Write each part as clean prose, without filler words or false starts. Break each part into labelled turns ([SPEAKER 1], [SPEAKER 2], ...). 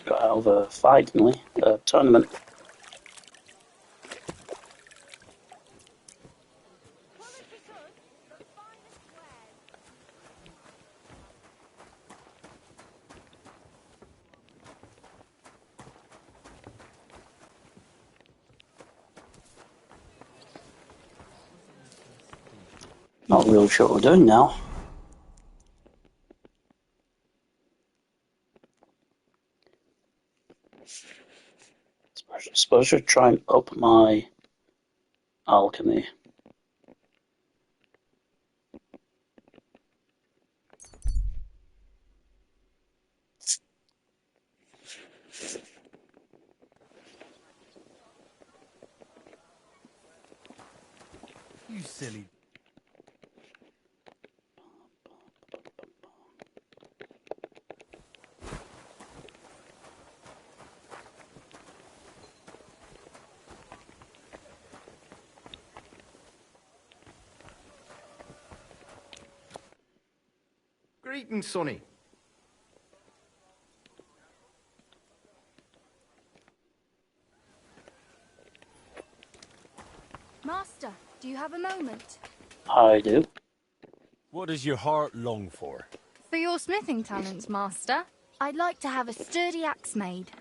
[SPEAKER 1] Got out of a fight, didn't we? A tournament. Not really sure what we're doing now. I suppose I should try and up my alchemy.
[SPEAKER 2] You silly. Greetings, Sonny.
[SPEAKER 3] Master, do you have a moment?
[SPEAKER 1] I do.
[SPEAKER 2] What does your heart long for?
[SPEAKER 3] For your smithing talents, Master. I'd like to have a sturdy axe made.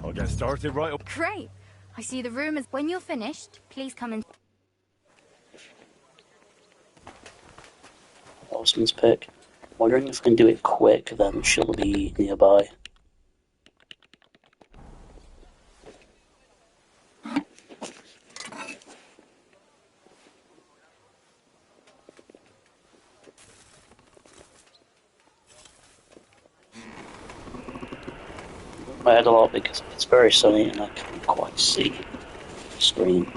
[SPEAKER 2] I'll get started right up.
[SPEAKER 3] Great! I see the room is... When you're finished, please come in.
[SPEAKER 1] Horseman's pick. Wondering if I can do it quick, then she'll be nearby. My head a lot because it's very sunny and I can't quite see the screen.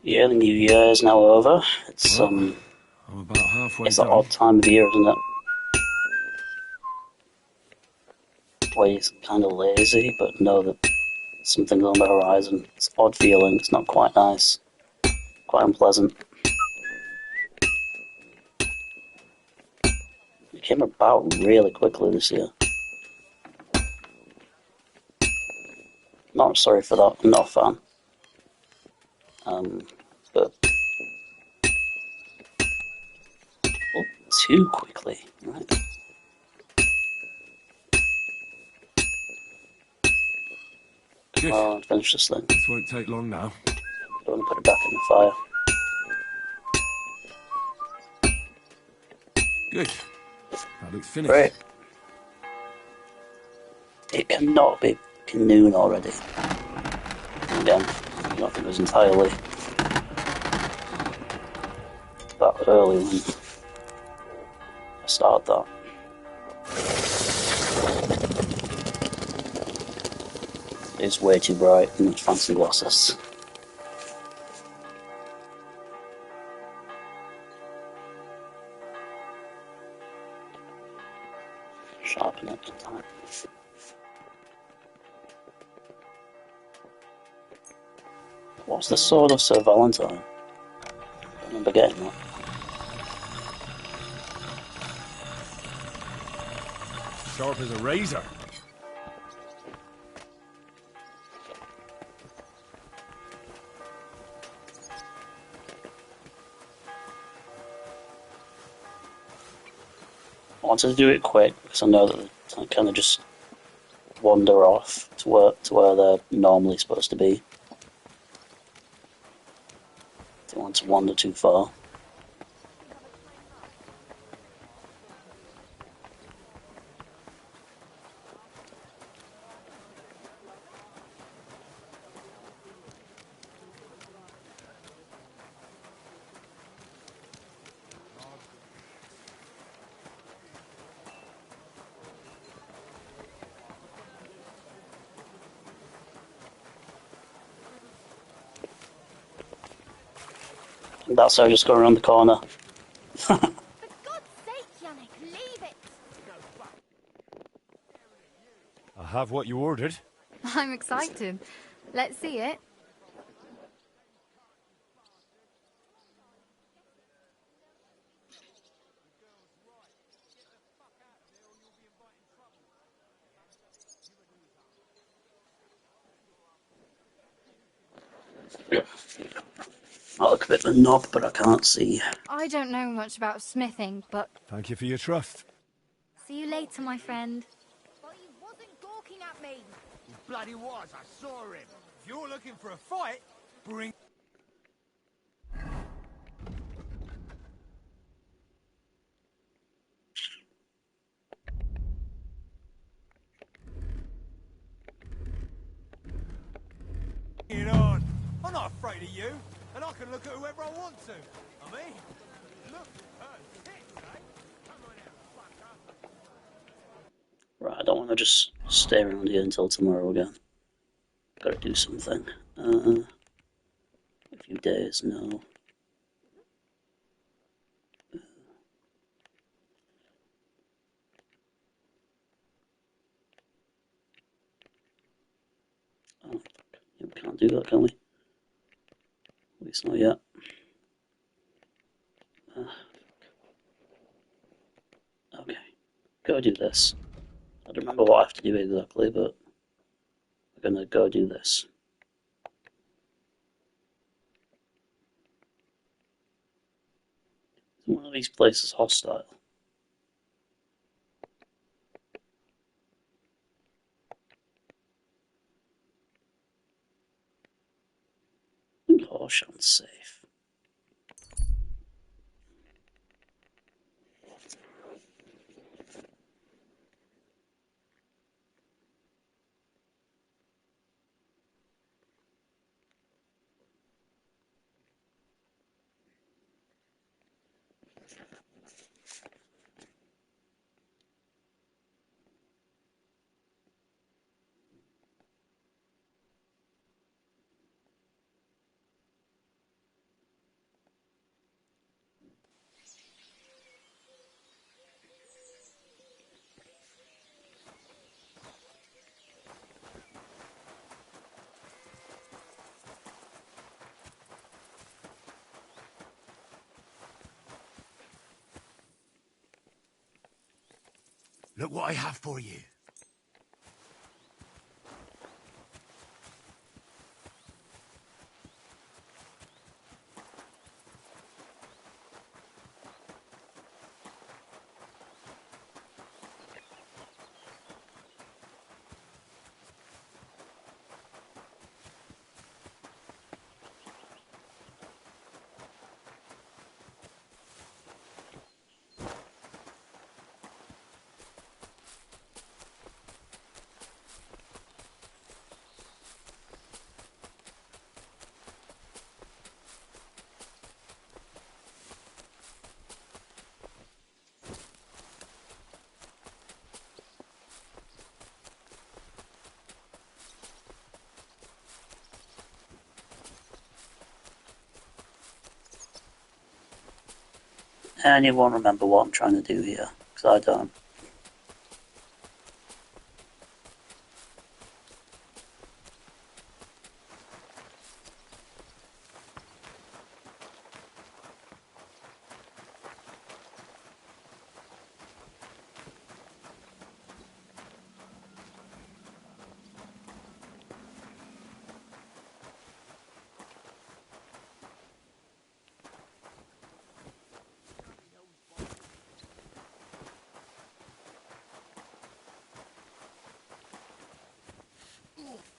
[SPEAKER 1] Yeah, the new year is now over. It's
[SPEAKER 2] I'm about halfway
[SPEAKER 1] it's an
[SPEAKER 2] done.
[SPEAKER 1] odd time of year, isn't it? Where you're kind of lazy, but know that something's on the horizon. It's an odd feeling. It's not quite nice. Quite unpleasant. It came about really quickly this year. Not sorry for that. I'm not a fan. But oh, too quickly. Right.
[SPEAKER 2] Good.
[SPEAKER 1] Well, I'll finish this thing.
[SPEAKER 2] This won't take long now.
[SPEAKER 1] Don't want to put it back in the fire.
[SPEAKER 2] Good. That looks finished.
[SPEAKER 1] Great. It cannot be noon already. Again, I don't think it was entirely that early when I started that. It's way too bright and it's fancy glasses. Sharpen it in time. What's the sword of Sir Valentine? I remember getting that.
[SPEAKER 2] Sharp as a razor. I wanted to do it quick because I know that I kind of just
[SPEAKER 1] wander off to where they're normally supposed to be. If they want to wander too far. That's how I just go around the corner.
[SPEAKER 3] For God's sake, Yannick, leave it!
[SPEAKER 2] I have what you ordered.
[SPEAKER 3] I'm excited. Let's see it.
[SPEAKER 1] I look a bit of a knob, but I can't see.
[SPEAKER 3] I don't know much about smithing, but
[SPEAKER 2] Thank you for your trust.
[SPEAKER 3] see you later, my friend.
[SPEAKER 4] But he wasn't gawking at me. He bloody was. I saw him. If you're looking for a fight, bring... it on. I'm not afraid of you, and I can look at whoever I want to. I mean, look at her tits, eh? Come on out, fucker.
[SPEAKER 1] Right, I don't want to just stay around here until tomorrow again. Gotta do something. A few days, no. Oh, fuck. Yeah, we can't do that, can we? At least not yet. Okay, go do this. I don't remember what I have to do exactly, but we're gonna go do this. Is one of these places hostile? I think Horseshoe's safe.
[SPEAKER 4] Look what I have for you.
[SPEAKER 1] Anyone remember what I'm trying to do here? Because I don't.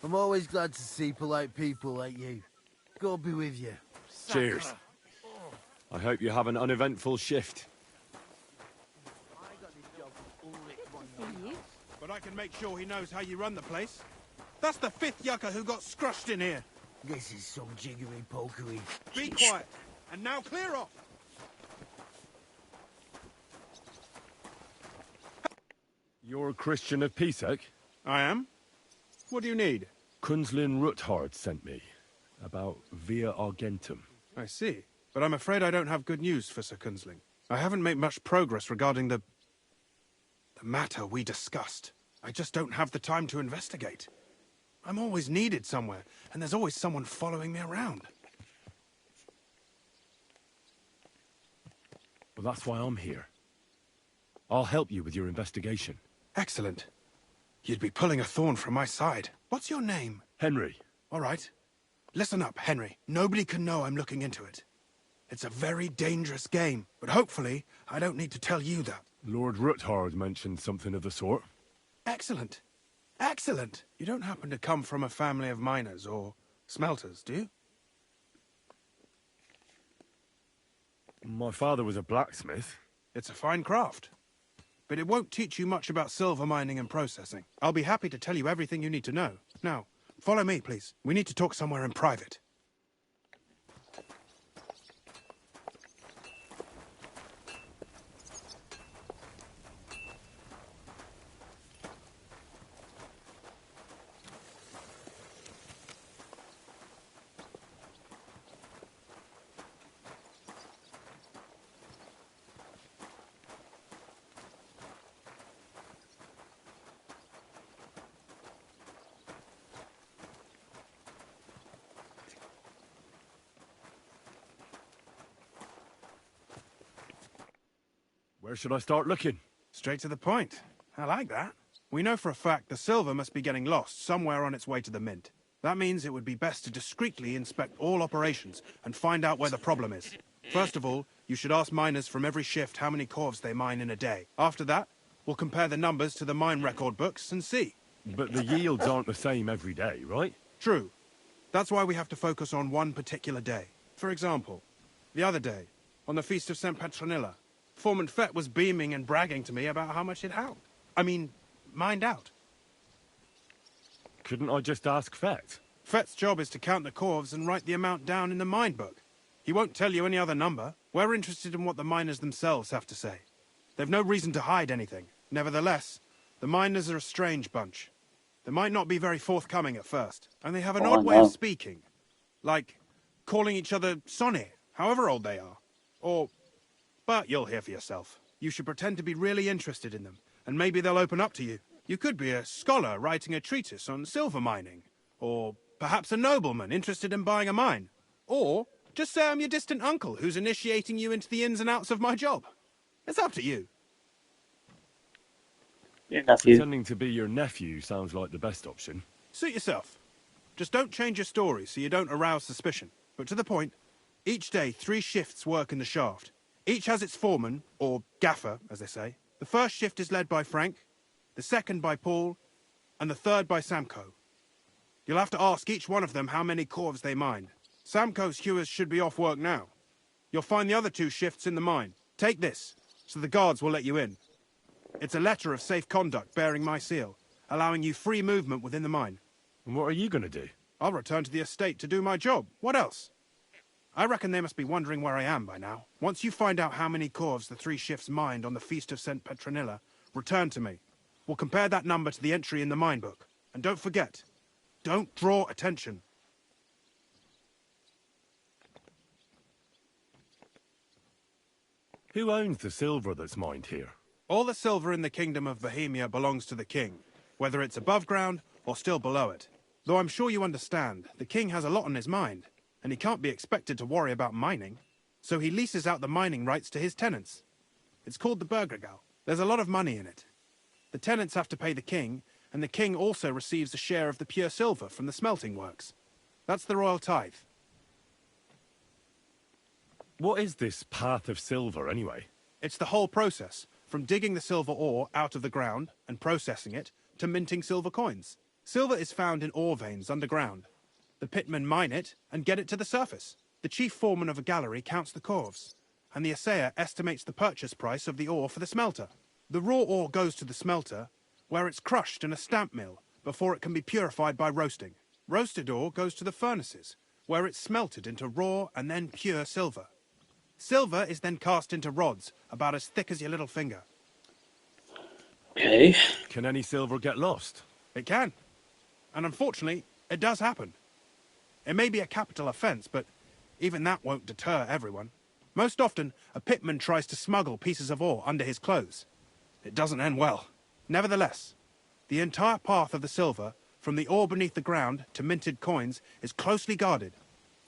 [SPEAKER 5] I'm always glad to see polite people like you. God be with you.
[SPEAKER 2] Cheers. I hope you have an uneventful shift.
[SPEAKER 5] I got this job for Ulrich von
[SPEAKER 3] See you.
[SPEAKER 4] But I can make sure he knows how you run the place. That's the 5th yucca who got scrushed in here.
[SPEAKER 5] This is some jiggery pokery.
[SPEAKER 4] Be quiet. And now clear off.
[SPEAKER 2] You're a Christian of Pisek?
[SPEAKER 4] I am. What do you need?
[SPEAKER 2] Kunzlin Ruthard sent me. About Via Argentum.
[SPEAKER 4] I see. But I'm afraid I don't have good news for Sir Kunzling. I haven't made much progress regarding the matter we discussed. I just don't have the time to investigate. I'm always needed somewhere, and there's always someone following me around.
[SPEAKER 2] Well, that's why I'm here. I'll help you with your investigation.
[SPEAKER 4] Excellent. You'd be pulling a thorn from my side. What's your name?
[SPEAKER 2] Henry.
[SPEAKER 4] All right. Listen up, Henry. Nobody can know I'm looking into it. It's a very dangerous game, but hopefully I don't need to tell you that.
[SPEAKER 2] Lord Ruthard mentioned something of the sort.
[SPEAKER 4] Excellent. Excellent. You don't happen to come from a family of miners or smelters, do you?
[SPEAKER 2] My father was a blacksmith.
[SPEAKER 4] It's a fine craft. But it won't teach you much about silver mining and processing. I'll be happy to tell you everything you need to know. Now, follow me, please. We need to talk somewhere in private.
[SPEAKER 2] Where should I start looking?
[SPEAKER 4] Straight to the point. I like that. We know for a fact the silver must be getting lost somewhere on its way to the mint. That means it would be best to discreetly inspect all operations and find out where the problem is. First of all, you should ask miners from every shift how many corves they mine in a day. After that, we'll compare the numbers to the mine record books and see.
[SPEAKER 2] But the yields aren't the same every day, right?
[SPEAKER 4] True. That's why we have to focus on one particular day. For example, the other day, on the Feast of St. Petronilla, Foreman Fett was beaming and bragging to me about how much it held. Mined out.
[SPEAKER 2] Couldn't I just ask Fett?
[SPEAKER 4] Fett's job is to count the corves and write the amount down in the mine book. He won't tell you any other number. We're interested in what the miners themselves have to say. They've no reason to hide anything. Nevertheless, the miners are a strange bunch. They might not be very forthcoming at first, and they have an odd way of speaking. Like calling each other Sonny, however old they are. But you'll hear for yourself. You should pretend to be really interested in them, and maybe they'll open up to you. You could be a scholar writing a treatise on silver mining, or perhaps a nobleman interested in buying a mine. Or just say I'm your distant uncle who's initiating you into the ins and outs of my job. It's up to you.
[SPEAKER 1] Your nephew.
[SPEAKER 2] Pretending to be your nephew sounds like the best option.
[SPEAKER 4] Suit yourself. Just don't change your story so you don't arouse suspicion. But to the point, each day 3 shifts work in the shaft. Each has its foreman, or gaffer, as they say. The first shift is led by Frank, the second by Paul, and the third by Samko. You'll have to ask each one of them how many corves they mine. Samko's hewers should be off work now. You'll find the other 2 shifts in the mine. Take this, so the guards will let you in. It's a letter of safe conduct bearing my seal, allowing you free movement within the mine.
[SPEAKER 2] And what are you going to do?
[SPEAKER 4] I'll return to the estate to do my job. What else? I reckon they must be wondering where I am by now. Once you find out how many corves the 3 shifts mined on the Feast of St. Petronilla, return to me. We'll compare that number to the entry in the mine book. And don't forget, don't draw attention.
[SPEAKER 2] Who owns the silver that's mined here?
[SPEAKER 4] All the silver in the Kingdom of Bohemia belongs to the king, whether it's above ground or still below it. Though I'm sure you understand, the king has a lot on his mind, and he can't be expected to worry about mining. So he leases out the mining rights to his tenants. It's called the Burgergau. There's a lot of money in it. The tenants have to pay the king, and the king also receives a share of the pure silver from the smelting works. That's the royal tithe.
[SPEAKER 2] What is this path of silver, anyway?
[SPEAKER 4] It's the whole process, from digging the silver ore out of the ground and processing it, to minting silver coins. Silver is found in ore veins underground. The pitmen mine it and get it to the surface. The chief foreman of a gallery counts the corves, and the assayer estimates the purchase price of the ore for the smelter. The raw ore goes to the smelter, where it's crushed in a stamp mill before it can be purified by roasting. Roasted ore goes to the furnaces, where it's smelted into raw and then pure silver. Silver is then cast into rods about as thick as your little finger.
[SPEAKER 1] Okay.
[SPEAKER 2] Can any silver get lost?
[SPEAKER 4] It can. And unfortunately, it does happen. It may be a capital offence, but even that won't deter everyone. Most often, a pitman tries to smuggle pieces of ore under his clothes. It doesn't end well. Nevertheless, the entire path of the silver, from the ore beneath the ground to minted coins, is closely guarded.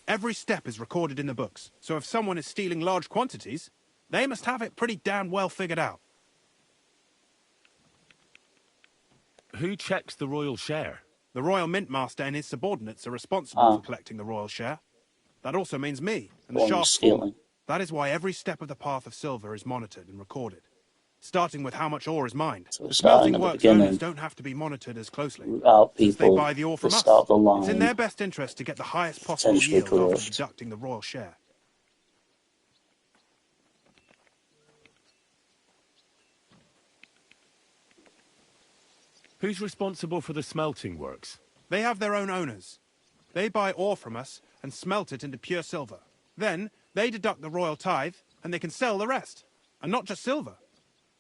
[SPEAKER 4] Every step is recorded in the books, so if someone is stealing large quantities, they must have it pretty damn well figured out.
[SPEAKER 2] Who checks the royal share?
[SPEAKER 4] The Royal Mint Master and his subordinates are responsible for collecting the royal share. That also means me and the shaft foreman. That is why every step of the path of silver is monitored and recorded, starting with how much ore is mined.
[SPEAKER 1] So
[SPEAKER 4] The smelting works owners don't have to be monitored as closely, since they buy the ore from us. It's in their best interest to get the highest possible yield after deducting the royal share.
[SPEAKER 2] Who's responsible for the smelting works?
[SPEAKER 4] They have their own owners. They buy ore from us and smelt it into pure silver. Then, they deduct the royal tithe, and they can sell the rest. And not just silver.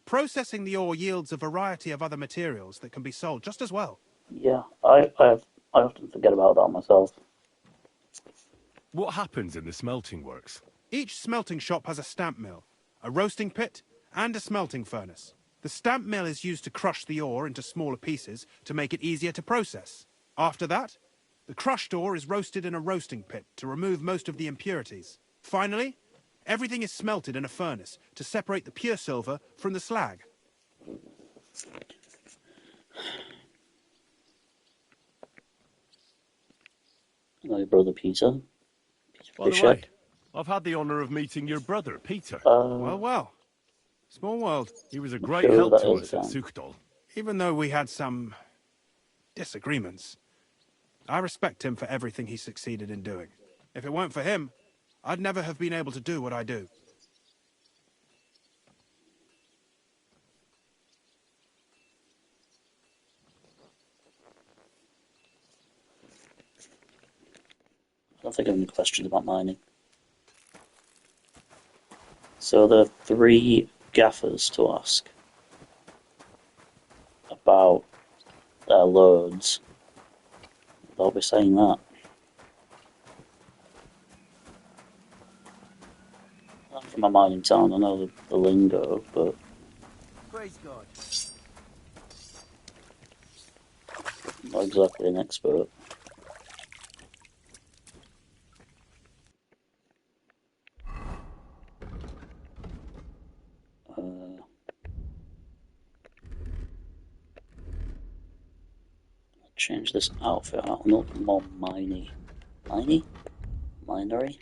[SPEAKER 4] Processing the ore yields a variety of other materials that can be sold just as well.
[SPEAKER 1] Yeah, I often forget about that myself.
[SPEAKER 2] What happens in the smelting works?
[SPEAKER 4] Each smelting shop has a stamp mill, a roasting pit, and a smelting furnace. The stamp mill is used to crush the ore into smaller pieces to make it easier to process. After that, the crushed ore is roasted in a roasting pit to remove most of the impurities. Finally, everything is smelted in a furnace to separate the pure silver from the slag.
[SPEAKER 1] My brother Peter.
[SPEAKER 2] By the way, I've had the honour of meeting your brother, Peter.
[SPEAKER 4] Well. Small world.
[SPEAKER 2] He was a great help to us at Suchdol.
[SPEAKER 4] Even though we had some disagreements, I respect him for everything he succeeded in doing. If it weren't for him, I'd never have been able to do what I do.
[SPEAKER 1] I don't think I have any questions about mining. So there are 3 gaffers to ask about their loads. They'll be saying that. I'm from a mining town, I know the lingo, but...
[SPEAKER 5] Praise God.
[SPEAKER 1] I'm not exactly an expert. Change this outfit out, not more miney. Miney? Minery?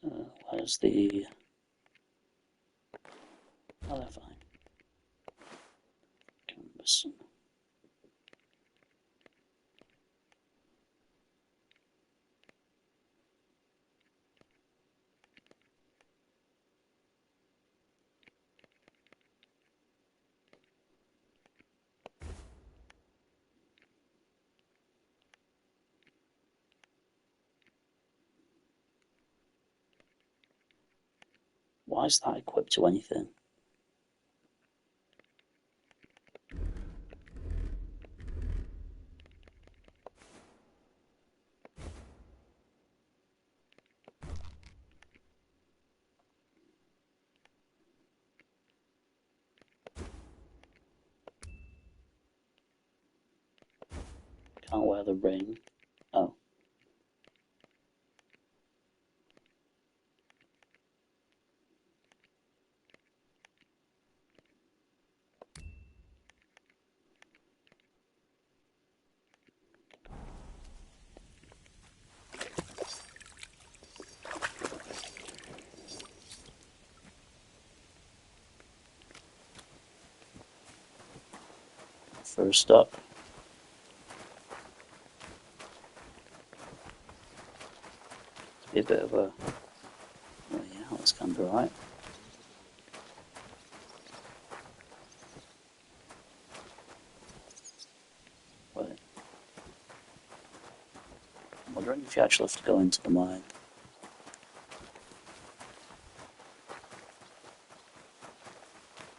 [SPEAKER 1] Where's the... Oh, they're fine. Canvas. Why is that equipped to anything? Can't wear the ring. Oh. First up. It's be a bit of a... Oh yeah, that's kind of right. Wait. I'm wondering if you actually have to go into the mine.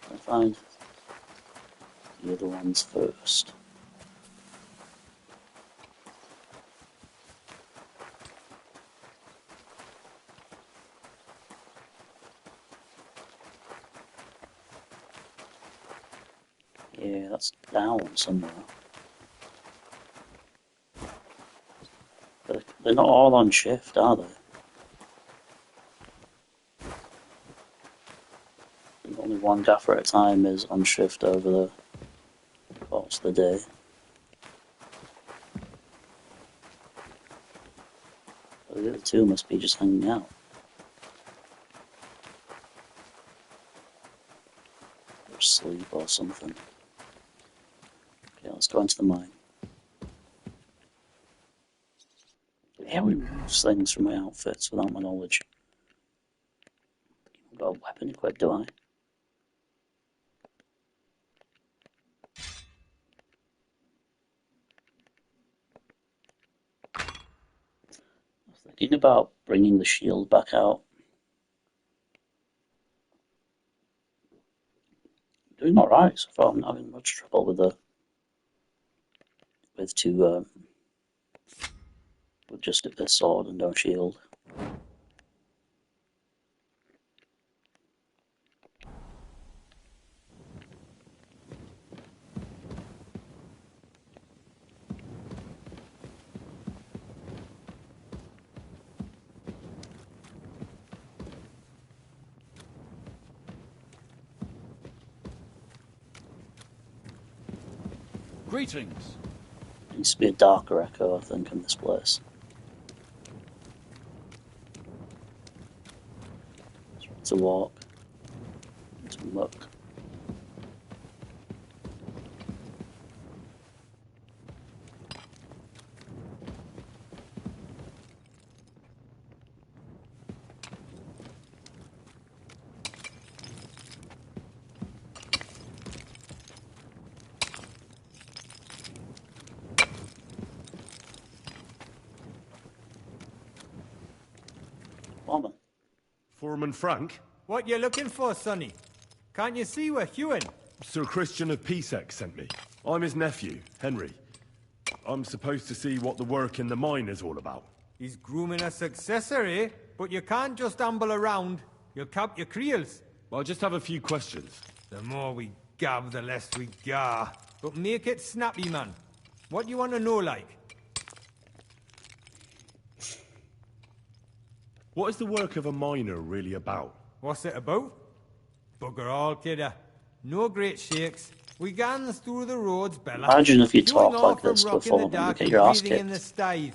[SPEAKER 1] Try and find the other ones first. Yeah, that's down somewhere. But they're not all on shift, are they? Only one gaffer at a time is on shift over the course of the day. But the other two must be just hanging out. Or asleep or something. Okay, let's go into the mine. Yeah, we removes things from my outfits without my knowledge. I've got a weapon equipped, do I? I was thinking about bringing the shield back out. I'm doing alright so far. I'm not having much trouble with just a sword and no shield.
[SPEAKER 6] Greetings.
[SPEAKER 1] Needs to be a darker echo, I think, in this place. To walk, to look. Woman.
[SPEAKER 2] Foreman Frank?
[SPEAKER 7] What you looking for, sonny? Can't you see we're hewing?
[SPEAKER 2] Sir Christian of Pisek sent me. I'm his nephew, Henry. I'm supposed to see what the work in the mine is all about.
[SPEAKER 7] He's grooming a successor, eh? But you can't just amble around. You'll cap your creels.
[SPEAKER 2] I'll just have a few questions.
[SPEAKER 7] The more we gab, the less we gar. But make it snappy, man. What you want to know, like?
[SPEAKER 2] What is the work of a miner really about?
[SPEAKER 7] What's it about? Bugger all, kidder. No great shakes. We gans through the roads, Bella.
[SPEAKER 1] Imagine if you
[SPEAKER 7] Hewing
[SPEAKER 1] talk
[SPEAKER 7] all
[SPEAKER 1] like
[SPEAKER 7] from
[SPEAKER 1] this
[SPEAKER 7] rock in
[SPEAKER 1] before
[SPEAKER 7] the
[SPEAKER 1] and you
[SPEAKER 7] dark
[SPEAKER 1] get
[SPEAKER 7] and
[SPEAKER 1] your ass
[SPEAKER 7] breathing in
[SPEAKER 1] kicked.
[SPEAKER 7] the stithe.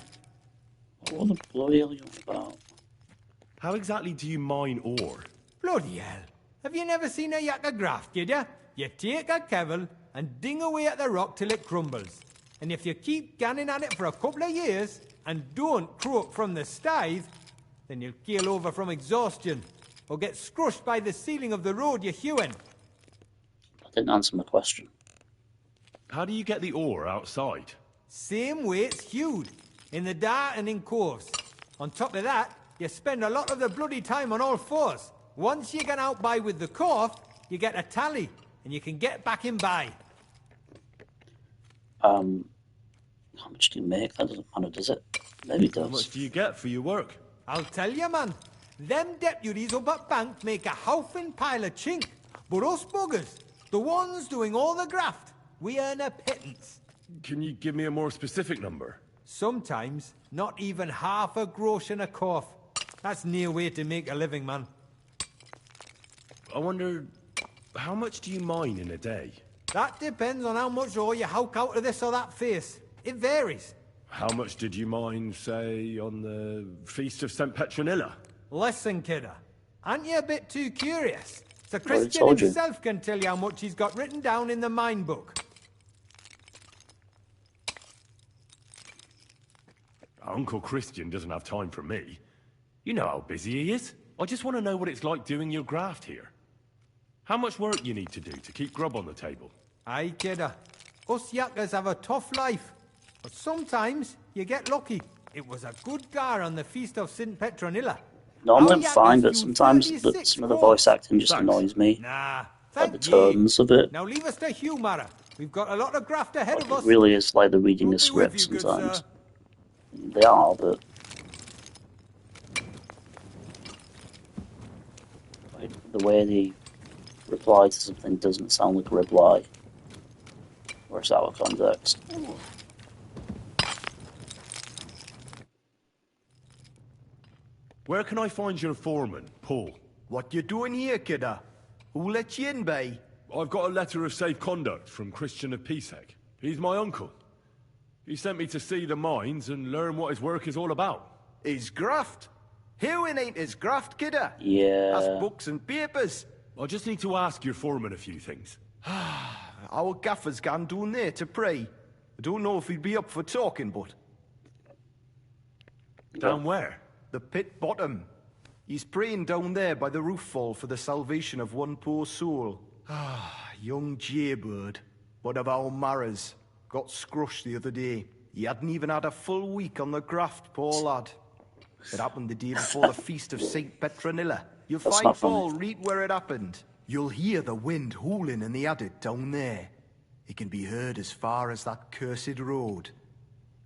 [SPEAKER 1] What the bloody hell are you on about?
[SPEAKER 2] How exactly do you mine ore?
[SPEAKER 7] Bloody hell. Have you never seen a yakka graft, kid ya? You take a kevel and ding away at the rock till it crumbles. And if you keep ganning at it for a couple of years and don't croak from the stithe, then you'll keel over from exhaustion or get scrushed by the ceiling of the road you're hewing.
[SPEAKER 1] That didn't answer my question.
[SPEAKER 2] How do you get the ore outside?
[SPEAKER 7] Same way it's hewed, in the dark and in coves. On top of that, you spend a lot of the bloody time on all fours. Once you get out by with the corf, you get a tally, and you can get back in by.
[SPEAKER 1] How much do you make? That doesn't matter, does it? Maybe it
[SPEAKER 2] How
[SPEAKER 1] does.
[SPEAKER 2] much do you get for your work?
[SPEAKER 7] I'll tell you, man. Them deputies up at bank make a howfing pile of chink. But us buggers, the ones doing all the graft, we earn a pittance.
[SPEAKER 2] Can you give me a more specific number?
[SPEAKER 7] Sometimes, not even half a grosh and a cough. That's near way to make a living, man.
[SPEAKER 2] I wonder, how much do you mine in a day?
[SPEAKER 7] That depends on how much ore you howk out of this or that face. It varies.
[SPEAKER 2] How much did you mine, say, on the Feast of St. Petronilla?
[SPEAKER 7] Listen, kidder. Aren't you a bit too curious? Sir
[SPEAKER 1] Well, I
[SPEAKER 7] Christian
[SPEAKER 1] told you.
[SPEAKER 7] himself can tell you how much he's got written down in the mine book.
[SPEAKER 2] Uncle Christian doesn't have time for me. You know how busy he is. I just want to know what it's like doing your graft here. How much work you need to do to keep grub on the table?
[SPEAKER 7] Aye, kidder. Us yakkers have a tough life. But sometimes you get lucky. It was a good gar on the feast of St. Petronilla.
[SPEAKER 1] Normally I'm
[SPEAKER 7] Our
[SPEAKER 1] fine,
[SPEAKER 7] yakkers
[SPEAKER 1] but
[SPEAKER 7] used
[SPEAKER 1] sometimes
[SPEAKER 7] 36
[SPEAKER 1] some of the
[SPEAKER 7] quarts.
[SPEAKER 1] voice acting just
[SPEAKER 2] Thanks.
[SPEAKER 1] annoys me.
[SPEAKER 7] Nah,
[SPEAKER 1] Like the
[SPEAKER 7] thank ye.
[SPEAKER 1] tones of it.
[SPEAKER 7] Now leave us to Hugh, Mara. We've got a lot of graft ahead
[SPEAKER 1] Like
[SPEAKER 7] of
[SPEAKER 1] it
[SPEAKER 7] us.
[SPEAKER 1] really is like they're reading a
[SPEAKER 7] We'll be with
[SPEAKER 1] script
[SPEAKER 7] you, good
[SPEAKER 1] sometimes.
[SPEAKER 7] sir.
[SPEAKER 1] They are, but like, the way they reply to something doesn't sound like a reply. Or it's out of context.
[SPEAKER 2] Where can I find your foreman, Paul?
[SPEAKER 5] What you doing here, kidder? Who let you in, bay?
[SPEAKER 2] I've got a letter of safe conduct from Christian of Pisek. He's my uncle. He sent me to see the mines and learn what his work is all about.
[SPEAKER 5] His graft? Herein ain't his graft, kidder.
[SPEAKER 1] Yeah.
[SPEAKER 5] That's books and papers.
[SPEAKER 2] I just need to ask your foreman a few things.
[SPEAKER 5] Our gaffer's gone down there to pray. I don't know if he'd be up for talking, but...
[SPEAKER 2] Down where?
[SPEAKER 5] The pit bottom. He's praying down there by the roof fall for the salvation of one poor soul. Young Jaybird, one of our Maras, got scrushed the other day. He hadn't even had a full week on the graft, poor lad. It happened the day before the feast of St. Petronilla. You'll
[SPEAKER 1] That's
[SPEAKER 5] find
[SPEAKER 1] not funny.
[SPEAKER 5] Paul read where it happened. You'll hear the wind howling in the adit down there. It can be heard as far as that cursed road.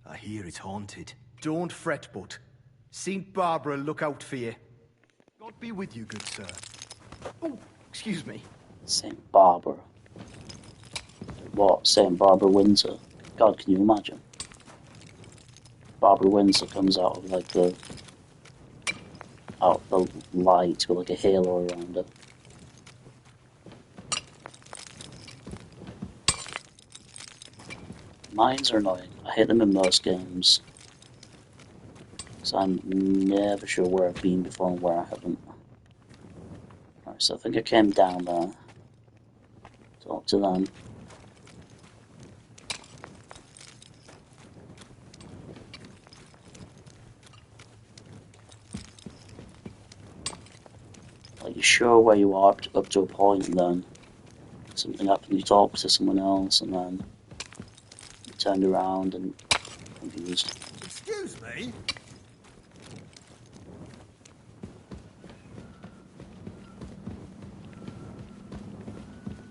[SPEAKER 5] I hear it's haunted. Don't fret, but St. Barbara look out for you. God be with you, good sir. Oh, excuse me.
[SPEAKER 1] St. Barbara. What? St. Barbara Windsor? God, can you imagine? Barbara Windsor comes out of like the light with like a halo around it. Mines are annoying. I hate them in most games. So I'm never sure where I've been before and where I haven't. Alright, so I think I came down there. Talk to them. Like, you're sure where you are up to a point, and then something happens, you talk to someone else, and then you turned around and confused.
[SPEAKER 7] Excuse me?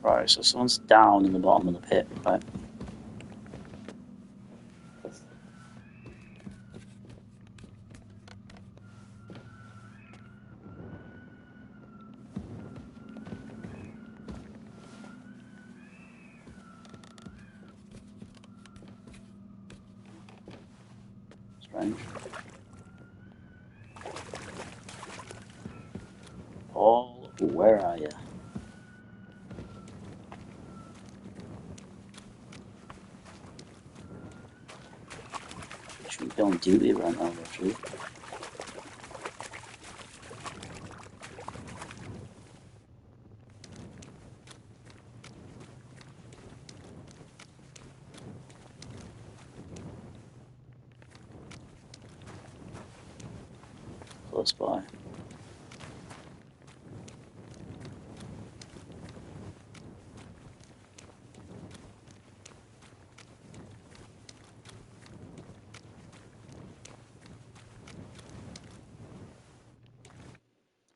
[SPEAKER 1] Right, so someone's down in the bottom of the pit, right? Strange. Paul, where are you? Should be on duty right now, actually. Close by.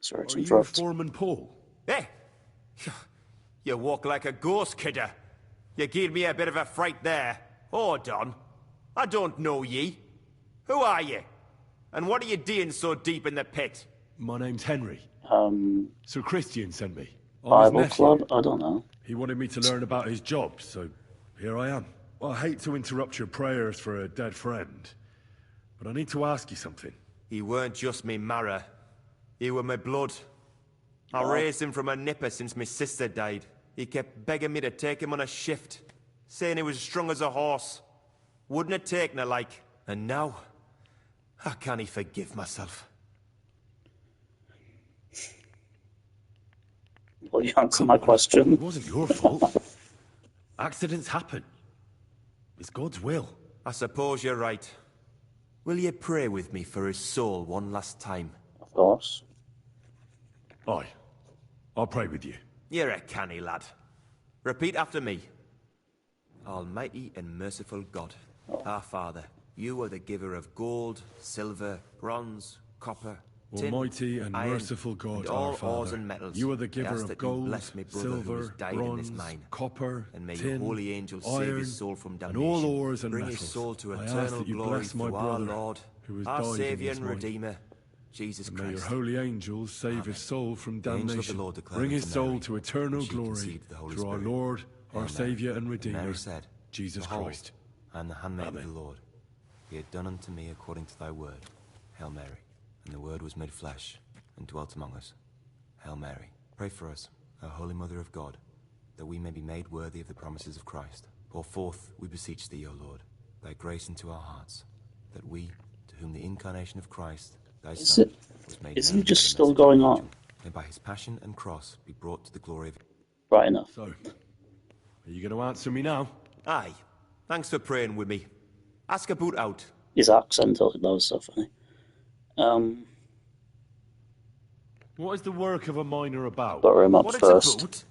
[SPEAKER 1] Sorry to
[SPEAKER 2] Are you
[SPEAKER 1] interrupt.
[SPEAKER 2] foreman Paul?
[SPEAKER 6] Hey! You walk like a ghost, kidder. You gave me a bit of a fright there. Hold on. I don't know ye. Who are you? And what are you doing so deep in the pit?
[SPEAKER 2] My name's Henry. Sir Christian sent me. I'm his
[SPEAKER 1] Bible
[SPEAKER 2] nephew.
[SPEAKER 1] club? I don't know.
[SPEAKER 2] He wanted me to learn about his job, so here I am. I hate to interrupt your prayers for a dead friend, but I need to ask you something.
[SPEAKER 6] He weren't just me Mara. He were my blood. I raised him from a nipper since my sister died. He kept begging me to take him on a shift, saying he was strong as a horse. Wouldn't have taken her like. And now, I can't forgive myself.
[SPEAKER 1] Will you answer my question?
[SPEAKER 2] It wasn't your fault. Accidents happen. It's God's will.
[SPEAKER 6] I suppose you're right. Will you pray with me for his soul one last time?
[SPEAKER 1] Of course.
[SPEAKER 2] Aye. I'll pray with you.
[SPEAKER 6] You're a canny lad. Repeat after me. Almighty and merciful God, our Father, you are the giver of gold, silver, bronze, copper, tin,
[SPEAKER 2] Almighty and
[SPEAKER 6] iron,
[SPEAKER 2] merciful God,
[SPEAKER 6] and
[SPEAKER 2] our
[SPEAKER 6] all ores
[SPEAKER 2] Father,
[SPEAKER 6] and metals.
[SPEAKER 2] you are the
[SPEAKER 6] I
[SPEAKER 2] giver
[SPEAKER 6] ask
[SPEAKER 2] of
[SPEAKER 6] that you
[SPEAKER 2] gold,
[SPEAKER 6] bless me brother who has
[SPEAKER 2] silver,
[SPEAKER 6] died in
[SPEAKER 2] bronze,
[SPEAKER 6] this mine.
[SPEAKER 2] copper,
[SPEAKER 6] And may
[SPEAKER 2] tin,
[SPEAKER 6] your holy angels
[SPEAKER 2] iron,
[SPEAKER 6] save his soul from
[SPEAKER 2] and
[SPEAKER 6] damnation.
[SPEAKER 2] all ores and
[SPEAKER 6] Bring
[SPEAKER 2] metals.
[SPEAKER 6] his soul to
[SPEAKER 2] I ask
[SPEAKER 6] eternal
[SPEAKER 2] that you
[SPEAKER 6] glory
[SPEAKER 2] bless my
[SPEAKER 6] through our
[SPEAKER 2] brother,
[SPEAKER 6] Lord,
[SPEAKER 2] who has
[SPEAKER 6] our
[SPEAKER 2] died in
[SPEAKER 6] Saviour
[SPEAKER 2] this
[SPEAKER 6] and
[SPEAKER 2] mine.
[SPEAKER 6] Redeemer, Jesus
[SPEAKER 2] And may your
[SPEAKER 6] Christ.
[SPEAKER 2] holy angels save his soul from
[SPEAKER 6] The angel of the
[SPEAKER 2] damnation.
[SPEAKER 6] Lord declared
[SPEAKER 2] Bring his
[SPEAKER 6] unto
[SPEAKER 2] soul
[SPEAKER 6] Mary,
[SPEAKER 2] to eternal
[SPEAKER 6] and she
[SPEAKER 2] glory
[SPEAKER 6] conceived the Holy
[SPEAKER 2] through our
[SPEAKER 6] Spirit.
[SPEAKER 2] Lord,
[SPEAKER 6] Hail
[SPEAKER 2] our
[SPEAKER 6] Mary.
[SPEAKER 2] Saviour and
[SPEAKER 6] And
[SPEAKER 2] Redeemer,
[SPEAKER 6] Mary said,
[SPEAKER 2] Jesus
[SPEAKER 6] Behold,
[SPEAKER 2] Christ.
[SPEAKER 6] I am the handmaid
[SPEAKER 2] Amen.
[SPEAKER 6] of the Lord. Be it done unto me according to thy word. Hail Mary. And the word was made flesh, and dwelt among us. Hail Mary. Pray for us, O Holy Mother of God, that we may be made worthy of the promises of Christ. Pour forth, we beseech thee, O Lord, thy grace into our hearts, that we, to whom the incarnation of Christ, thy
[SPEAKER 1] Is
[SPEAKER 6] Son,
[SPEAKER 1] it?
[SPEAKER 6] was made
[SPEAKER 1] Isn't
[SPEAKER 6] known
[SPEAKER 1] it just
[SPEAKER 6] by the
[SPEAKER 1] still
[SPEAKER 6] message of
[SPEAKER 1] going
[SPEAKER 6] the
[SPEAKER 1] on?
[SPEAKER 6] angel, may by his passion and cross be brought to the glory of...
[SPEAKER 1] Right enough.
[SPEAKER 2] So, are you going to answer me now?
[SPEAKER 6] Aye. Thanks for praying with me. Ask about out.
[SPEAKER 1] His accent, that was so funny.
[SPEAKER 2] What is the work of a miner about?
[SPEAKER 1] Butter him up
[SPEAKER 6] What it's
[SPEAKER 1] first.
[SPEAKER 6] about?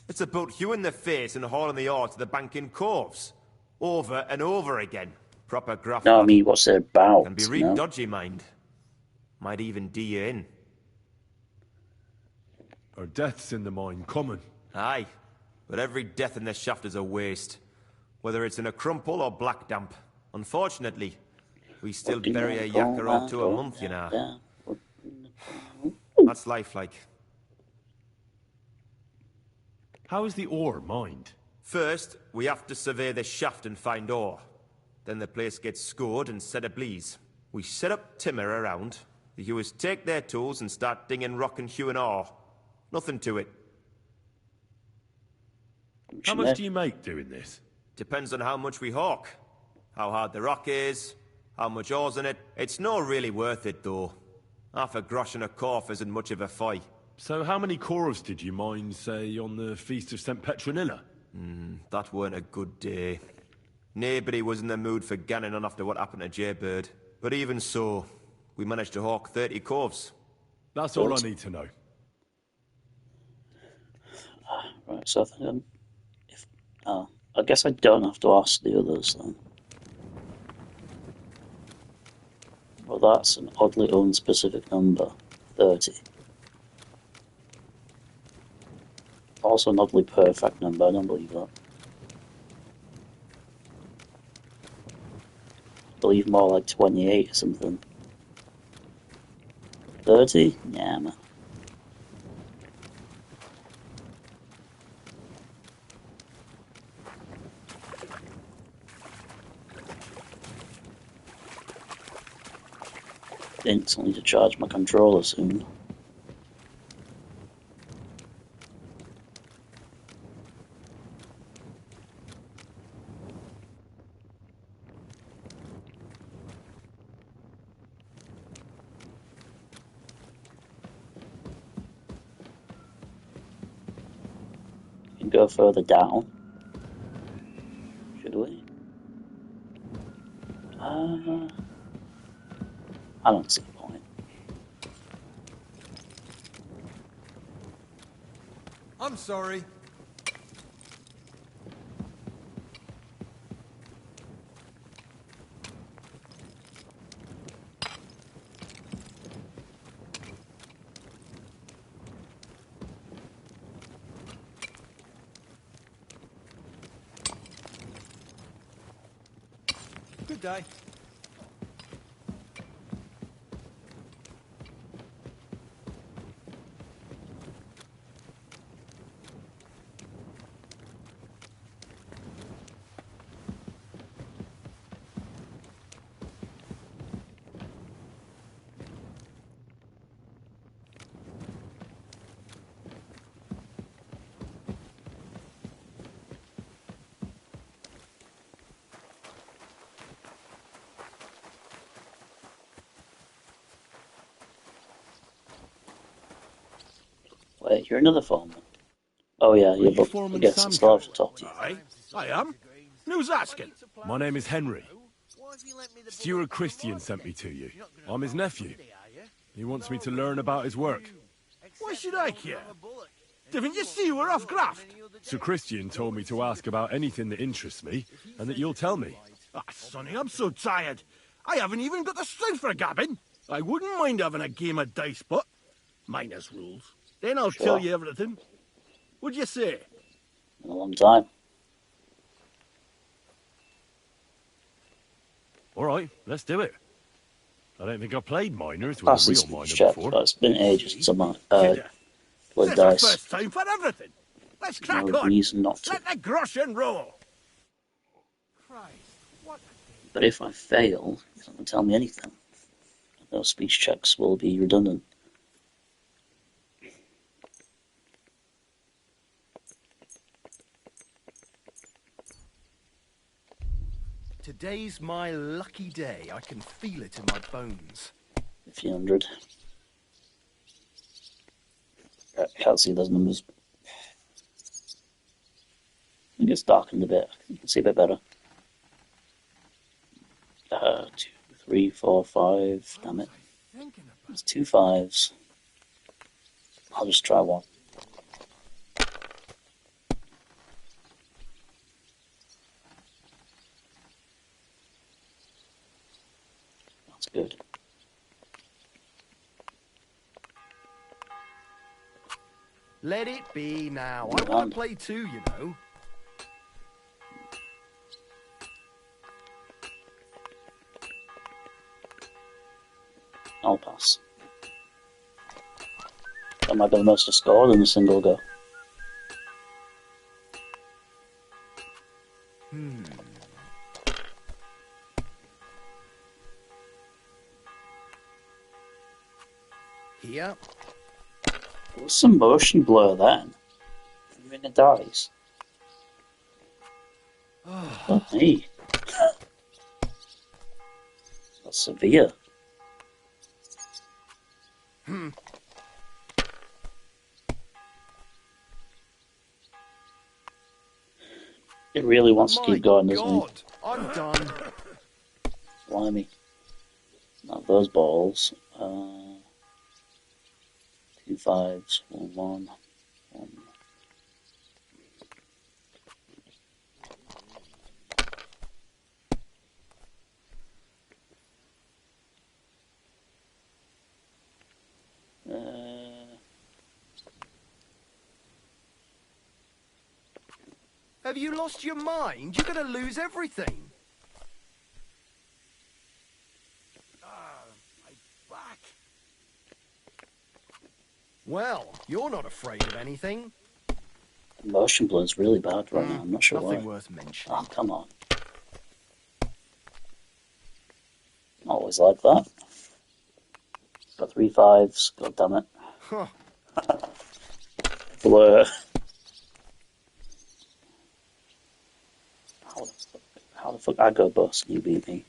[SPEAKER 6] It's about hewing the face and hauling the ore to the bank in coves. Over and over again. Proper graft.
[SPEAKER 1] No, I
[SPEAKER 6] lad.
[SPEAKER 1] mean, what's it about?
[SPEAKER 6] Can be
[SPEAKER 1] you
[SPEAKER 6] real
[SPEAKER 1] know?
[SPEAKER 6] dodgy, mind. Might even do you in.
[SPEAKER 2] Are deaths in the mine common?
[SPEAKER 6] Aye. But every death in the shaft is a waste. Whether it's in a crumple or black damp. Unfortunately, we still
[SPEAKER 1] Fucking
[SPEAKER 6] bury a
[SPEAKER 1] hell,
[SPEAKER 6] yakker
[SPEAKER 1] go
[SPEAKER 6] or two a
[SPEAKER 1] on,
[SPEAKER 6] month, you know.
[SPEAKER 1] yeah.
[SPEAKER 6] That's life like.
[SPEAKER 2] How is the ore mined?
[SPEAKER 6] First, we have to survey the shaft and find ore. Then the place gets scored and set ablaze. We set up timber around. The hewers take their tools and start dinging rock and hewing ore. Nothing to it.
[SPEAKER 2] How much do you make doing this?
[SPEAKER 6] Depends on how much we hawk. How hard the rock is, how much ore's in it. It's not really worth it, though. Half a grosh and a corf isn't much of a fight.
[SPEAKER 2] So how many cores did you mine, say, on the Feast of St. Petronilla?
[SPEAKER 6] That weren't a good day. Nobody was in the mood for ganning on after what happened to Jaybird. But even so, we managed to hawk 30 corves.
[SPEAKER 2] That's all I need to know.
[SPEAKER 1] Right, so I think I guess I don't have to ask the others then. Well, that's an oddly unspecific number. 30. Also an oddly perfect number, I don't believe that. I believe more like 28 or something. 30? Yeah, man. Instantly to charge my controller soon. We can go further down. Should we? I don't see a point.
[SPEAKER 7] I'm sorry. Good day.
[SPEAKER 1] Wait, you're another foreman. Oh yeah, yeah,
[SPEAKER 2] you
[SPEAKER 1] but I
[SPEAKER 2] Foreman
[SPEAKER 1] guess I
[SPEAKER 2] Sam
[SPEAKER 1] still have to
[SPEAKER 2] Carroll?
[SPEAKER 1] talk to you.
[SPEAKER 8] I am. Who's asking?
[SPEAKER 2] My name is Henry. Steward Christian sent me to you. I'm his nephew. He wants me to learn about his work.
[SPEAKER 8] Why should I care? Didn't you see we're off graft?
[SPEAKER 2] Sir Christian told me to ask about anything that interests me, and that you'll tell me.
[SPEAKER 8] Ah, Sonny, I'm so tired. I haven't even got the strength for gabbing. I wouldn't mind having a game of dice, but minus rules. Then I'll tell you everything. What'd you say?
[SPEAKER 1] In a long time.
[SPEAKER 2] All right, let's do it. I don't think I've played miners with
[SPEAKER 1] Pass
[SPEAKER 2] a
[SPEAKER 1] this
[SPEAKER 2] real miner
[SPEAKER 1] check,
[SPEAKER 2] before.
[SPEAKER 1] but it's been ages since I
[SPEAKER 8] Kidder,
[SPEAKER 1] played
[SPEAKER 8] it's the
[SPEAKER 1] dice.
[SPEAKER 8] first time for everything. Let's crack
[SPEAKER 1] No
[SPEAKER 8] on.
[SPEAKER 1] reason not to.
[SPEAKER 8] Let the grosh and roll.
[SPEAKER 1] But if I fail, it doesn't tell me anything. Those speech checks will be redundant.
[SPEAKER 5] Today's my lucky day. I can feel it in my bones.
[SPEAKER 1] 1500. I can't see those numbers. I think it's darkened a bit. You can see a bit better. 2, 3, 4, 5. Damn it. There's 2 5s. I'll just try one. That's good.
[SPEAKER 5] Let it be now. I want to play too, you know.
[SPEAKER 1] I'll pass. That might be the most I've scored in a single go.
[SPEAKER 5] Here.
[SPEAKER 1] What's some motion blur then? When it dies. Oh, hey. That's severe. It really wants to keep going, doesn't it?
[SPEAKER 5] I'm done.
[SPEAKER 1] Blimey. Not those balls. 2 5s, 1 1, 1.
[SPEAKER 5] Have you lost your mind? You're going to lose everything.
[SPEAKER 8] My back.
[SPEAKER 5] Well, you're not afraid of anything.
[SPEAKER 1] Motion blur is really bad right now. I'm not sure
[SPEAKER 5] Nothing
[SPEAKER 1] why.
[SPEAKER 5] worth mentioning.
[SPEAKER 1] Oh, come on. Always like that. Got 3 5s. God damn it.
[SPEAKER 5] Huh.
[SPEAKER 1] Blur. How the fuck I go bust and you beat me?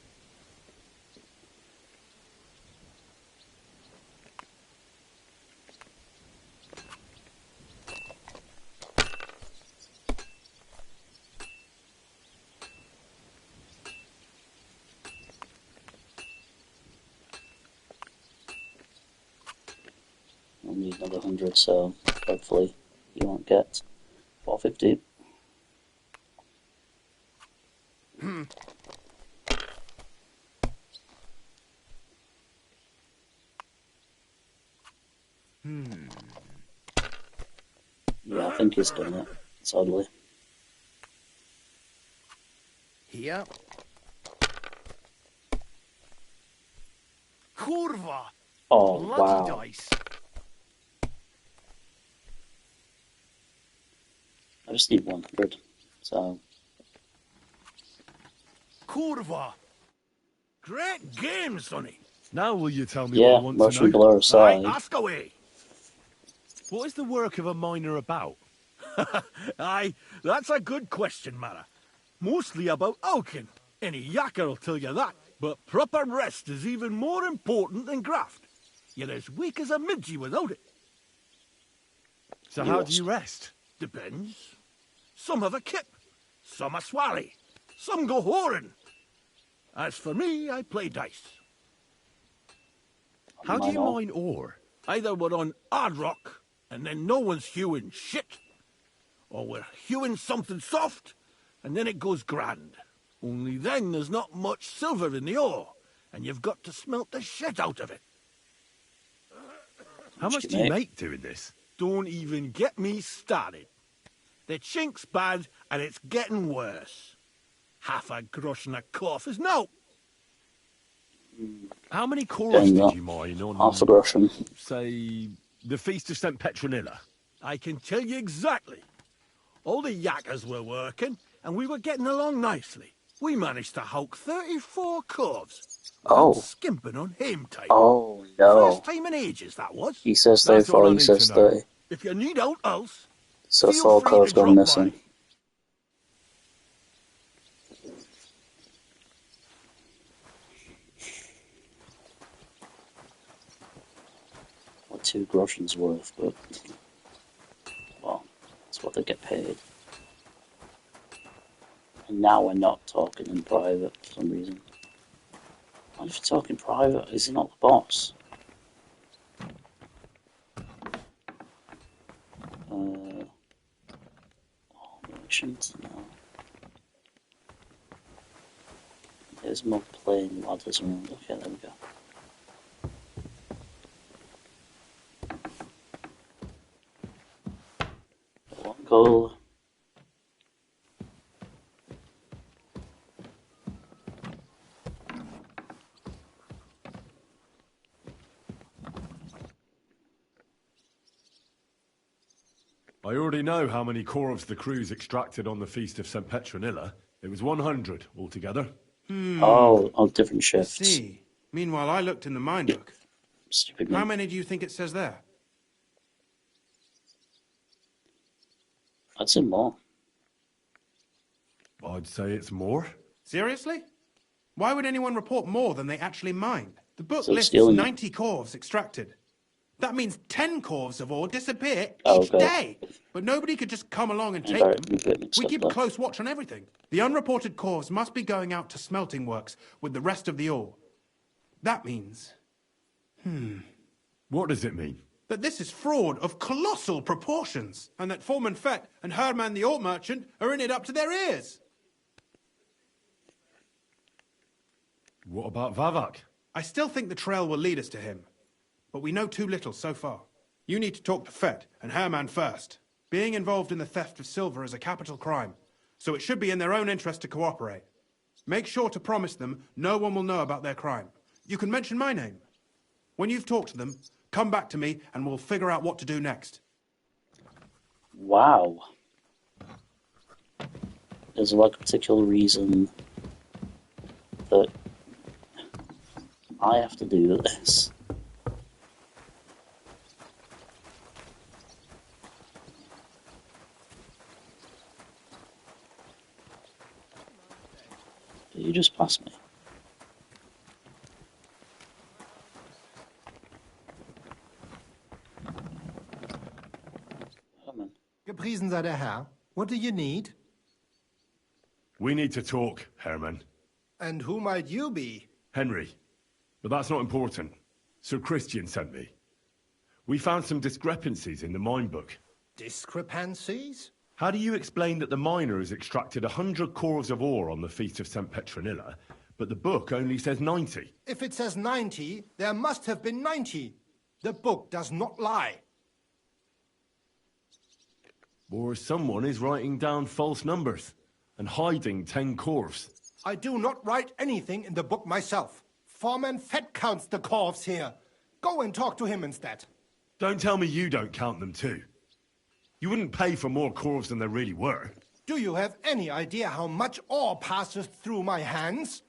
[SPEAKER 1] I'll need another 100, so hopefully you won't get 450. Yeah, I think he's done it, sadly.
[SPEAKER 5] Here. Kurva!
[SPEAKER 1] Oh,
[SPEAKER 5] Bloody
[SPEAKER 1] wow.
[SPEAKER 5] dice.
[SPEAKER 1] I just need 100, so...
[SPEAKER 5] Kurva!
[SPEAKER 8] Great game, Sonny.
[SPEAKER 2] Now will you tell me what I
[SPEAKER 1] Yeah,
[SPEAKER 2] want to
[SPEAKER 1] motion
[SPEAKER 2] know?
[SPEAKER 1] blur
[SPEAKER 8] Aye,
[SPEAKER 1] aside.
[SPEAKER 8] ask away.
[SPEAKER 2] What is the work of a miner about?
[SPEAKER 8] Aye, that's a good question, Mara. Mostly about Alkin. Any yakker will tell you that. But proper rest is even more important than graft. You're as weak as a midgie without it.
[SPEAKER 2] So how do you rest?
[SPEAKER 8] Depends. Some have a kip. Some a swally. Some go whoring. As for me, I play dice.
[SPEAKER 2] How do you
[SPEAKER 1] Mine
[SPEAKER 2] mine ore?
[SPEAKER 8] Either we're on hard rock, and then no one's hewing shit, or we're hewing something soft, and then it goes grand. Only then there's not much silver in the ore, and you've got to smelt the shit out of it.
[SPEAKER 2] How much do you make doing this?
[SPEAKER 8] Don't even get me started. The chink's bad, and it's getting worse. Half a grosh and a cough is no.
[SPEAKER 2] How many cores
[SPEAKER 1] Getting
[SPEAKER 2] did you mine on,
[SPEAKER 1] half a groschen.
[SPEAKER 2] say, the Feast of St. Petronilla?
[SPEAKER 8] I can tell you exactly. All the yakkers were working, and we were getting along nicely. We managed to hulk 34 corves.
[SPEAKER 1] Oh.
[SPEAKER 8] Without skimping on hame time.
[SPEAKER 1] Oh no.
[SPEAKER 8] First time in ages, that was.
[SPEAKER 1] He says
[SPEAKER 2] That's all
[SPEAKER 1] 34,
[SPEAKER 2] I
[SPEAKER 1] he
[SPEAKER 2] need
[SPEAKER 1] says
[SPEAKER 2] to know.
[SPEAKER 1] 30.
[SPEAKER 8] If you need out else,
[SPEAKER 1] So
[SPEAKER 8] feel
[SPEAKER 1] 4
[SPEAKER 8] free
[SPEAKER 1] codes
[SPEAKER 8] to
[SPEAKER 1] gone
[SPEAKER 8] drop
[SPEAKER 1] missing.
[SPEAKER 8] by.
[SPEAKER 1] Or 2 groschens worth, but well, that's what they get paid. And now we're not talking in private for some reason. Why if you're talking private, is he not the boss? Merchant? No. There's more playing ladders around. Okay, there we go. One goal.
[SPEAKER 2] I already know how many corves the crews extracted on the Feast of St. Petronilla. It was 100 altogether.
[SPEAKER 1] Oh, on different
[SPEAKER 4] I
[SPEAKER 1] shifts.
[SPEAKER 4] see. Meanwhile, I looked in the mine book.
[SPEAKER 1] Stupid
[SPEAKER 4] How
[SPEAKER 1] me.
[SPEAKER 4] many do you think it says there?
[SPEAKER 1] I'd say more.
[SPEAKER 2] I'd say it's more.
[SPEAKER 4] Seriously? Why would anyone report more than they actually mined? The book
[SPEAKER 1] So
[SPEAKER 4] lists
[SPEAKER 1] stealing it.
[SPEAKER 4] 90 corves extracted. That means 10 corves of ore disappear
[SPEAKER 1] Oh,
[SPEAKER 4] each
[SPEAKER 1] God.
[SPEAKER 4] day. But nobody could just come along and
[SPEAKER 1] I
[SPEAKER 4] take
[SPEAKER 1] got
[SPEAKER 4] them.
[SPEAKER 1] it mixed
[SPEAKER 4] We
[SPEAKER 1] up
[SPEAKER 4] keep
[SPEAKER 1] there.
[SPEAKER 4] a close watch on everything. The unreported corves must be going out to smelting works with the rest of the ore. That means
[SPEAKER 2] What does it mean?
[SPEAKER 4] that this is fraud of colossal proportions, and that Foreman Fett and Herman the ore merchant are in it up to their ears.
[SPEAKER 2] What about Vavak?
[SPEAKER 4] I still think the trail will lead us to him, but we know too little so far. You need to talk to Fett and Herman first. Being involved in the theft of silver is a capital crime, so it should be in their own interest to cooperate. Make sure to promise them no one will know about their crime. You can mention my name. When you've talked to them, come back to me and we'll figure out what to do next.
[SPEAKER 1] Wow. There's like a particular reason that I have to do this. Did you just pass me? Herman.
[SPEAKER 9] Gepriesen sei der Herr. What do you need?
[SPEAKER 2] We need to talk, Herman.
[SPEAKER 9] And who might you be?
[SPEAKER 2] Henry. But that's not important. Sir Christian sent me. We found some discrepancies in the mine book.
[SPEAKER 9] Discrepancies?
[SPEAKER 2] How do you explain that the miner has extracted 100 corves of ore on the Feast of St. Petronilla, but the book only says 90?
[SPEAKER 9] If it says 90, there must have been 90. The book does not lie.
[SPEAKER 2] Or someone is writing down false numbers and hiding 10 corves.
[SPEAKER 9] I do not write anything in the book myself. Foreman Fett counts the corves here. Go and talk to him instead.
[SPEAKER 2] Don't tell me you don't count them too. You wouldn't pay for more corves than there really were.
[SPEAKER 9] Do you have any idea how much ore passes through my hands?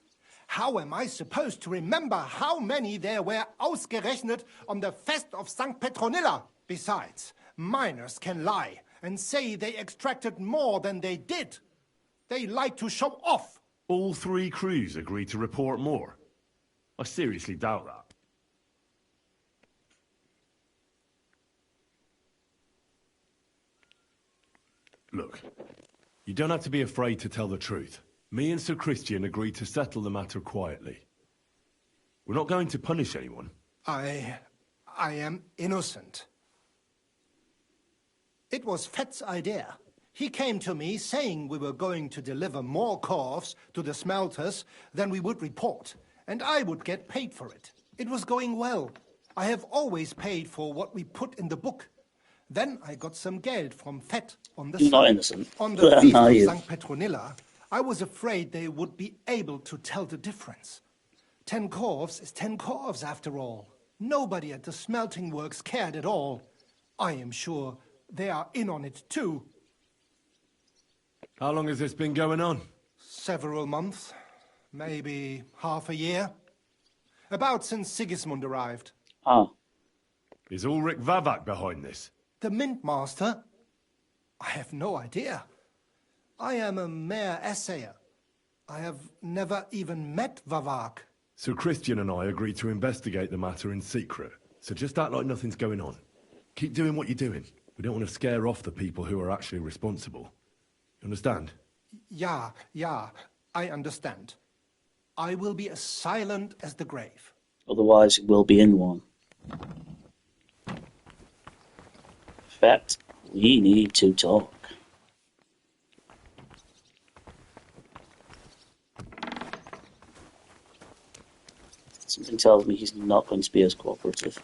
[SPEAKER 9] How am I supposed to remember how many there were ausgerechnet on the Fest of St. Petronilla? Besides, miners can lie and say they extracted more than they did. They like to show off.
[SPEAKER 2] All 3 crews agreed to report more. I seriously doubt that. Look, you don't have to be afraid to tell the truth. Me and Sir Christian agreed to settle the matter quietly. We're not going to punish anyone.
[SPEAKER 9] I am innocent. It was Fett's idea. He came to me saying we were going to deliver more corves to the smelters than we would report, and I would get paid for it. It was going well. I have always paid for what we put in the book. Then I got some geld from Fett on the
[SPEAKER 1] You're not
[SPEAKER 9] side.
[SPEAKER 1] innocent.
[SPEAKER 9] On the feast
[SPEAKER 1] Are
[SPEAKER 9] of
[SPEAKER 1] you?
[SPEAKER 9] St. Petronilla, I was afraid they would be able to tell the difference. 10 corves is 10 corves after all. Nobody at the smelting works cared at all. I am sure they are in on it too.
[SPEAKER 2] How long has this been going on?
[SPEAKER 9] Several months, maybe half a year. About since Sigismund arrived.
[SPEAKER 1] Ah,
[SPEAKER 2] Is Ulrich Vavak behind this?
[SPEAKER 9] The Mint Master? I have no idea. I am a mere assayer. I have never even met Vavak.
[SPEAKER 2] Sir Christian and I agreed to investigate the matter in secret, so just act like nothing's going on. Keep doing what you're doing. We don't want to scare off the people who are actually responsible. You understand?
[SPEAKER 9] Yeah, I understand. I will be as silent as the grave.
[SPEAKER 1] otherwise it will be in one. In fact, we need to talk. Something tells me he's not going to be as cooperative.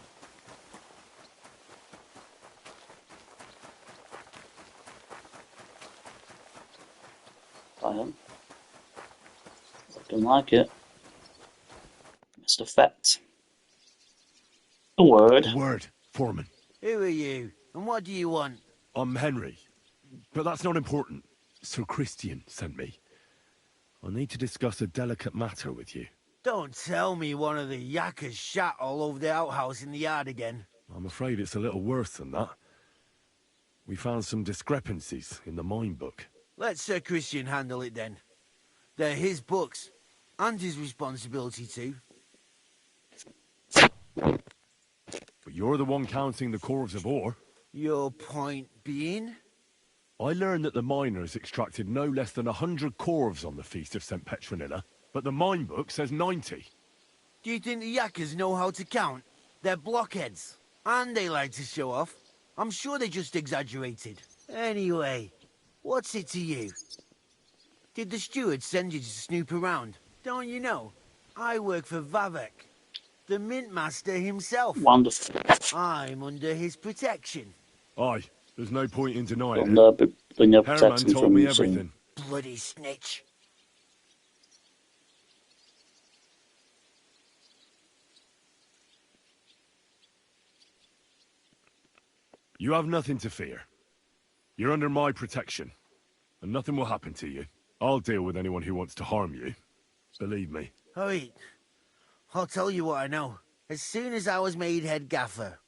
[SPEAKER 1] I am. Looking like it. Mr. Fett. A word.
[SPEAKER 2] A word, Foreman.
[SPEAKER 10] Who are you, and what do you want?
[SPEAKER 2] I'm Henry, but that's not important. Sir Christian sent me. I need to discuss a delicate matter with you.
[SPEAKER 10] Don't tell me one of the yakkers shat all over the outhouse in the yard again.
[SPEAKER 2] I'm afraid it's a little worse than that. We found some discrepancies in the mine book.
[SPEAKER 10] Let Sir Christian handle it then. They're his books, and his responsibility too.
[SPEAKER 2] But you're the one counting the corves of ore.
[SPEAKER 10] Your point being?
[SPEAKER 2] I learned that the miners extracted no less than 100 corves on the Feast of St. Petronilla, but the mine book says 90.
[SPEAKER 10] Do you think the yakkers know how to count? They're blockheads, and they like to show off. I'm sure they just exaggerated. Anyway, what's it to you? Did the steward send you to snoop around? Don't you know? I work for Vavek, the mint master himself.
[SPEAKER 1] Wonderful.
[SPEAKER 10] I'm under his protection.
[SPEAKER 2] Aye, there's no point in denying it.
[SPEAKER 1] No, but no
[SPEAKER 2] Herman
[SPEAKER 1] protection
[SPEAKER 2] told
[SPEAKER 1] from
[SPEAKER 2] me
[SPEAKER 1] you soon.
[SPEAKER 2] everything.
[SPEAKER 10] Bloody snitch.
[SPEAKER 2] You have nothing to fear. You're under my protection, and nothing will happen to you. I'll deal with anyone who wants to harm you. Believe me.
[SPEAKER 10] Wait, I'll tell you what I know. As soon as I was made head gaffer,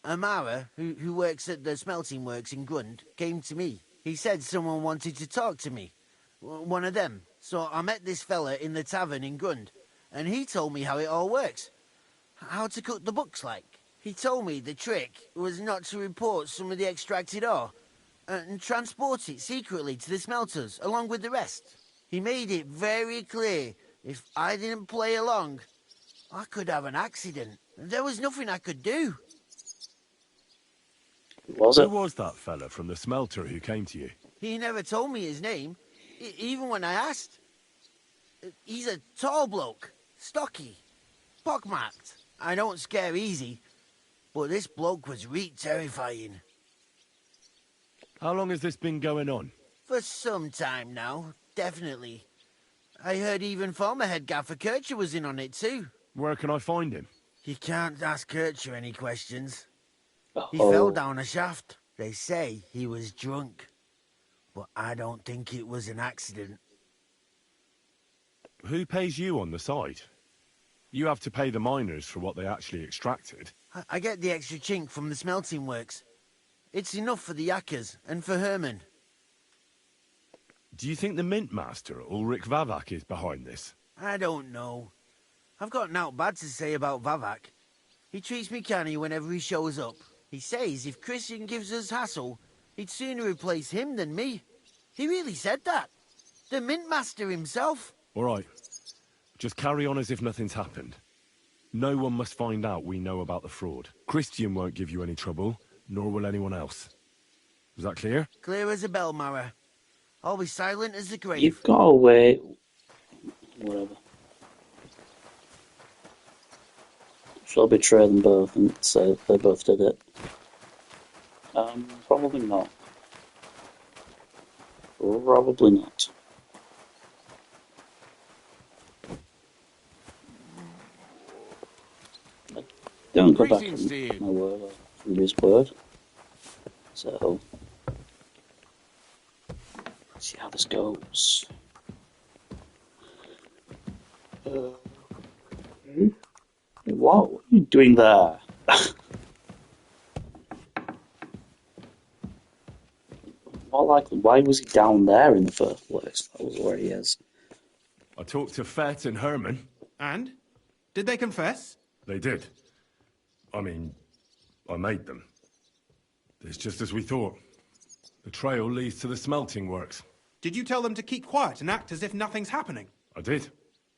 [SPEAKER 10] Amara, who works at the smelting works in Grund, came to me. He said someone wanted to talk to me. One of them. So I met this fella in the tavern in Grund, and he told me how it all works. How to cut the books like. He told me the trick was not to report some of the extracted ore, and transport it secretly to the smelters, along with the rest. He made it very clear, if I didn't play along, I could have an accident. There was nothing I could do.
[SPEAKER 1] Was
[SPEAKER 2] Who
[SPEAKER 1] it?
[SPEAKER 2] was that fella from the smelter who came to you?
[SPEAKER 10] He never told me his name, even when I asked. He's a tall bloke, stocky, pockmarked. I don't scare easy, but this bloke was terrifying.
[SPEAKER 2] How long has this been going on?
[SPEAKER 10] For some time now, definitely. I heard even former head gaffer Kircher was in on it too.
[SPEAKER 2] Where can I find him?
[SPEAKER 10] You can't ask Kircher any questions. He
[SPEAKER 1] Oh.
[SPEAKER 10] fell down a shaft. They say he was drunk, but I don't think it was an accident.
[SPEAKER 2] Who pays you on the side? You have to pay the miners for what they actually extracted.
[SPEAKER 10] I get the extra chink from the smelting works. It's enough for the yakkers and for Herman.
[SPEAKER 2] Do you think the mint master, Ulrich Vavak, is behind this?
[SPEAKER 10] I don't know. I've got naught bad to say about Vavak. He treats me canny whenever he shows up. He says if Christian gives us hassle, he'd sooner replace him than me. He really said that. The mint master himself.
[SPEAKER 2] All right. Just carry on as if nothing's happened. No one must find out we know about the fraud. Christian won't give you any trouble, nor will anyone else. Is that clear?
[SPEAKER 10] Clear as a bell, Mara. I'll be silent as the grave.
[SPEAKER 1] You've got away. Whatever. Shall betray them both and say they both did it. Probably not. Probably not. I don't go back and put my word from his word. So, let's see how this goes. What are you doing there? More likely, why was he down there in the first place? That was where he is.
[SPEAKER 2] I talked to Fett and Herman.
[SPEAKER 4] And? Did they confess?
[SPEAKER 2] They did. I mean, I made them. It's just as we thought. The trail leads to the smelting works.
[SPEAKER 4] Did you tell them to keep quiet and act as if nothing's happening?
[SPEAKER 2] I did.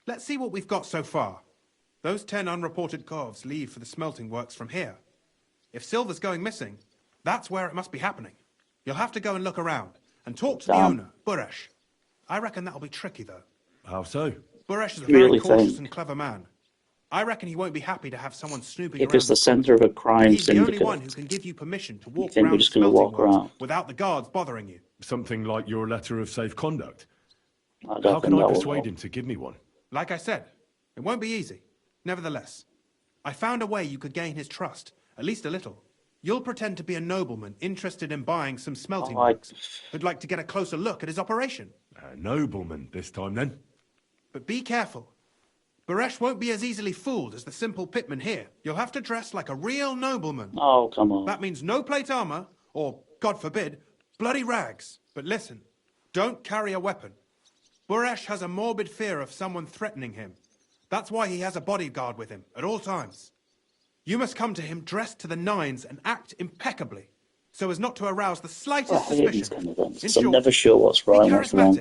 [SPEAKER 4] Let's see what we've got so far. Those 10 unreported corves leave for the smelting works from here. If silver's going missing, that's where it must be happening. You'll have to go and look around and talk to the owner, Buresh. I reckon that'll be tricky, though.
[SPEAKER 2] How so?
[SPEAKER 4] Buresh is a very cautious and clever man. I reckon he won't be happy to have someone snooping around.
[SPEAKER 1] If it's the centre of a crime
[SPEAKER 4] He's
[SPEAKER 1] syndicate,
[SPEAKER 4] the only one who can give you permission to walk
[SPEAKER 1] you think
[SPEAKER 4] around
[SPEAKER 1] we're just going to walk around
[SPEAKER 4] without the guards bothering you.
[SPEAKER 2] Something like your letter of safe conduct.
[SPEAKER 1] How
[SPEAKER 2] can I persuade him to give me one?
[SPEAKER 4] Like I said, it won't be easy. Nevertheless, I found a way you could gain his trust, at least a little. You'll pretend to be a nobleman interested in buying some smelting works, who'd like to get a closer look at his operation.
[SPEAKER 2] A nobleman this time, then?
[SPEAKER 4] But be careful. Buresh won't be as easily fooled as the simple pitman here. You'll have to dress like a real nobleman.
[SPEAKER 1] Oh, come on.
[SPEAKER 4] That means no plate armor, or, God forbid, bloody rags. But listen, don't carry a weapon. Buresh has a morbid fear of someone threatening him. That's why he has a bodyguard with him at all times. You must come to him dressed to the nines and act impeccably, so as not to arouse the slightest suspicion.
[SPEAKER 1] Kind of events. I'm never sure what's right and what's wrong.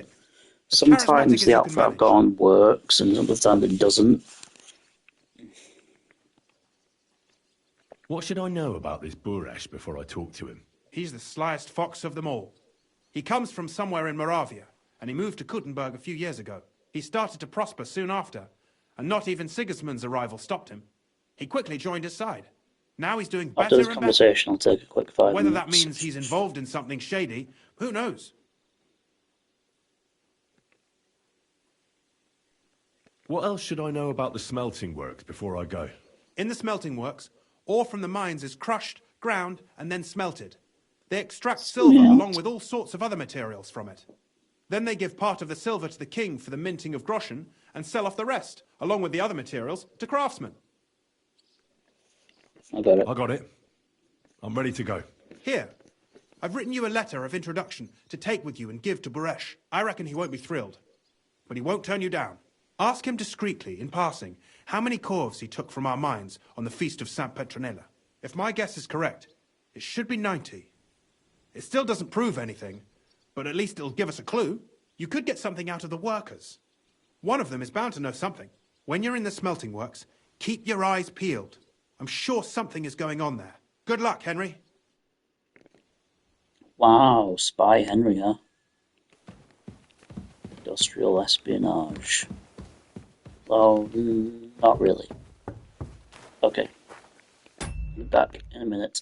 [SPEAKER 1] Sometimes the outfit I've got on works, and other times it doesn't.
[SPEAKER 2] What should I know about this Buresh before I talk to him?
[SPEAKER 4] He's the slyest fox of them all. He comes from somewhere in Moravia, and he moved to Kuttenberg a few years ago. He started to prosper soon after, and not even Sigismund's arrival stopped him. He quickly joined his side. Now he's doing better
[SPEAKER 1] After this
[SPEAKER 4] and
[SPEAKER 1] conversation,
[SPEAKER 4] better.
[SPEAKER 1] I'll take a quick 5
[SPEAKER 4] Whether
[SPEAKER 1] minutes.
[SPEAKER 4] that means he's involved in something shady, who knows?
[SPEAKER 2] What else should I know about the smelting works before I go?
[SPEAKER 4] In the smelting works, ore from the mines is crushed, ground, and then smelted. They extract silver along with all sorts of other materials from it. Then they give part of the silver to the king for the minting of groschen and sell off the rest, along with the other materials, to craftsmen.
[SPEAKER 1] I got it.
[SPEAKER 2] I got it. I'm ready to go.
[SPEAKER 4] Here, I've written you a letter of introduction to take with you and give to Buresh. I reckon he won't be thrilled, but he won't turn you down. Ask him discreetly, in passing, how many corves he took from our mines on the feast of Saint Petronilla. If my guess is correct, it should be 90. It still doesn't prove anything, but at least it'll give us a clue. You could get something out of the workers. One of them is bound to know something. When you're in the smelting works, keep your eyes peeled. I'm sure something is going on there. Good luck, Henry.
[SPEAKER 1] Wow, Spy Henry, huh? Industrial espionage. Oh, not really. Okay. Be back in a minute.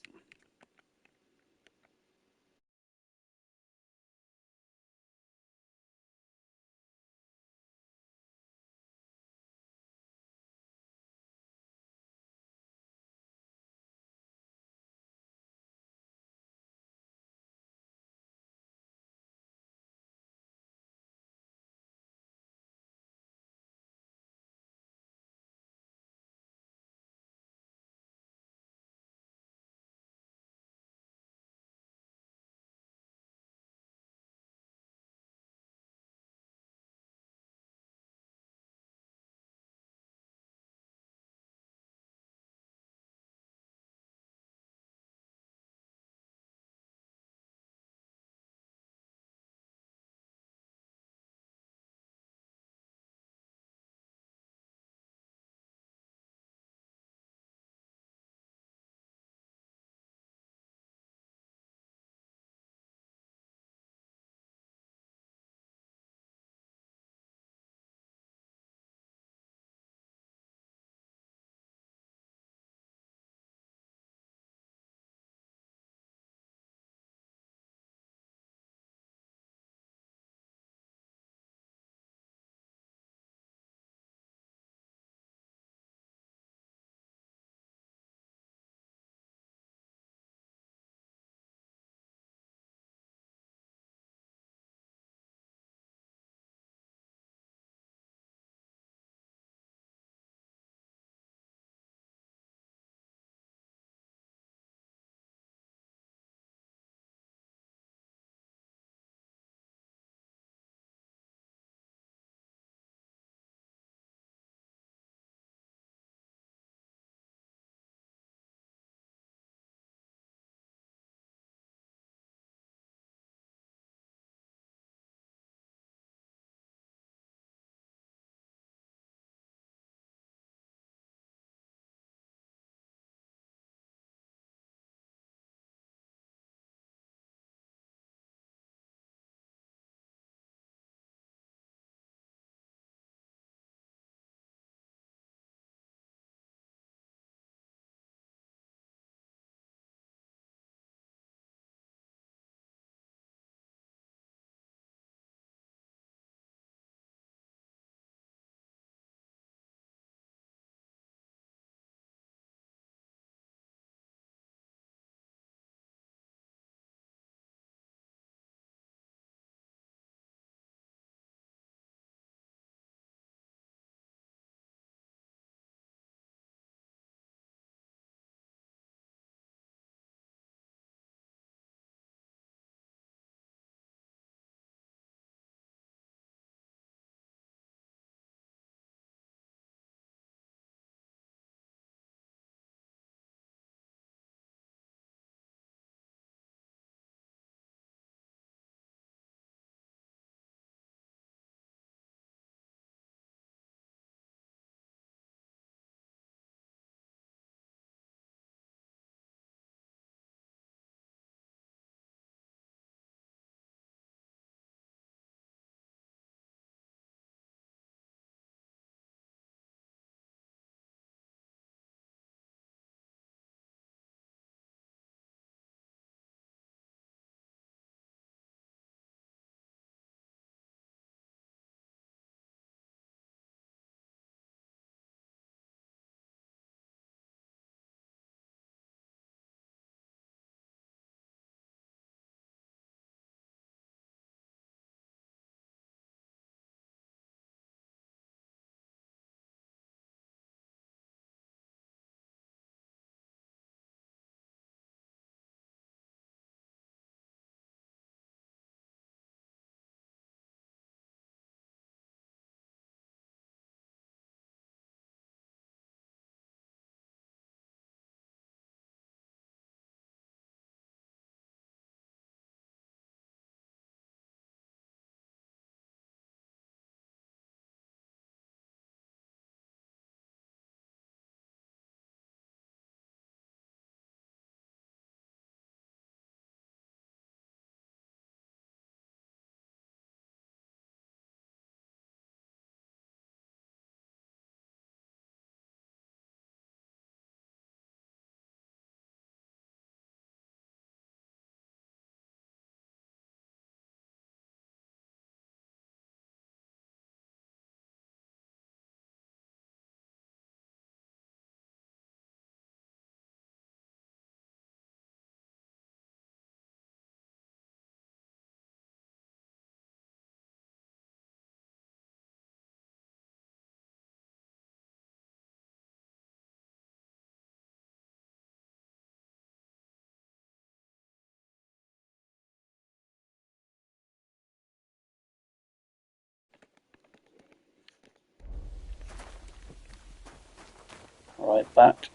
[SPEAKER 1] Right back.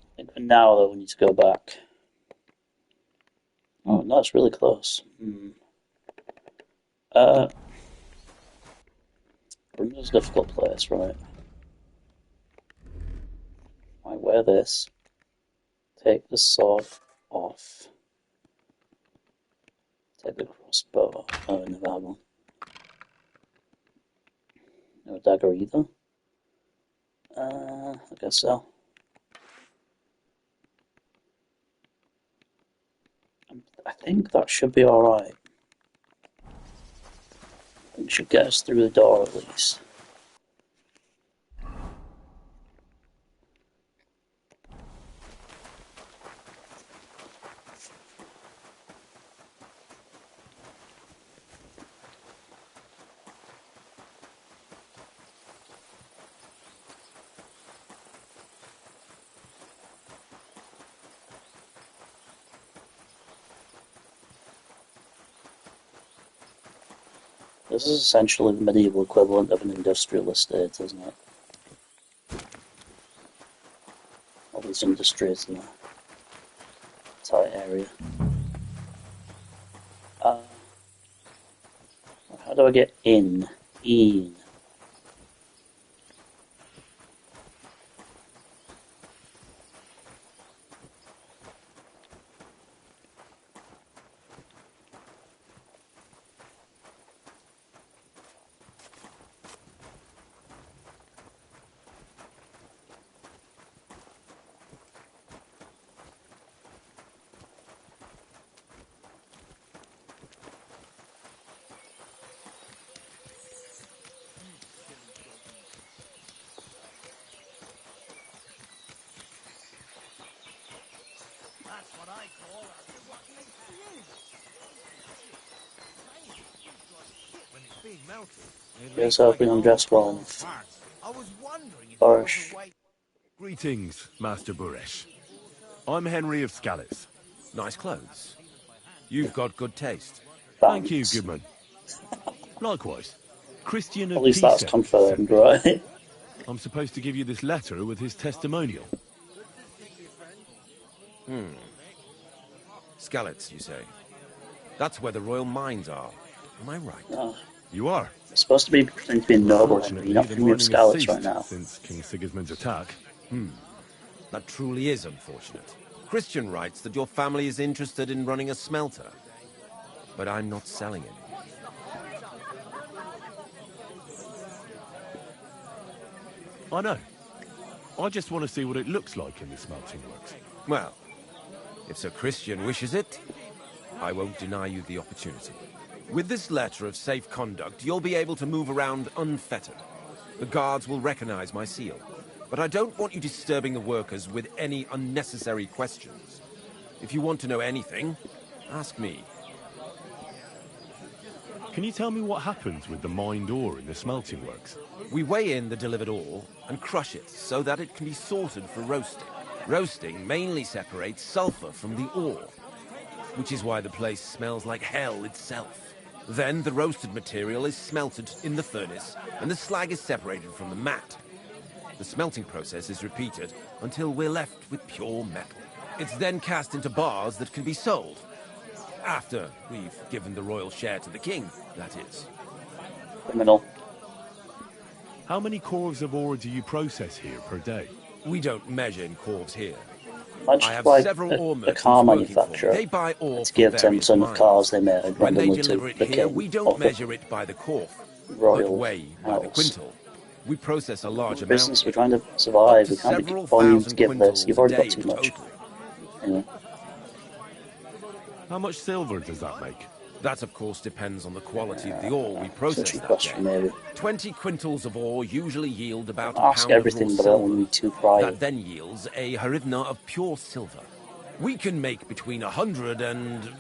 [SPEAKER 1] I think for now, though, we need to go back. Oh, no, it's really close. Rumor's a difficult place, right? Right, wear this. Take the sword off. Take the crossbow. Oh, never have one. No dagger either. I guess so. I think that should be alright. It should get us through the door at least. This is essentially the medieval equivalent of an industrial estate, isn't it? All these industries in a tight area. How do I get in? In. Here's hoping I'm dressed well enough. Barish.
[SPEAKER 2] Greetings, Master Buresh. I'm Henry of Scallis.
[SPEAKER 11] Nice clothes. You've got good taste.
[SPEAKER 2] Thank you,
[SPEAKER 1] Thanks.
[SPEAKER 2] Goodman. Likewise. Christian
[SPEAKER 1] At
[SPEAKER 2] of
[SPEAKER 1] least that's
[SPEAKER 2] Pisa
[SPEAKER 1] confirmed,
[SPEAKER 2] sent me.
[SPEAKER 1] right?
[SPEAKER 2] I'm supposed to give you this letter with his testimonial.
[SPEAKER 11] Skallets, you say? That's where the royal mines are. Am I right?
[SPEAKER 1] Oh,
[SPEAKER 2] You are.
[SPEAKER 1] it's supposed to be pretending to be a noble, Henry,
[SPEAKER 2] Unfortunately,
[SPEAKER 1] not
[SPEAKER 2] the
[SPEAKER 1] Henry of
[SPEAKER 2] mining has
[SPEAKER 1] Scallops right
[SPEAKER 2] ceased
[SPEAKER 1] now.
[SPEAKER 2] since King Sigismund's attack.
[SPEAKER 11] That truly is unfortunate. Christian writes that your family is interested in running a smelter. But I'm not selling it.
[SPEAKER 2] I know. I just want to see what it looks like in the smelting works.
[SPEAKER 11] Well, if Sir Christian wishes it, I won't deny you the opportunity. With this letter of safe conduct, you'll be able to move around unfettered. The guards will recognize my seal. But I don't want you disturbing the workers with any unnecessary questions. If you want to know anything, ask me.
[SPEAKER 2] Can you tell me what happens with the mined ore in the smelting works?
[SPEAKER 11] We weigh in the delivered ore and crush it so that it can be sorted for roasting. Roasting mainly separates sulfur from the ore, which is why the place smells like hell itself. Then the roasted material is smelted in the furnace, and the slag is separated from the matte. The smelting process is repeated until we're left with pure metal. It's then cast into bars that can be sold. After we've given the royal share to the king, that is.
[SPEAKER 1] Criminal.
[SPEAKER 2] How many cores of ore do you process here per day?
[SPEAKER 11] We don't measure in corves here.
[SPEAKER 1] I'd
[SPEAKER 11] I
[SPEAKER 1] just
[SPEAKER 11] have
[SPEAKER 1] like
[SPEAKER 11] several ore
[SPEAKER 1] a
[SPEAKER 11] merchants
[SPEAKER 1] car
[SPEAKER 11] working for me.
[SPEAKER 1] manufacturer
[SPEAKER 11] They buy ore
[SPEAKER 1] to
[SPEAKER 11] from
[SPEAKER 1] give
[SPEAKER 11] various
[SPEAKER 1] 10% of
[SPEAKER 11] mines.
[SPEAKER 1] cars they made
[SPEAKER 11] When they
[SPEAKER 1] randomly
[SPEAKER 11] deliver
[SPEAKER 1] to
[SPEAKER 11] it
[SPEAKER 1] the
[SPEAKER 11] here,
[SPEAKER 1] king
[SPEAKER 11] we don't
[SPEAKER 1] or the
[SPEAKER 11] measure it by the corf, but
[SPEAKER 1] royal
[SPEAKER 11] weigh by the
[SPEAKER 1] house.
[SPEAKER 11] quintal. We process a large amount.
[SPEAKER 1] Business, we're
[SPEAKER 11] here,
[SPEAKER 1] trying to
[SPEAKER 11] up
[SPEAKER 1] survive.
[SPEAKER 11] to
[SPEAKER 1] We can't be
[SPEAKER 11] several
[SPEAKER 1] telling you to
[SPEAKER 11] thousand
[SPEAKER 1] give this.
[SPEAKER 11] quintals
[SPEAKER 1] You've
[SPEAKER 11] a
[SPEAKER 1] already got
[SPEAKER 11] day
[SPEAKER 1] too
[SPEAKER 11] in
[SPEAKER 1] much.
[SPEAKER 11] total.
[SPEAKER 1] Anyway.
[SPEAKER 2] How much silver does that make?
[SPEAKER 11] That, of course, depends on the quality of the ore we
[SPEAKER 1] It's a
[SPEAKER 11] process
[SPEAKER 1] trick
[SPEAKER 11] that
[SPEAKER 1] question,
[SPEAKER 11] day.
[SPEAKER 1] maybe.
[SPEAKER 11] 20 quintals of ore usually yield about
[SPEAKER 1] I'll
[SPEAKER 11] a
[SPEAKER 1] ask
[SPEAKER 11] pound of raw
[SPEAKER 1] everything, but I don't want
[SPEAKER 11] silver.
[SPEAKER 1] to be too prying.
[SPEAKER 11] That then yields a hryvnia of pure silver. We can make between 100 and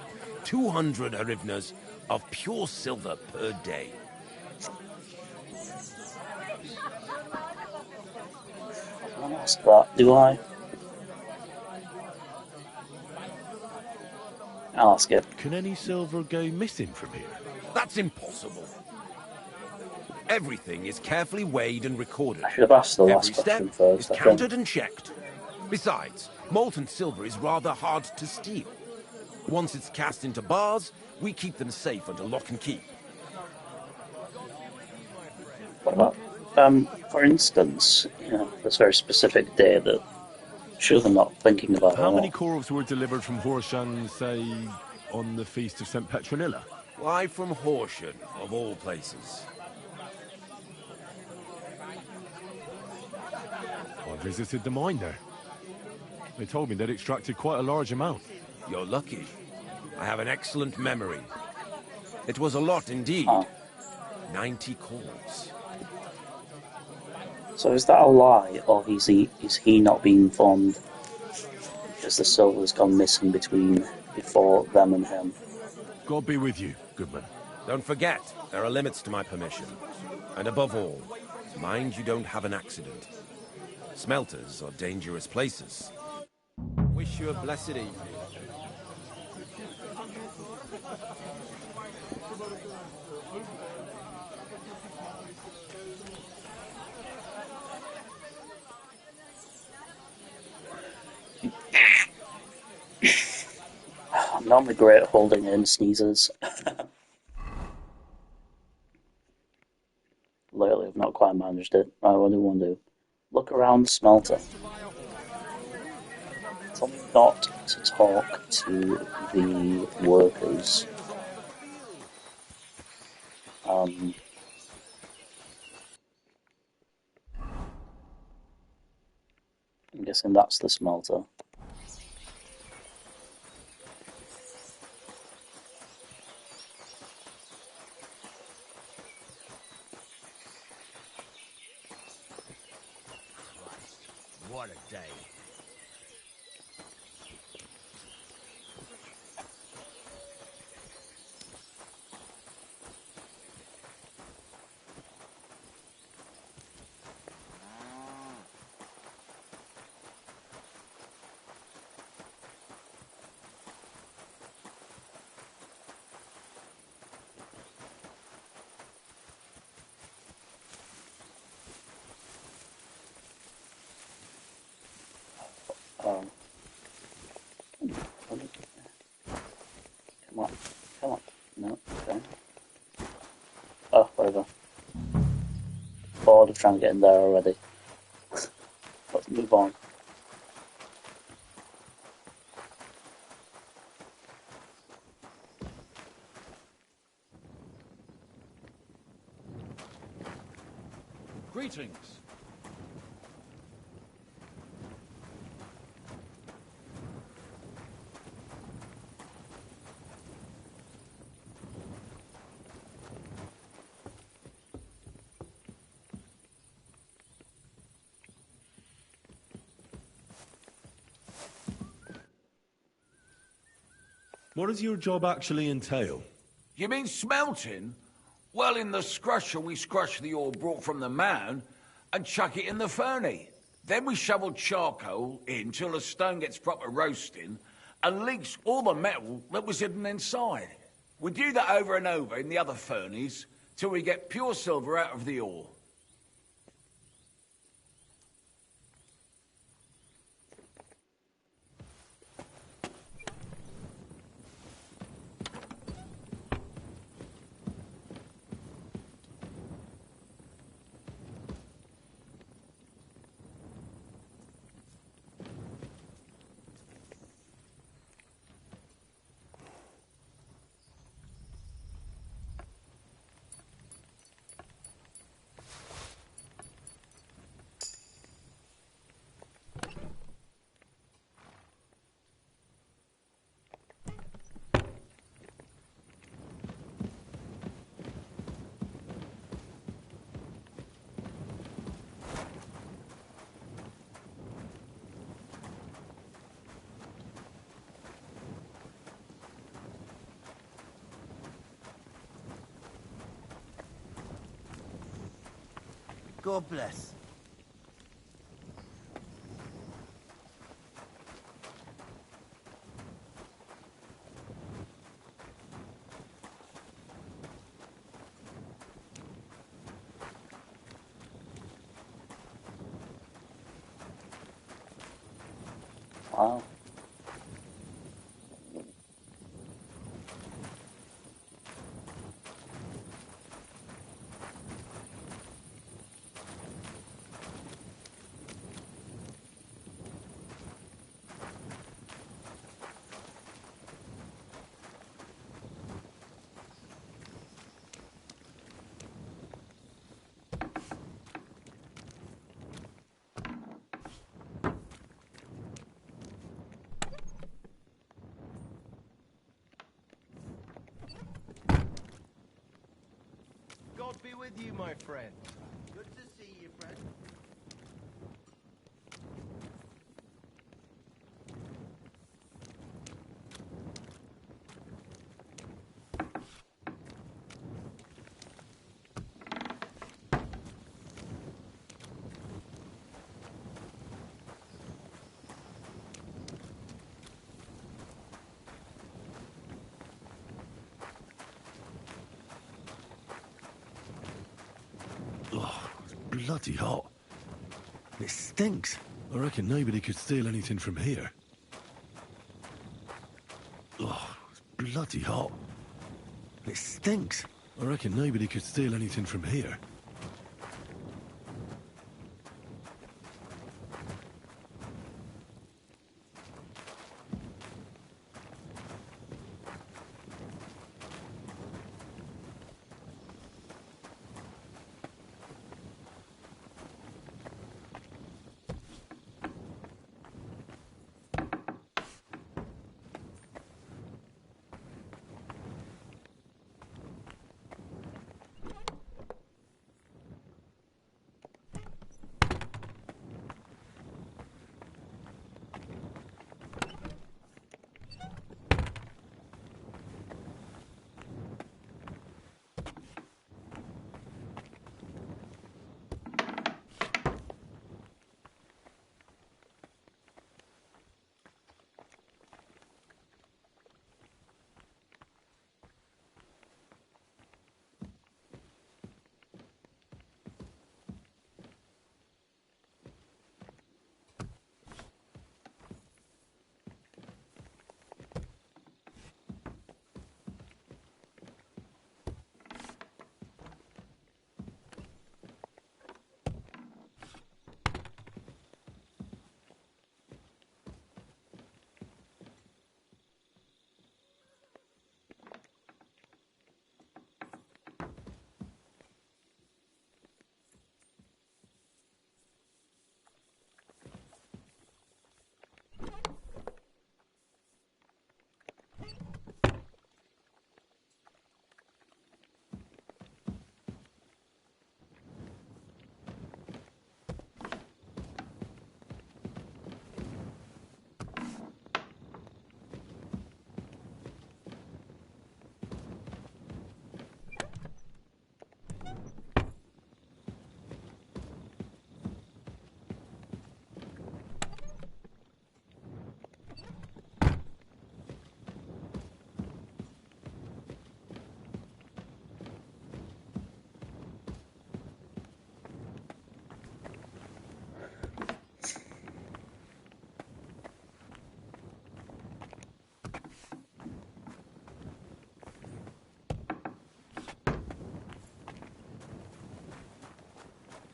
[SPEAKER 11] 200 hryvnias of pure silver per day.
[SPEAKER 1] I don't ask that, do I? I'll ask it.
[SPEAKER 2] Can any silver go missing from here?
[SPEAKER 11] That's impossible. Everything is carefully weighed and recorded.
[SPEAKER 1] I should have asked the last
[SPEAKER 11] Every step
[SPEAKER 1] question first,
[SPEAKER 11] is
[SPEAKER 1] I
[SPEAKER 11] counted
[SPEAKER 1] think.
[SPEAKER 11] and checked. Besides, molten silver is rather hard to steal. Once it's cast into bars, we keep them safe under lock and key.
[SPEAKER 1] What about, for instance, this very specific day that sure they're not thinking about
[SPEAKER 2] How
[SPEAKER 1] a
[SPEAKER 2] many
[SPEAKER 1] lot.
[SPEAKER 2] corves were delivered from Horshan, say, on the feast of St. Petronilla?
[SPEAKER 11] Why from Horsham, of all places?
[SPEAKER 2] I visited the mine there. They told me they'd extracted quite a large amount.
[SPEAKER 11] You're lucky. I have an excellent memory. It was a lot indeed. 90 corves.
[SPEAKER 1] So is that a lie, or is he not being informed because the silver's gone missing before them and him?
[SPEAKER 2] God be with you, Goodman.
[SPEAKER 11] Don't forget, there are limits to my permission. And above all, mind you don't have an accident. Smelters are dangerous places.
[SPEAKER 12] Wish you a blessed evening.
[SPEAKER 1] I'm normally great at holding in sneezes. Lately, I've not quite managed it. Right, what do I want to do? Look around the smelter. Tell me not to talk to the workers. I'm guessing that's the smelter.
[SPEAKER 10] What a day.
[SPEAKER 1] Come on, come on. No, okay. Oh, whatever. Bored of trying to get in there already. Let's move on.
[SPEAKER 8] Greetings.
[SPEAKER 2] What does your job actually entail?
[SPEAKER 13] You mean smelting? Well, in the scrusher, we scrush the ore brought from the mound and chuck it in the furnace. Then we shovel charcoal in till the stone gets proper roasting and leaks all the metal that was hidden inside. We do that over and over in the other furnace till we get pure silver out of the ore.
[SPEAKER 10] God bless. be with you, my friend. Good to see you, friend.
[SPEAKER 2] Oh, it's bloody hot. It stinks. I reckon nobody could steal anything from here. Oh, it's bloody hot. It stinks. I reckon nobody could steal anything from here.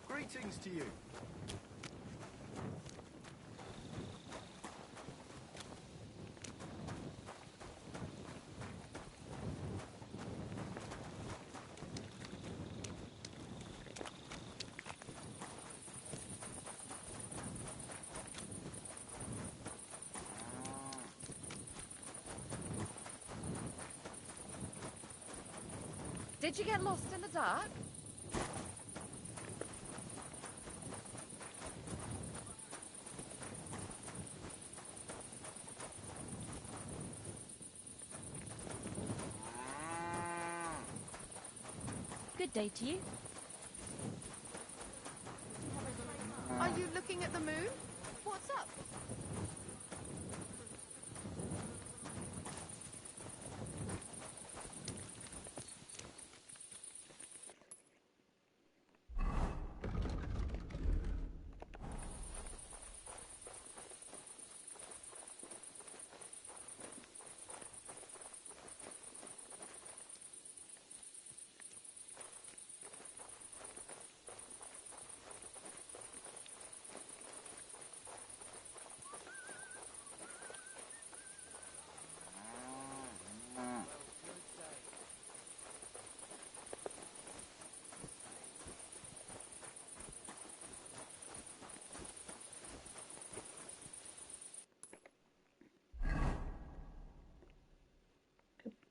[SPEAKER 5] Greetings to you.
[SPEAKER 3] Did you get lost in the dark? Good day to you.
[SPEAKER 14] Are you looking at the moon? What's up?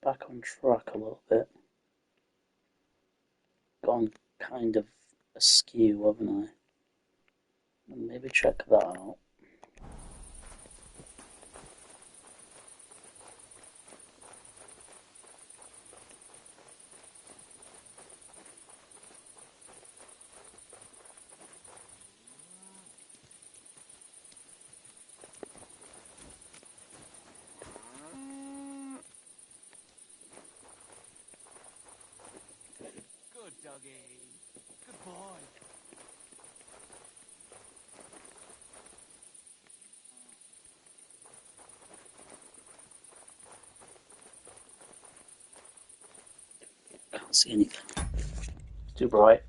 [SPEAKER 1] Back on track a little bit. gone kind of askew, haven't I? Maybe check that out.
[SPEAKER 10] Good doggy. Good boy.
[SPEAKER 1] Can't see anything. It's too bright.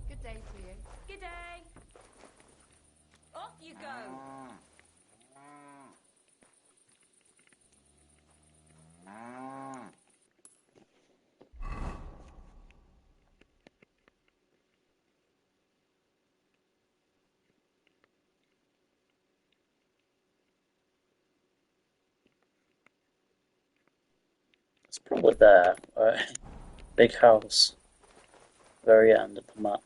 [SPEAKER 14] Good day to you.
[SPEAKER 15] Good day. Off you go.
[SPEAKER 1] It's probably there, right? Big house. Very end of the map.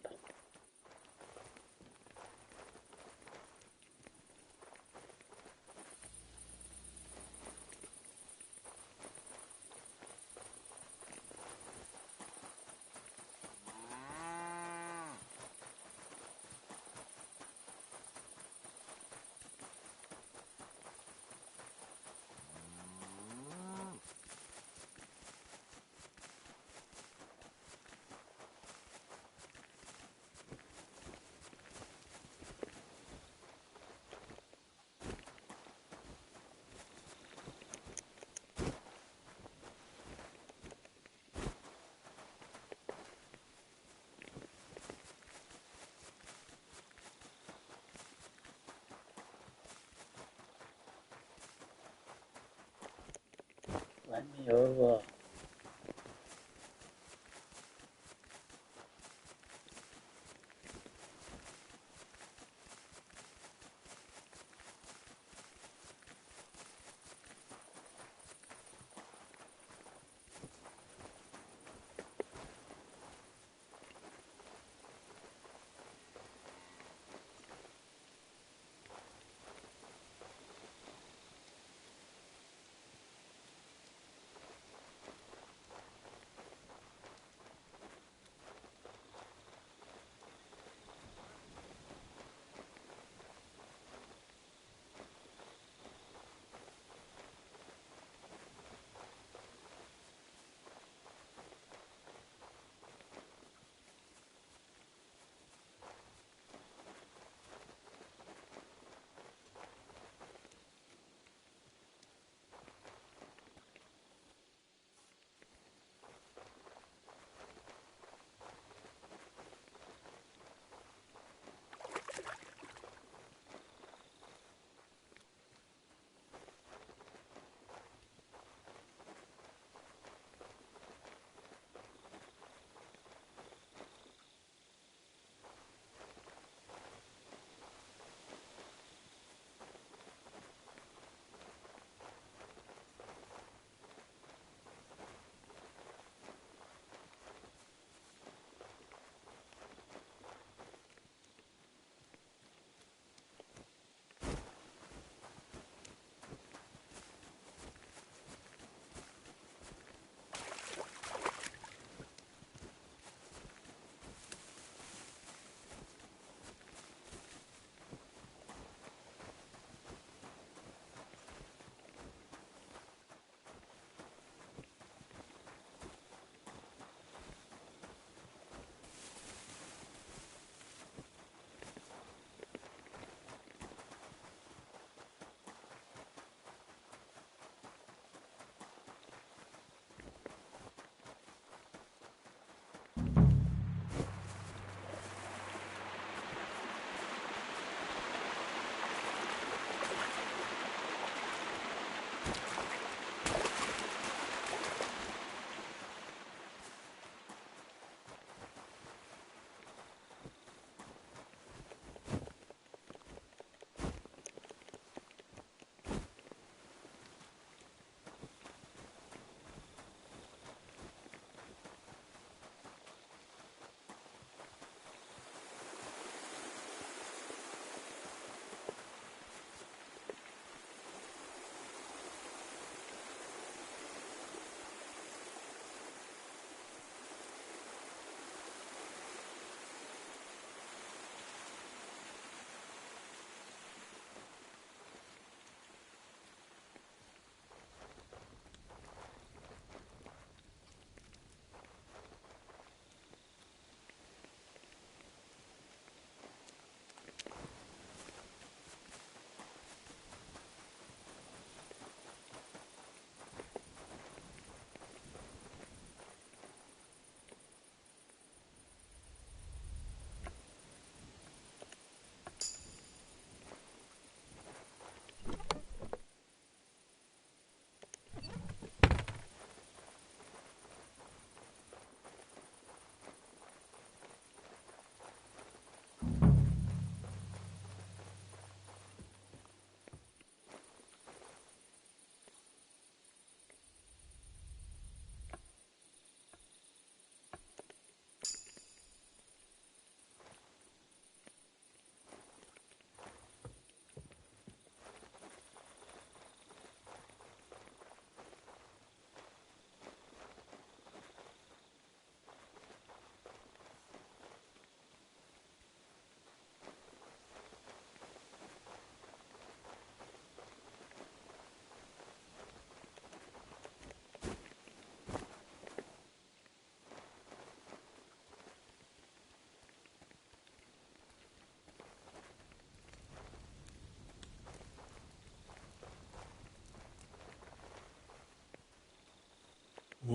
[SPEAKER 1] Let me over.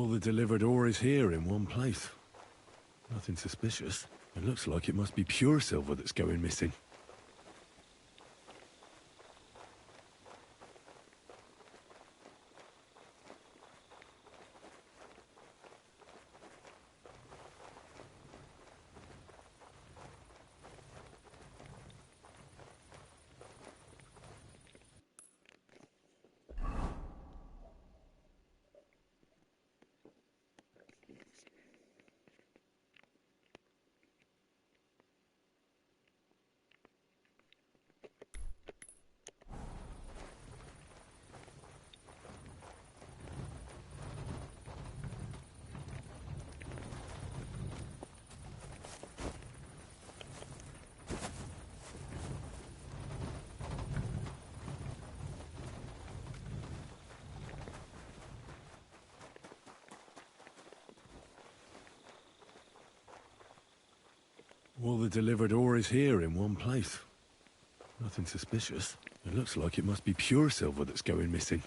[SPEAKER 2] All the delivered ore is here in one place. Nothing suspicious. It looks like it must be pure silver that's going missing. All the delivered ore is here in one place. Nothing suspicious. It looks like it must be pure silver that's going missing.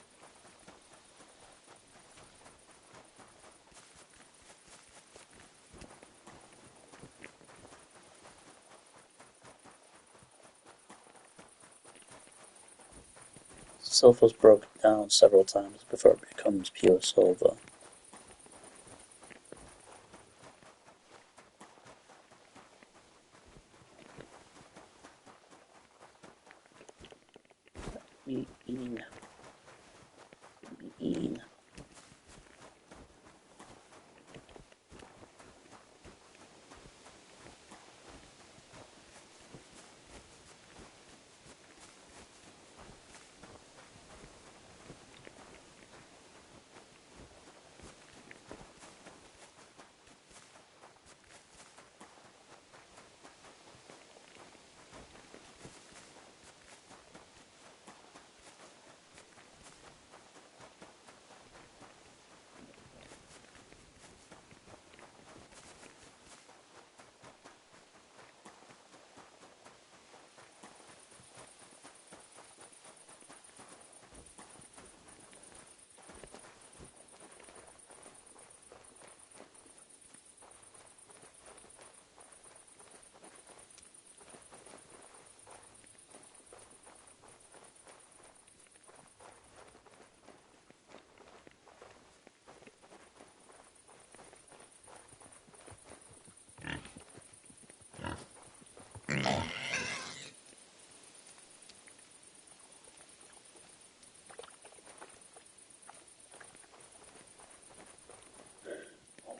[SPEAKER 1] Silver's broken down several times before it becomes pure silver. Eating.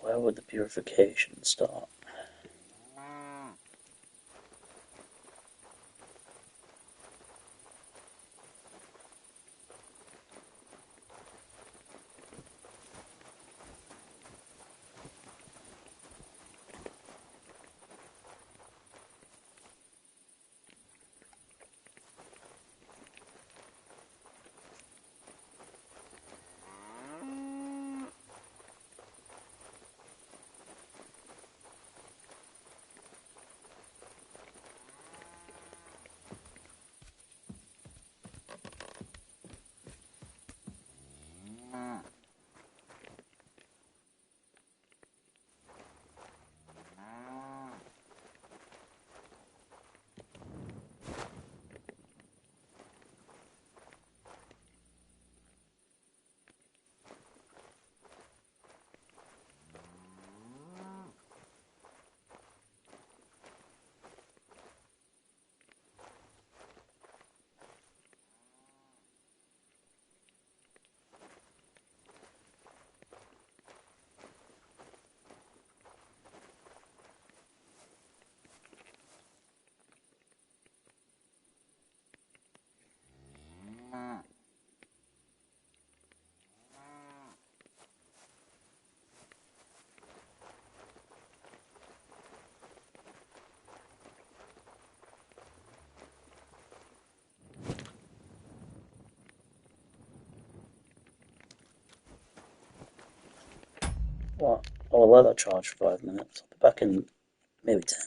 [SPEAKER 1] Where would the purification start? Well, I'll let that charge for 5 minutes. I'll be back in maybe 10.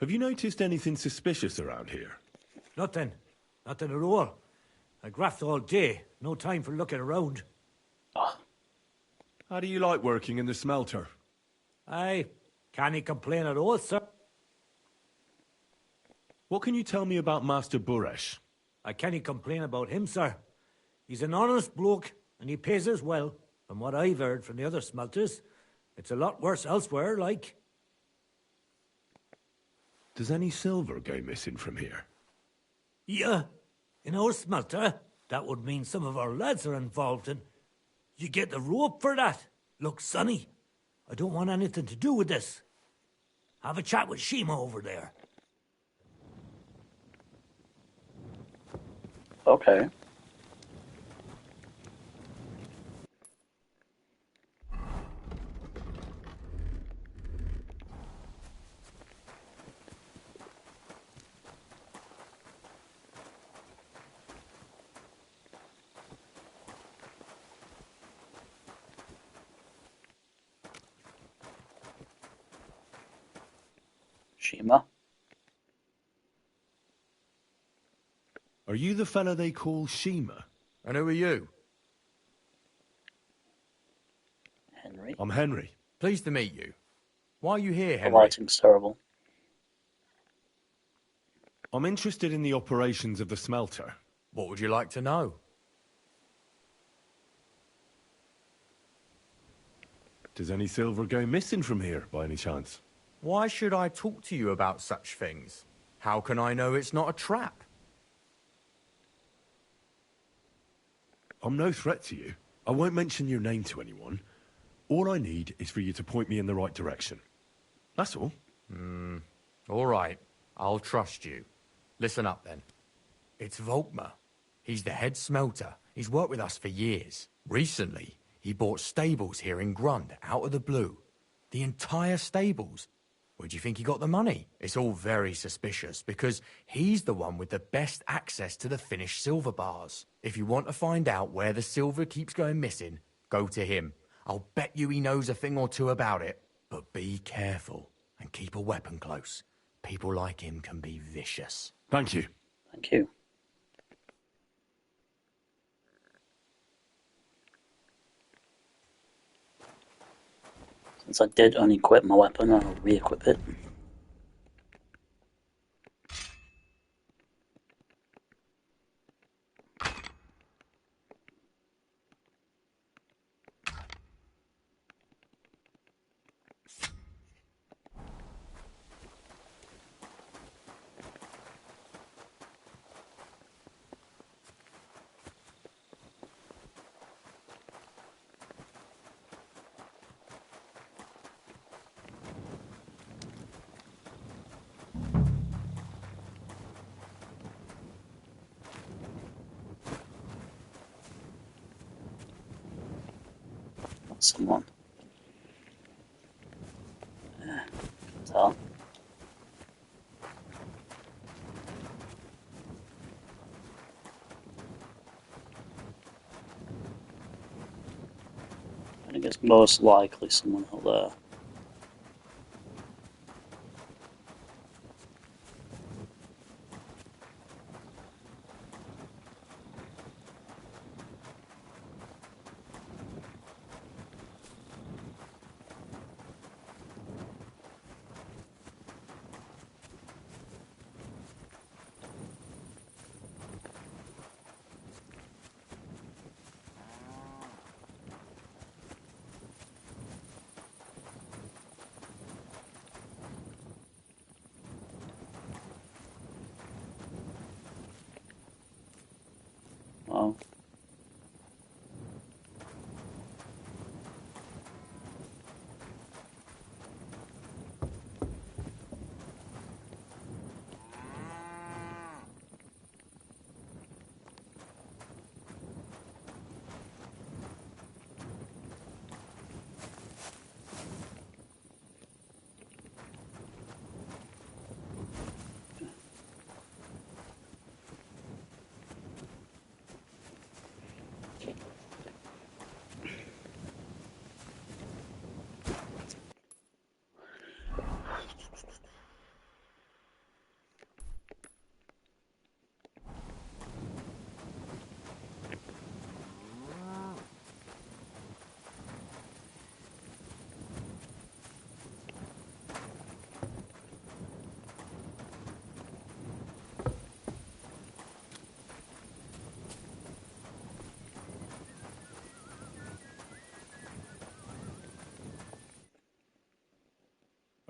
[SPEAKER 2] Have you noticed anything suspicious around here?
[SPEAKER 16] Nothing. Nothing at all. I graft all day. No time for looking around.
[SPEAKER 2] How do you like working in the smelter?
[SPEAKER 16] I can't complain at all, sir.
[SPEAKER 2] What can you tell me about Master Buresh?
[SPEAKER 16] I can't complain about him, sir. He's an honest bloke, and he pays us well. From what I've heard from the other smelters, it's a lot worse elsewhere, like.
[SPEAKER 2] Does any silver go missing from here?
[SPEAKER 16] Yeah. In our smelter, that would mean some of our lads are involved, and you get the rope for that. Look, Sonny, I don't want anything to do with this. Have a chat with Shima over there.
[SPEAKER 1] Okay. Shima?
[SPEAKER 2] Are you the fella they call Shima?
[SPEAKER 5] And who are you?
[SPEAKER 1] Henry?
[SPEAKER 2] I'm Henry.
[SPEAKER 5] Pleased to meet you. Why are you here,
[SPEAKER 1] The
[SPEAKER 5] Henry?
[SPEAKER 1] writing's terrible.
[SPEAKER 2] I'm interested in the operations of the smelter.
[SPEAKER 5] What would you like to know?
[SPEAKER 2] Does any silver go missing from here, by any chance?
[SPEAKER 5] Why should I talk to you about such things? How can I know it's not a trap?
[SPEAKER 2] I'm no threat to you. I won't mention your name to anyone. All I need is for you to point me in the right direction. That's all.
[SPEAKER 5] All right. I'll trust you. Listen up, then. It's Volkmar. He's the head smelter. He's worked with us for years. Recently, he bought stables here in Grund, out of the blue. The entire stables. Where do you think he got the money? It's all very suspicious, because he's the one with the best access to the finished silver bars. If you want to find out where the silver keeps going missing, go to him. I'll bet you he knows a thing or two about it. But be careful, and keep a weapon close. People like him can be vicious.
[SPEAKER 2] Thank you.
[SPEAKER 1] Thank you. Since I did unequip my weapon, I'll re-equip it. Someone. So. I think it's most likely someone out there.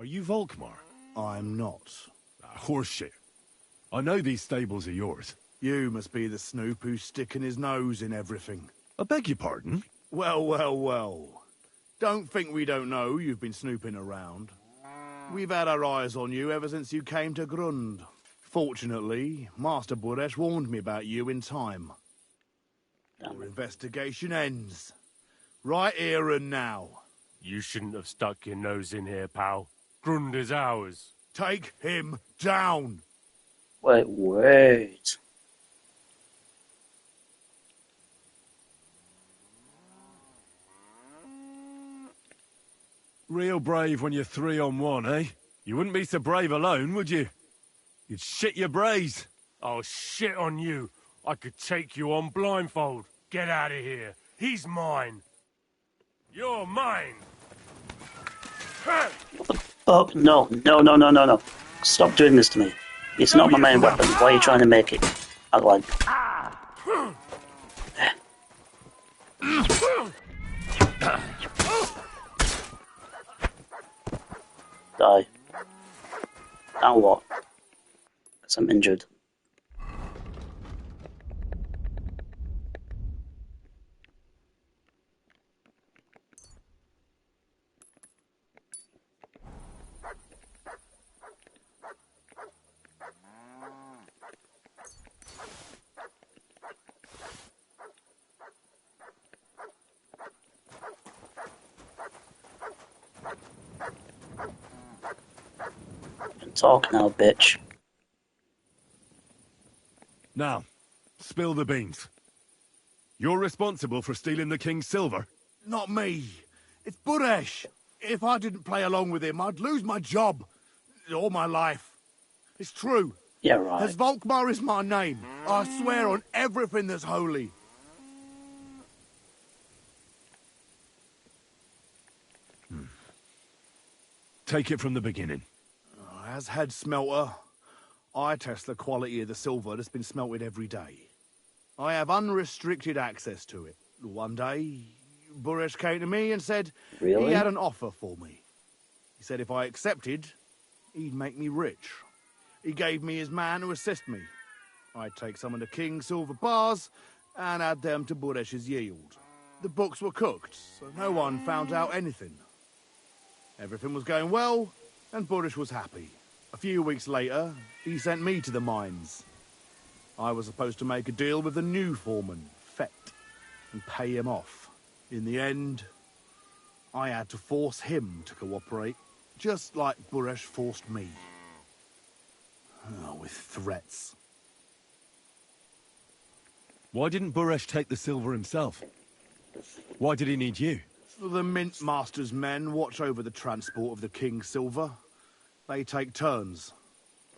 [SPEAKER 2] Are you Volkmar?
[SPEAKER 5] I'm not.
[SPEAKER 2] Horseshit. I know these stables are yours.
[SPEAKER 5] You must be the snoop who's sticking his nose in everything.
[SPEAKER 2] I beg your pardon?
[SPEAKER 5] Well, well, well. Don't think we don't know you've been snooping around. We've had our eyes on you ever since you came to Grund. Fortunately, Master Buresh warned me about you in time. Your investigation ends. Right here and now.
[SPEAKER 17] You shouldn't have stuck your nose in here, pal. Grund is ours.
[SPEAKER 5] Take him down!
[SPEAKER 1] Wait.
[SPEAKER 2] Real brave when you're 3-on-1, eh? You wouldn't be so brave alone, would you? You'd shit your brains.
[SPEAKER 17] I'll shit on you. I could take you on blindfold. Get out of here. He's mine. You're mine.
[SPEAKER 1] What the fuck? No. Stop doing this to me. It's not my main weapon. Why are you trying to make it? I like... Die. Now what? Because I'm injured. Talk now, bitch.
[SPEAKER 2] Now, spill the beans. You're responsible for stealing the king's silver?
[SPEAKER 5] Not me. It's Buresh. If I didn't play along with him, I'd lose my job. All my life. It's true.
[SPEAKER 1] Yeah, right.
[SPEAKER 5] As Volkmar is my name, I swear on everything that's holy.
[SPEAKER 2] Take it from the beginning.
[SPEAKER 5] As head smelter, I test the quality of the silver that's been smelted every day. I have unrestricted access to it. One day, Buresh came to me and said he had an offer for me. He said if I accepted, he'd make me rich. He gave me his man to assist me. I'd take some of the king's silver bars and add them to Buresh's yield. The books were cooked, so no one found out anything. Everything was going well, and Buresh was happy. A few weeks later, he sent me to the mines. I was supposed to make a deal with the new foreman, Fett, and pay him off. In the end, I had to force him to cooperate, just like Buresh forced me. With threats.
[SPEAKER 2] Why didn't Buresh take the silver himself? Why did he need you?
[SPEAKER 5] The Mint Master's men watch over the transport of the king's silver. They take turns.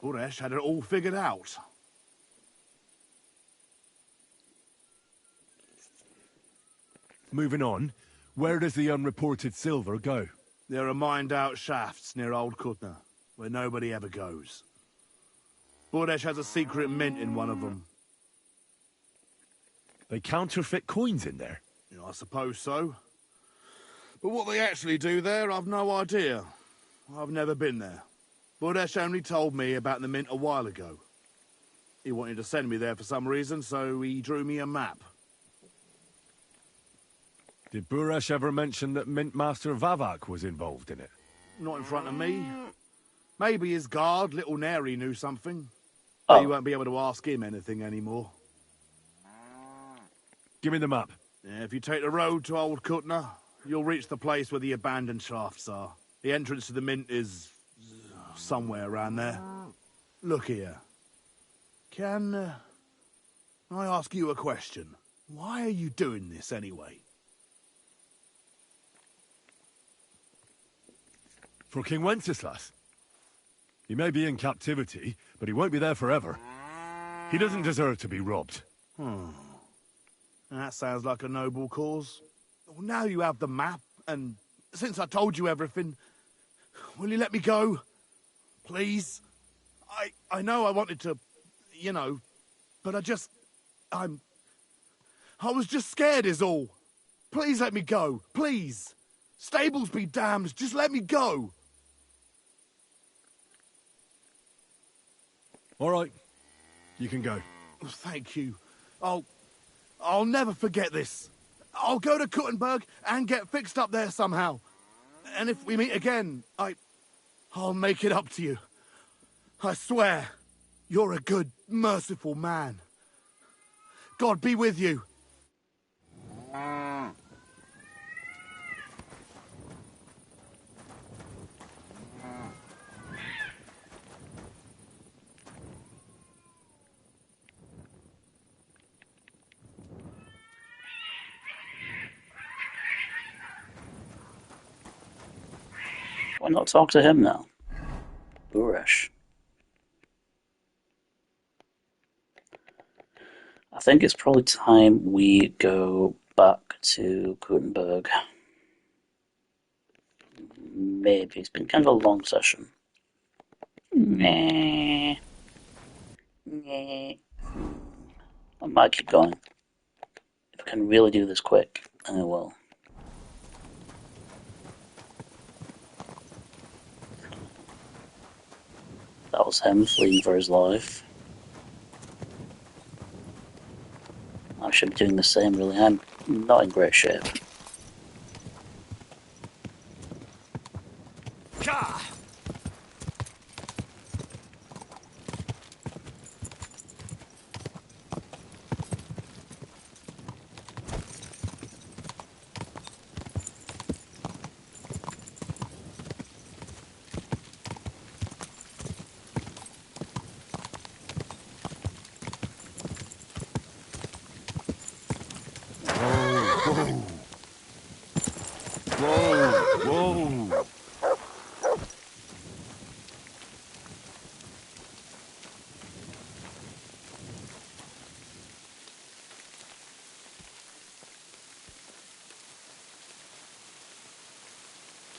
[SPEAKER 5] Buresh had it all figured out.
[SPEAKER 2] Moving on, where does the unreported silver go?
[SPEAKER 5] There are mined-out shafts near Old Kutna, where nobody ever goes. Buresh has a secret mint in one of them.
[SPEAKER 2] They counterfeit coins in there?
[SPEAKER 5] I suppose so. But what they actually do there, I've no idea. I've never been there. Buresh only told me about the mint a while ago. He wanted to send me there for some reason, so he drew me a map.
[SPEAKER 2] Did Buresh ever mention that Mint Master Vavak was involved in it?
[SPEAKER 5] Not in front of me. Maybe his guard, Little Neri, knew something.
[SPEAKER 1] Oh.
[SPEAKER 5] You won't be able to ask him anything anymore.
[SPEAKER 2] Give me the map.
[SPEAKER 5] Yeah, if you take the road to Old Kutna, you'll reach the place where the abandoned shafts are. The entrance to the mint is somewhere around there. Look here. Can I ask you a question? Why are you doing this anyway?
[SPEAKER 2] For King Wenceslas. He may be in captivity, but he won't be there forever. He doesn't deserve to be robbed.
[SPEAKER 5] That sounds like a noble cause. Well, now you have the map, and since I told you everything, will you let me go? Please? I know I wanted to, but I was just scared is all. Please let me go, please. Stables be damned, just let me go.
[SPEAKER 2] All right. You can go.
[SPEAKER 8] Thank you. I'll never forget this. I'll go to Kuttenberg and get fixed up there somehow. And if we meet again, I'll make it up to you. I swear, you're a good, merciful man. God be with you.
[SPEAKER 1] Why not talk to him now? Boorish. I think it's probably time we go back to Gutenberg. Maybe. It's been kind of a long session. Nah. Nah. I might keep going. If I can really do this quick, I will. That was him fleeing for his life. I should be doing the same, really. I'm not in great shape.
[SPEAKER 11] Whoa!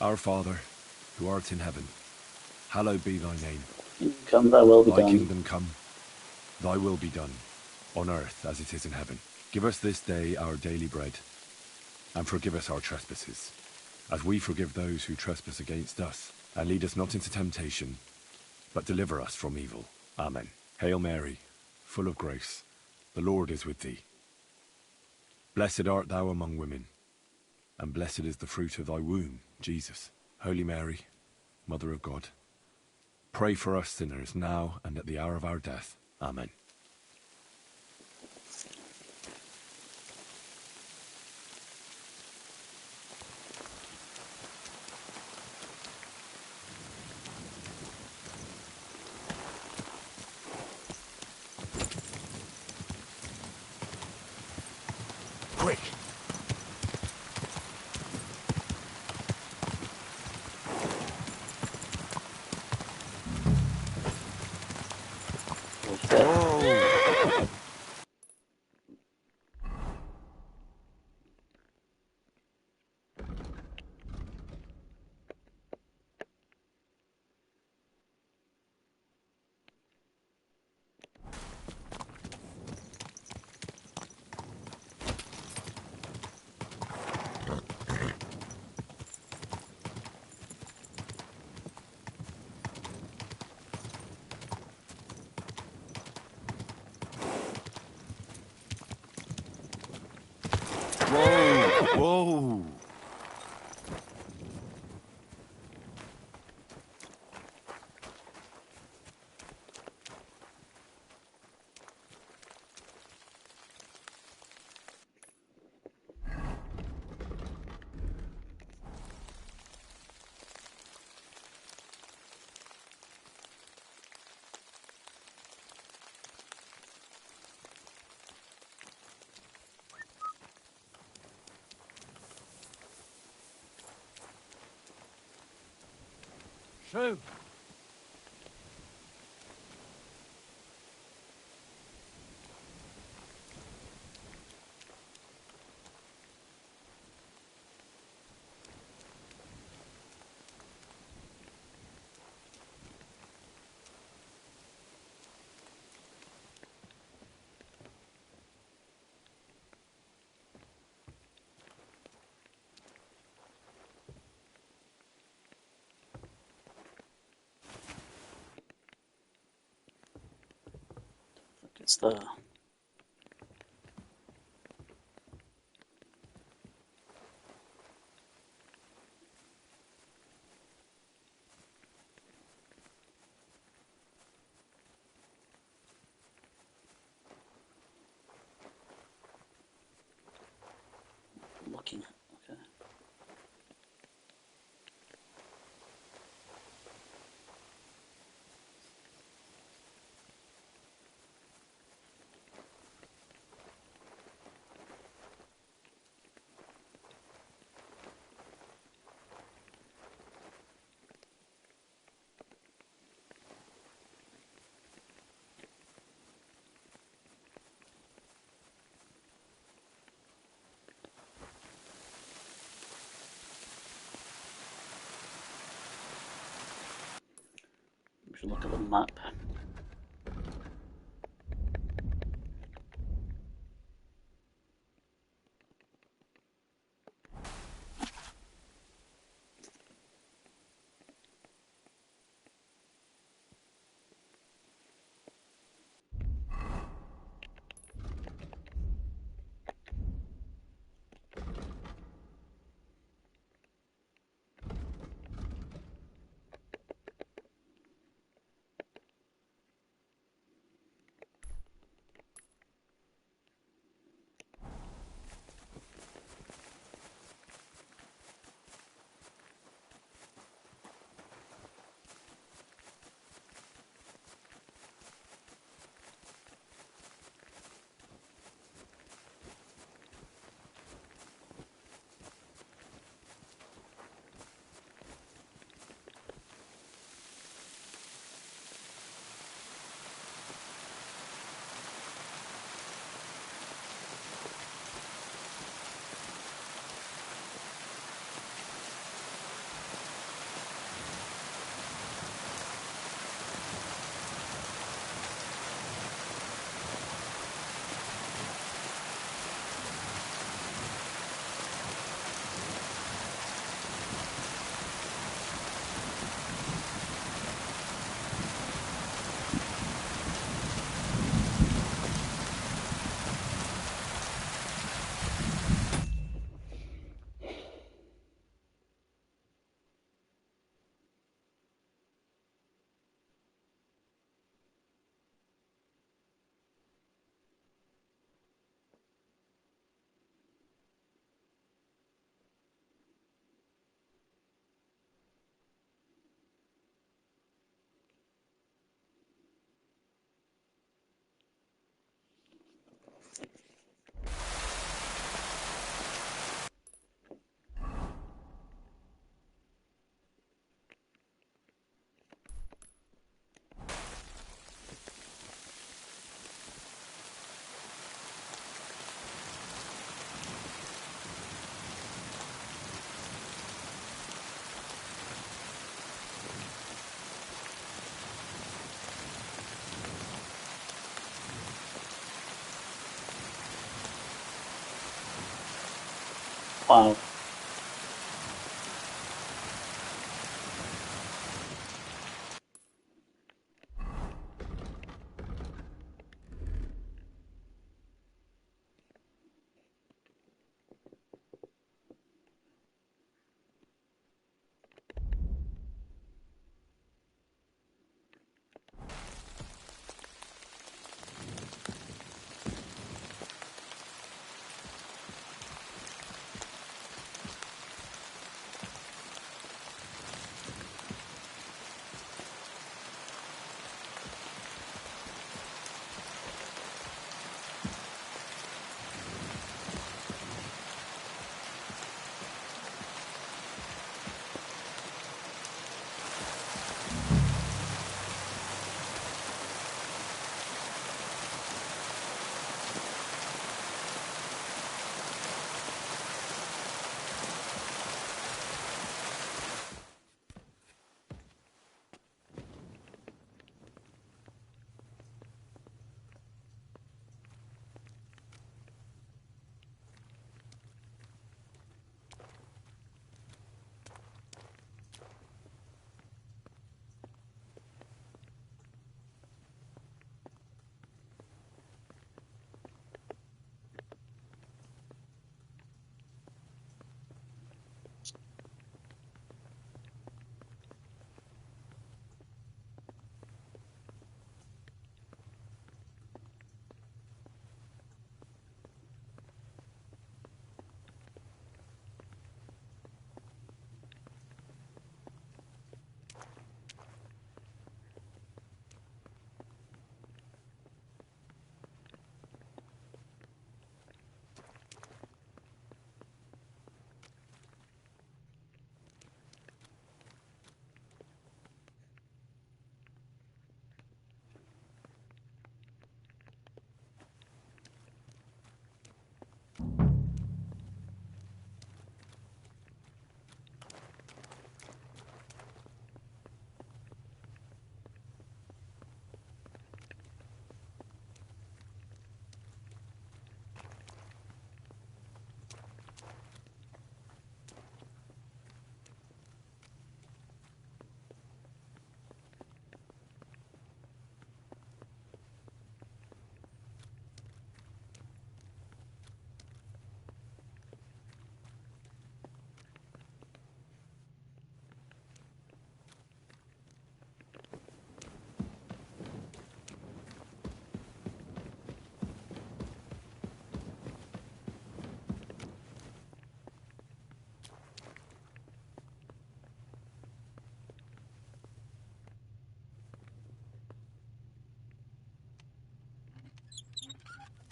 [SPEAKER 11] Our Father, who art in heaven, hallowed be thy name.
[SPEAKER 1] Come, thy will be
[SPEAKER 11] Thy
[SPEAKER 1] done.
[SPEAKER 11] kingdom come, thy will be done, on earth as it is in heaven. Give us this day our daily bread, and forgive us our trespasses, as we forgive those who trespass against us. And lead us not into temptation, but deliver us from evil. Amen. Hail Mary, full of grace, the Lord is with thee. Blessed art thou among women, and blessed is the fruit of thy womb, Jesus. Holy Mary, Mother of God, pray for us sinners now and at the hour of our death. Amen.
[SPEAKER 8] Quick.
[SPEAKER 11] Whoa!
[SPEAKER 16] So,
[SPEAKER 1] What's there? Looking at, okay. We should look at the map. Wow.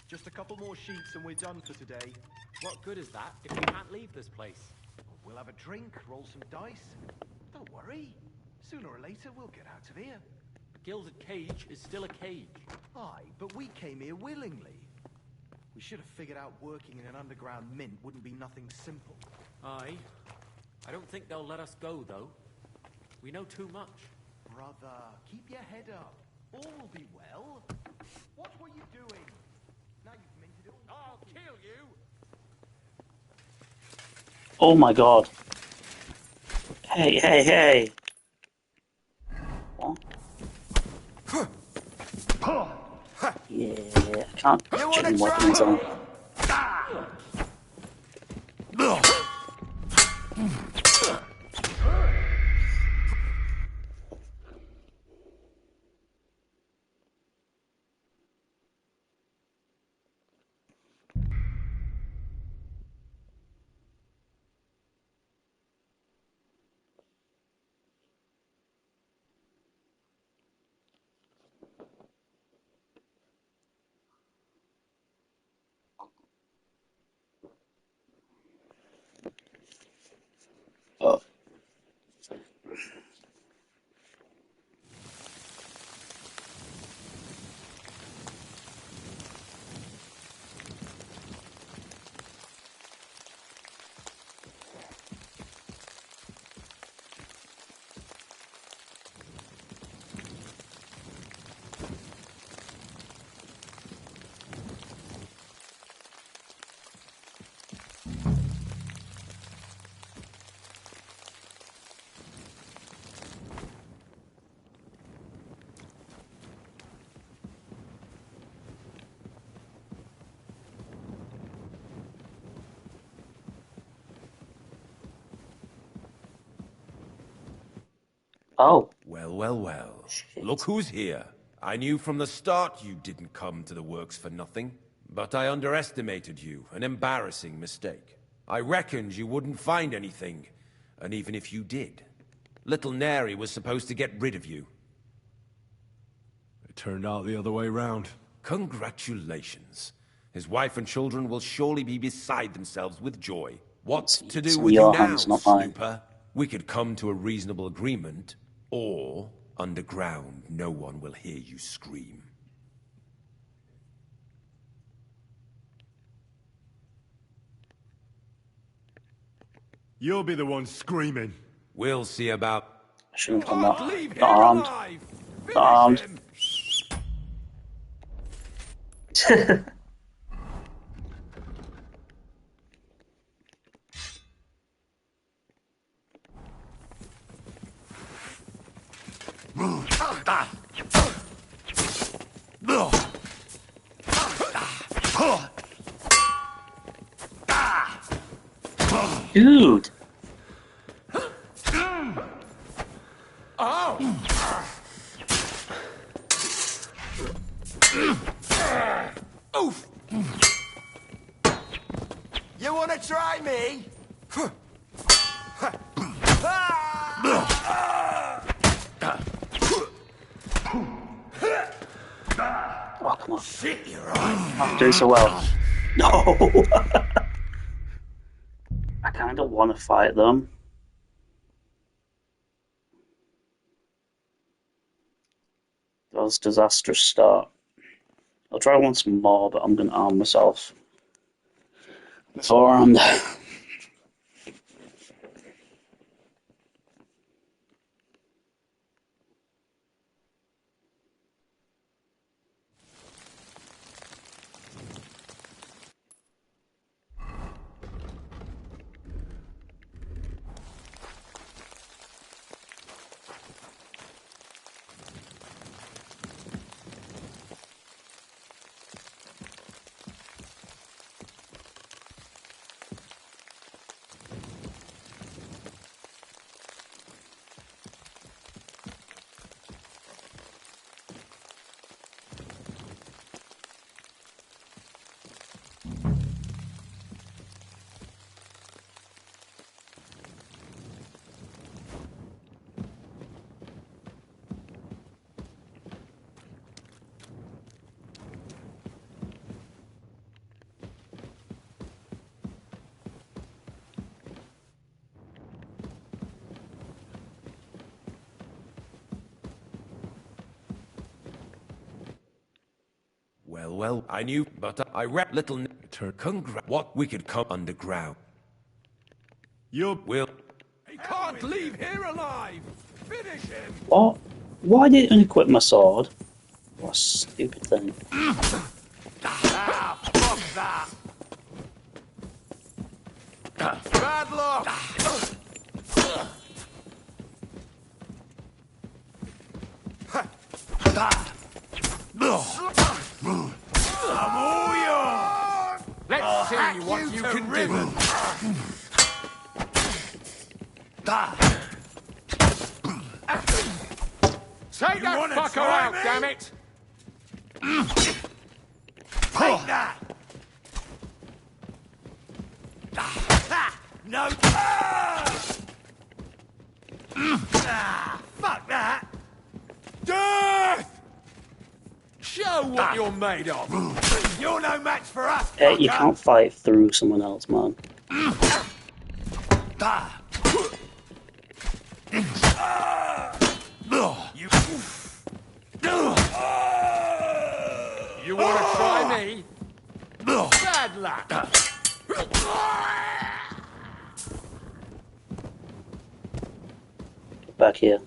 [SPEAKER 5] Just a couple more sheets and we're done for today.
[SPEAKER 12] What good is that if we can't leave this place?
[SPEAKER 5] We'll have a drink, roll some dice. Don't worry. Sooner or later, we'll get out of here.
[SPEAKER 12] A gilded cage is still a cage.
[SPEAKER 5] Aye, but we came here willingly. We should have figured out working in an underground mint wouldn't be nothing simple.
[SPEAKER 12] Aye. I don't think they'll let us go, though. We know too much.
[SPEAKER 5] Brother, keep your head up. All will be well. Watch what you're doing. Now you've minted it all.
[SPEAKER 13] I'll kill you!
[SPEAKER 1] Oh my god. Hey, hey, hey! What? Yeah, I can't get any weapons on. Oh. Oh.
[SPEAKER 11] Well, well, well. Look who's here. I knew from the start you didn't come to the works for nothing. But I underestimated you. An embarrassing mistake. I reckoned you wouldn't find anything. And even if you did, little Neri was supposed to get rid of you.
[SPEAKER 2] It turned out the other way round.
[SPEAKER 11] Congratulations. His wife and children will surely be beside themselves with joy. What's to do
[SPEAKER 1] in
[SPEAKER 11] with
[SPEAKER 1] your
[SPEAKER 11] you now,
[SPEAKER 1] hands, not mine.
[SPEAKER 11] Snooper? We could come to a reasonable agreement, or underground no one will hear you scream.
[SPEAKER 2] You'll be the one screaming.
[SPEAKER 11] We'll see about...
[SPEAKER 1] I shouldn't have done that. Not armed. Not armed. Dude!
[SPEAKER 13] Oh!
[SPEAKER 6] Oof! You wanna try me?
[SPEAKER 1] Oh, come on.
[SPEAKER 6] Shit, you're right.
[SPEAKER 1] I'm doing so well. No! I kinda wanna fight them. That was a disastrous start. I'll try once more, but I'm gonna arm myself before I'm there.
[SPEAKER 11] Well, I knew, but I read little what we could come underground.
[SPEAKER 2] You
[SPEAKER 11] will.
[SPEAKER 8] He can't leave here alive! Finish him!
[SPEAKER 1] What? Why didn't I equip my sword? What a stupid thing.
[SPEAKER 6] Ah, fuck that! Bad luck!
[SPEAKER 8] I'm all yours! Let's see what you can do! Take that fucker out, damn it! Take that! No! Fuck that! Death! Show what you're made of! You're no match for us,
[SPEAKER 1] Hey, you can't fight through someone else, man.
[SPEAKER 8] You want to try me? Bad luck!
[SPEAKER 1] Back here.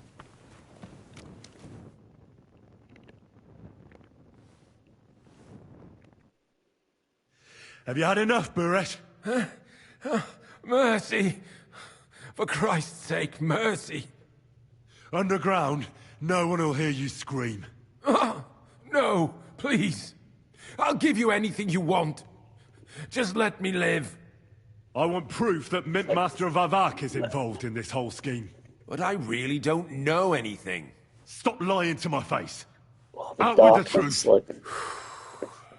[SPEAKER 2] Have you had enough, Burret?
[SPEAKER 11] Mercy! For Christ's sake, mercy!
[SPEAKER 2] Underground, no one will hear you scream.
[SPEAKER 11] No, please. I'll give you anything you want. Just let me live.
[SPEAKER 2] I want proof that Mint Master Vavak is involved in this whole scheme.
[SPEAKER 11] But I really don't know anything.
[SPEAKER 2] Stop lying to my face.
[SPEAKER 1] The
[SPEAKER 2] Out with the
[SPEAKER 1] darkness,
[SPEAKER 2] truth.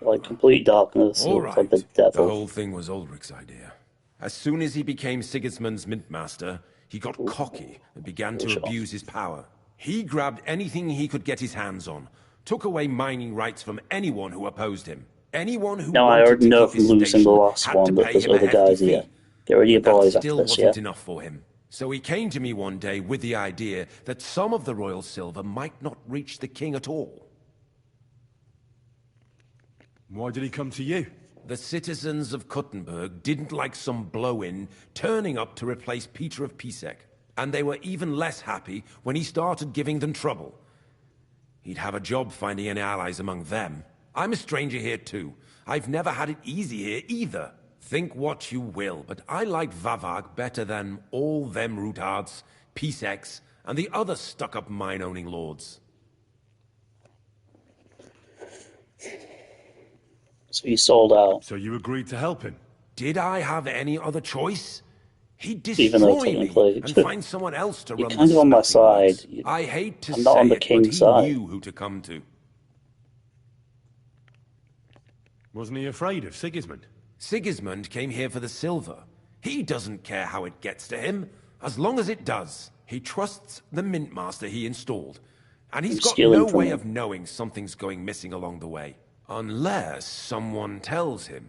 [SPEAKER 1] like complete darkness.
[SPEAKER 11] All
[SPEAKER 1] Looks
[SPEAKER 11] right.
[SPEAKER 1] like the devil.
[SPEAKER 11] The whole thing was Ulrich's idea. As soon as he became Sigismund's Mint Master, he got cocky and began to abuse his power. He grabbed anything he could get his hands on, took away mining rights from anyone who opposed him. Anyone who
[SPEAKER 1] Now I
[SPEAKER 11] wanted
[SPEAKER 1] already
[SPEAKER 11] to
[SPEAKER 1] know
[SPEAKER 11] keep
[SPEAKER 1] from
[SPEAKER 11] his
[SPEAKER 1] losing
[SPEAKER 11] station
[SPEAKER 1] the last
[SPEAKER 11] had
[SPEAKER 1] one
[SPEAKER 11] to
[SPEAKER 1] that
[SPEAKER 11] pay
[SPEAKER 1] there's
[SPEAKER 11] him a
[SPEAKER 1] other
[SPEAKER 11] hefty
[SPEAKER 1] guys
[SPEAKER 11] fee.
[SPEAKER 1] here. Get rid of your
[SPEAKER 11] But
[SPEAKER 1] boys
[SPEAKER 11] that
[SPEAKER 1] after
[SPEAKER 11] still
[SPEAKER 1] this,
[SPEAKER 11] wasn't
[SPEAKER 1] yeah?
[SPEAKER 11] enough for him. So he came to me one day with the idea that some of the royal silver might not reach the king at all.
[SPEAKER 2] Why did he come to you?
[SPEAKER 11] The citizens of Kuttenberg didn't like some blow-in turning up to replace Peter of Pisek, and they were even less happy when he started giving them trouble. He'd have a job finding any allies among them. I'm a stranger here too. I've never had it easy here either. Think what you will, but I like Vavag better than all them Rutards, Piseks, and the other stuck-up mine-owning lords.
[SPEAKER 1] So you sold out.
[SPEAKER 2] So you agreed to help him?
[SPEAKER 11] Did I have any other choice? He'd
[SPEAKER 1] Even though
[SPEAKER 11] destroy me
[SPEAKER 1] technically
[SPEAKER 11] and find someone else to
[SPEAKER 1] you're
[SPEAKER 11] run
[SPEAKER 1] kind
[SPEAKER 11] the
[SPEAKER 1] of on my
[SPEAKER 11] smelting
[SPEAKER 1] side.
[SPEAKER 11] works. I hate to
[SPEAKER 1] I'm not
[SPEAKER 11] say
[SPEAKER 1] on the
[SPEAKER 11] it, but
[SPEAKER 1] king's
[SPEAKER 11] he
[SPEAKER 1] side.
[SPEAKER 11] knew who to come to.
[SPEAKER 2] Wasn't he afraid of Sigismund?
[SPEAKER 11] Sigismund came here for the silver. He doesn't care how it gets to him, as long as it does. He trusts the Mint Master he installed, and he's got no way of knowing something's going missing along the way. Unless someone tells him.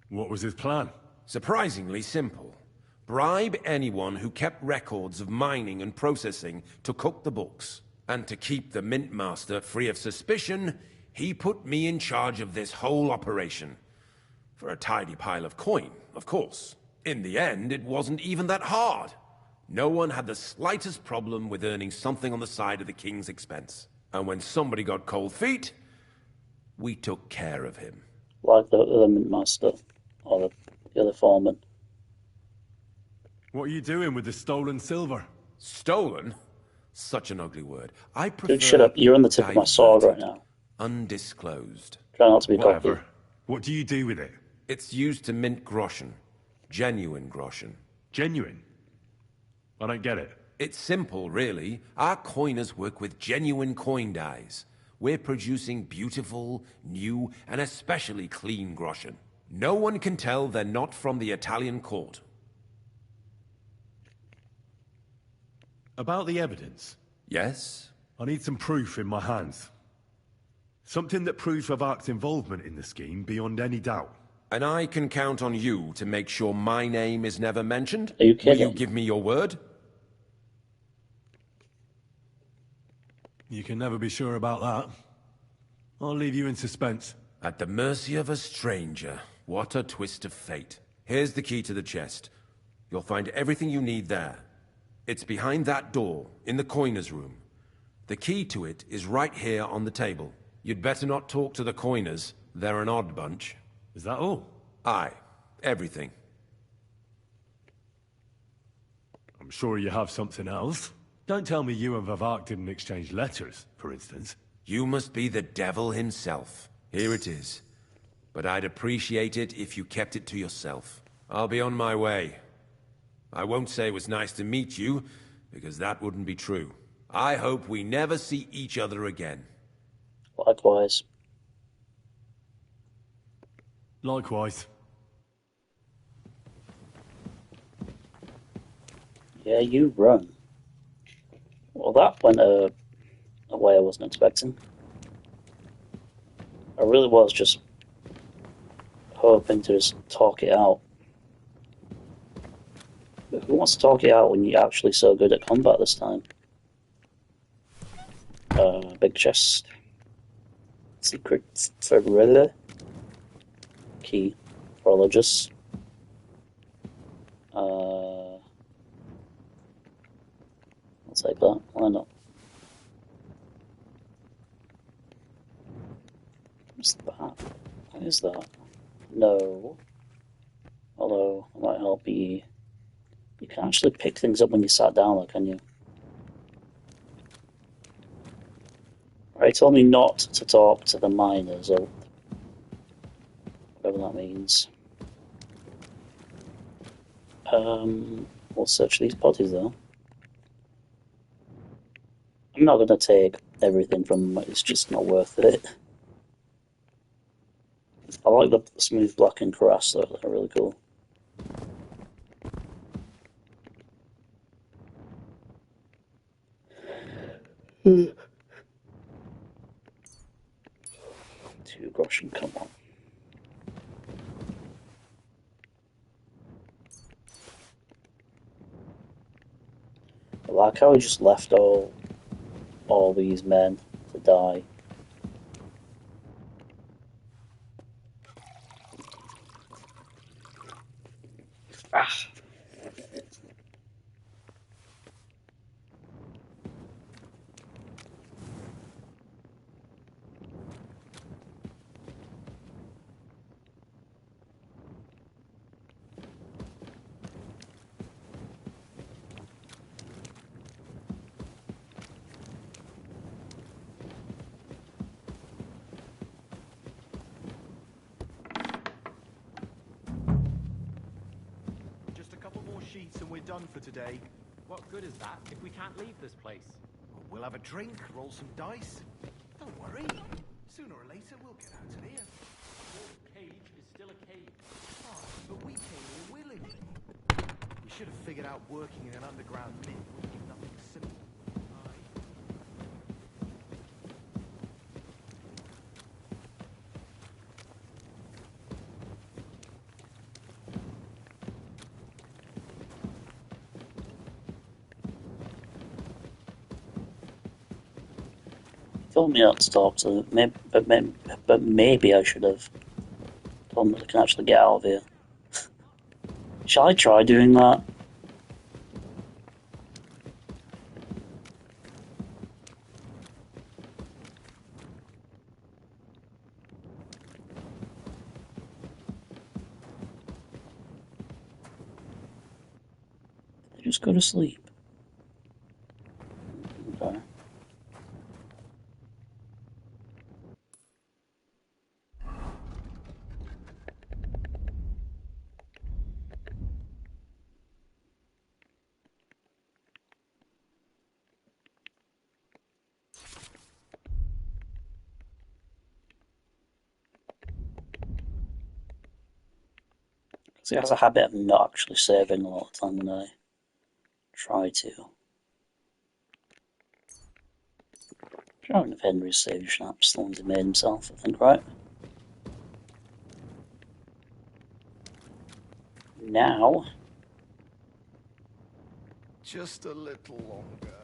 [SPEAKER 2] What was his plan?
[SPEAKER 11] Surprisingly simple. Bribe anyone who kept records of mining and processing to cook the books. And to keep the Mint Master free of suspicion, he put me in charge of this whole operation. For a tidy pile of coin, of course. In the end, it wasn't even that hard. No one had the slightest problem with earning something on the side of the king's expense. And when somebody got cold feet, we took care of him.
[SPEAKER 1] Like the Mint Master, or the other foreman.
[SPEAKER 2] What are you doing with the stolen silver?
[SPEAKER 11] Stolen? Such an ugly word. I prefer...
[SPEAKER 1] Dude, shut up. You're on the tip of my sword right now.
[SPEAKER 11] Undisclosed.
[SPEAKER 1] Try not to be cocky.
[SPEAKER 2] Whatever. What do you do with it?
[SPEAKER 11] It's used to mint groschen. Genuine groschen.
[SPEAKER 2] Genuine? I don't get it.
[SPEAKER 11] It's simple, really. Our coiners work with genuine coin dyes. We're producing beautiful, new, and especially clean groschen. No one can tell they're not from the Italian court.
[SPEAKER 2] About the evidence?
[SPEAKER 11] Yes?
[SPEAKER 2] I need some proof in my hands. Something that proves Vavak's involvement in the scheme beyond any doubt.
[SPEAKER 11] And I can count on you to make sure my name is never mentioned?
[SPEAKER 1] Are you kidding?
[SPEAKER 11] Will you give me your word?
[SPEAKER 2] You can never be sure about that. I'll leave you in suspense.
[SPEAKER 11] At the mercy of a stranger. What a twist of fate. Here's the key to the chest. You'll find everything you need there. It's behind that door, in the coiner's room. The key to it is right here on the table. You'd better not talk to the coiners. They're an odd bunch.
[SPEAKER 2] Is that all?
[SPEAKER 11] Aye. Everything.
[SPEAKER 2] I'm sure you have something else. Don't tell me you and Vivek didn't exchange letters, for instance.
[SPEAKER 11] You must be the devil himself. Here it is. But I'd appreciate it if you kept it to yourself. I'll be on my way. I won't say it was nice to meet you, because that wouldn't be true. I hope we never see each other again.
[SPEAKER 1] Likewise.
[SPEAKER 2] Likewise.
[SPEAKER 1] Yeah, you run. Well, that went a way I wasn't expecting. I really was just hoping to just talk it out. But who wants to talk it out when you're actually so good at combat this time? Big chest. Secret thriller. Key. Prologis. I'll take that. Why not? What's that? What is that? No. Although, it might help you. You can actually pick things up when you sat down, though, can you? Right, told me not to talk to the miners, or whatever that means. We'll search these bodies, though. I'm not going to take everything from them, it's just not worth it. I like the smooth black and crass, though, they're really cool. Two groschen, come on. I like how he just left all these men to die. Ah.
[SPEAKER 5] Just a couple more sheets and we're done for today.
[SPEAKER 12] What good is that if we can't leave this place?
[SPEAKER 5] We'll have a drink, roll some dice. Don't worry. Sooner or later, we'll get out of here.
[SPEAKER 12] Your cage is still a cage.
[SPEAKER 5] Oh, but we came here willingly. We should have figured out working in an underground mint would be nothing simple.
[SPEAKER 1] Told me not to talk to them, but maybe I should have told them that I can actually get out of here. Shall I try doing that? They just go to sleep. Okay. See, it has a habit of not actually saving a lot of time when I try to. I don't know if Henry's saved Schnaps, the ones he made himself, I think, right? Now.
[SPEAKER 5] Just a little longer.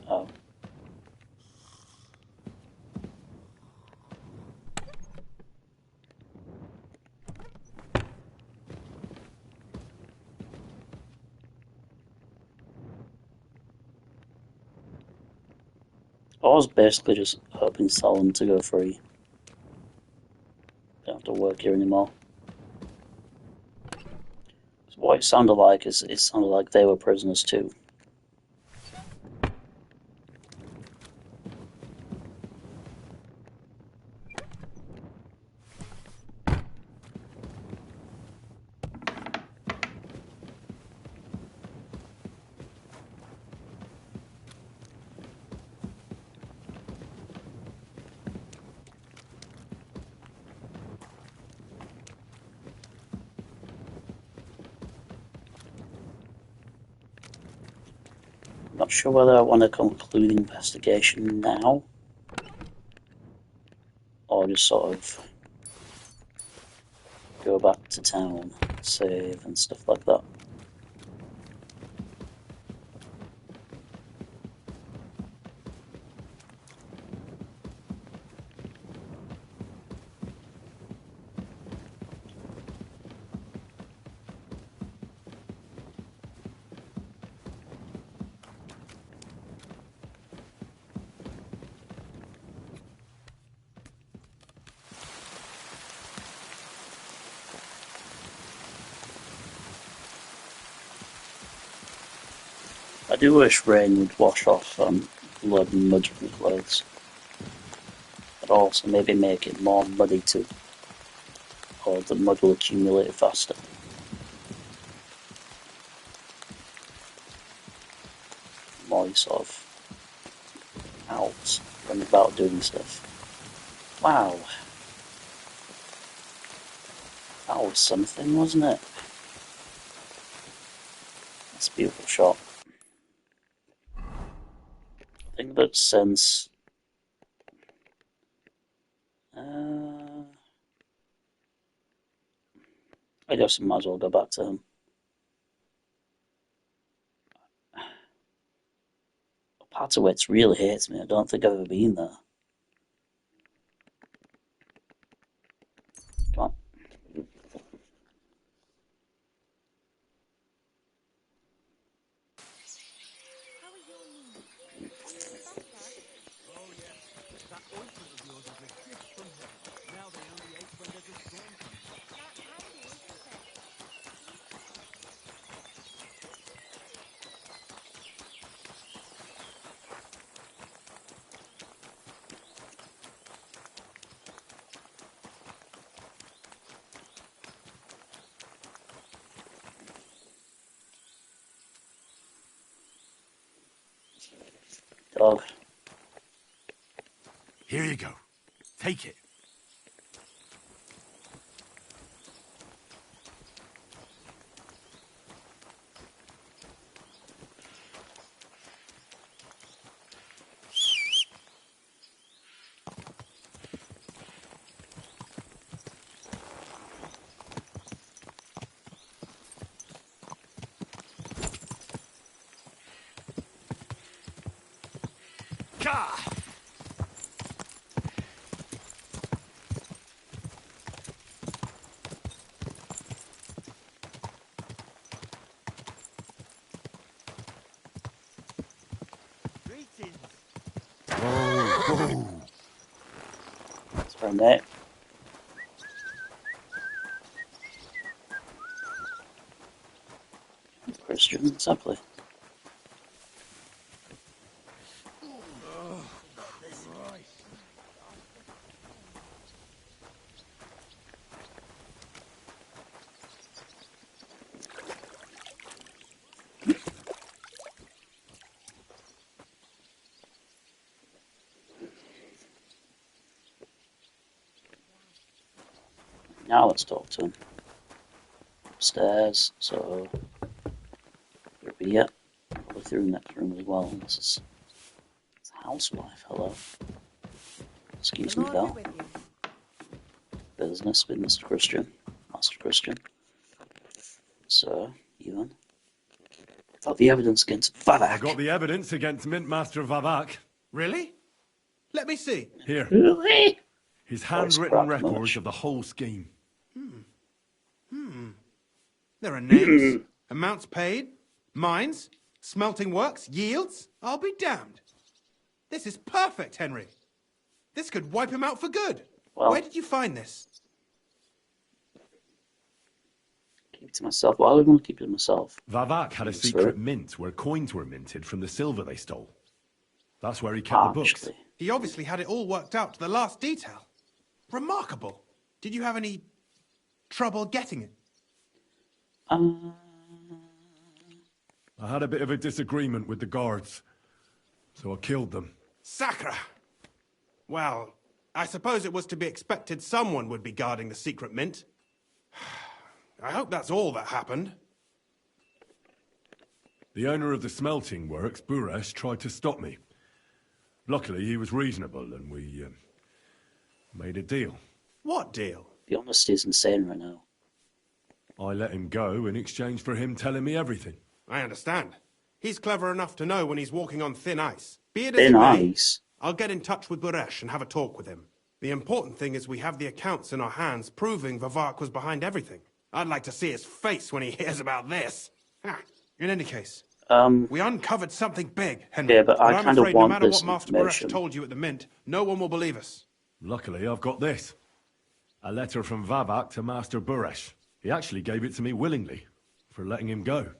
[SPEAKER 1] Oh. I was basically just hoping to tell them to go free. Don't have to work here anymore. So what it sounded like is it sounded like they were prisoners too. Not sure whether I want to conclude the investigation now or just sort of go back to town, save and stuff like that. I do wish rain would wash off blood and mud from my clothes. But also maybe make it more muddy too. Or the mud will accumulate faster. More you sort of out when about doing stuff. Wow. That was something, wasn't it? That's a beautiful shot. I think that since I guess I might as well go back to him. Patowitz really hates me. I don't think I've ever been there. Come on. Dog.
[SPEAKER 2] Here you go. Take it.
[SPEAKER 1] Sorry, mate. Christian, exactly. Now let's talk to him. Upstairs, so we'll be yet. Probably through the next room as well. This is housewife, hello. Excuse me, though. Business with Mr. Christian. Master Christian. Sir, Ewan. Got the evidence against Vavak.
[SPEAKER 2] I got the evidence against Mint Master Vavak.
[SPEAKER 4] Really? Let me see.
[SPEAKER 2] Here.
[SPEAKER 1] Really?
[SPEAKER 2] His handwritten records of the whole scheme.
[SPEAKER 4] There are names, amounts paid, mines, smelting works, yields. I'll be damned. This is perfect, Henry. This could wipe him out for good.
[SPEAKER 1] Well,
[SPEAKER 4] where did you find this?
[SPEAKER 1] Keep it to myself. Why would I want to keep it to myself?
[SPEAKER 2] Vavak had a
[SPEAKER 1] Thanks,
[SPEAKER 2] secret
[SPEAKER 1] right?
[SPEAKER 2] mint where coins were minted from the silver they stole. That's where he kept the books.
[SPEAKER 4] He obviously had it all worked out to the last detail. Remarkable. Did you have any trouble getting it?
[SPEAKER 2] I had a bit of a disagreement with the guards, so I killed them.
[SPEAKER 4] Sacre! Well, I suppose it was to be expected someone would be guarding the secret mint. I hope that's all that happened.
[SPEAKER 2] The owner of the smelting works, Buresh, tried to stop me. Luckily, he was reasonable, and we made a deal.
[SPEAKER 4] What deal?
[SPEAKER 1] The honesty is insane right now.
[SPEAKER 2] I let him go in exchange for him telling me everything.
[SPEAKER 4] I understand. He's clever enough to know when he's walking on thin ice. Be it as
[SPEAKER 1] Thin
[SPEAKER 4] it may,
[SPEAKER 1] ice?
[SPEAKER 4] I'll get in touch with Buresh and have a talk with him. The important thing is we have the accounts in our hands proving Vavak was behind everything. I'd like to see his face when he hears about this. In any case, we uncovered something big, Henry.
[SPEAKER 1] Yeah, but I
[SPEAKER 4] I'm
[SPEAKER 1] kind of
[SPEAKER 4] afraid no
[SPEAKER 1] want
[SPEAKER 4] matter
[SPEAKER 1] this
[SPEAKER 4] what Master
[SPEAKER 1] information.
[SPEAKER 4] Buresh told you at the Mint, no one will believe us.
[SPEAKER 2] Luckily, I've got this. A letter from Vavak to Master Buresh. He actually gave it to me willingly, for letting him go.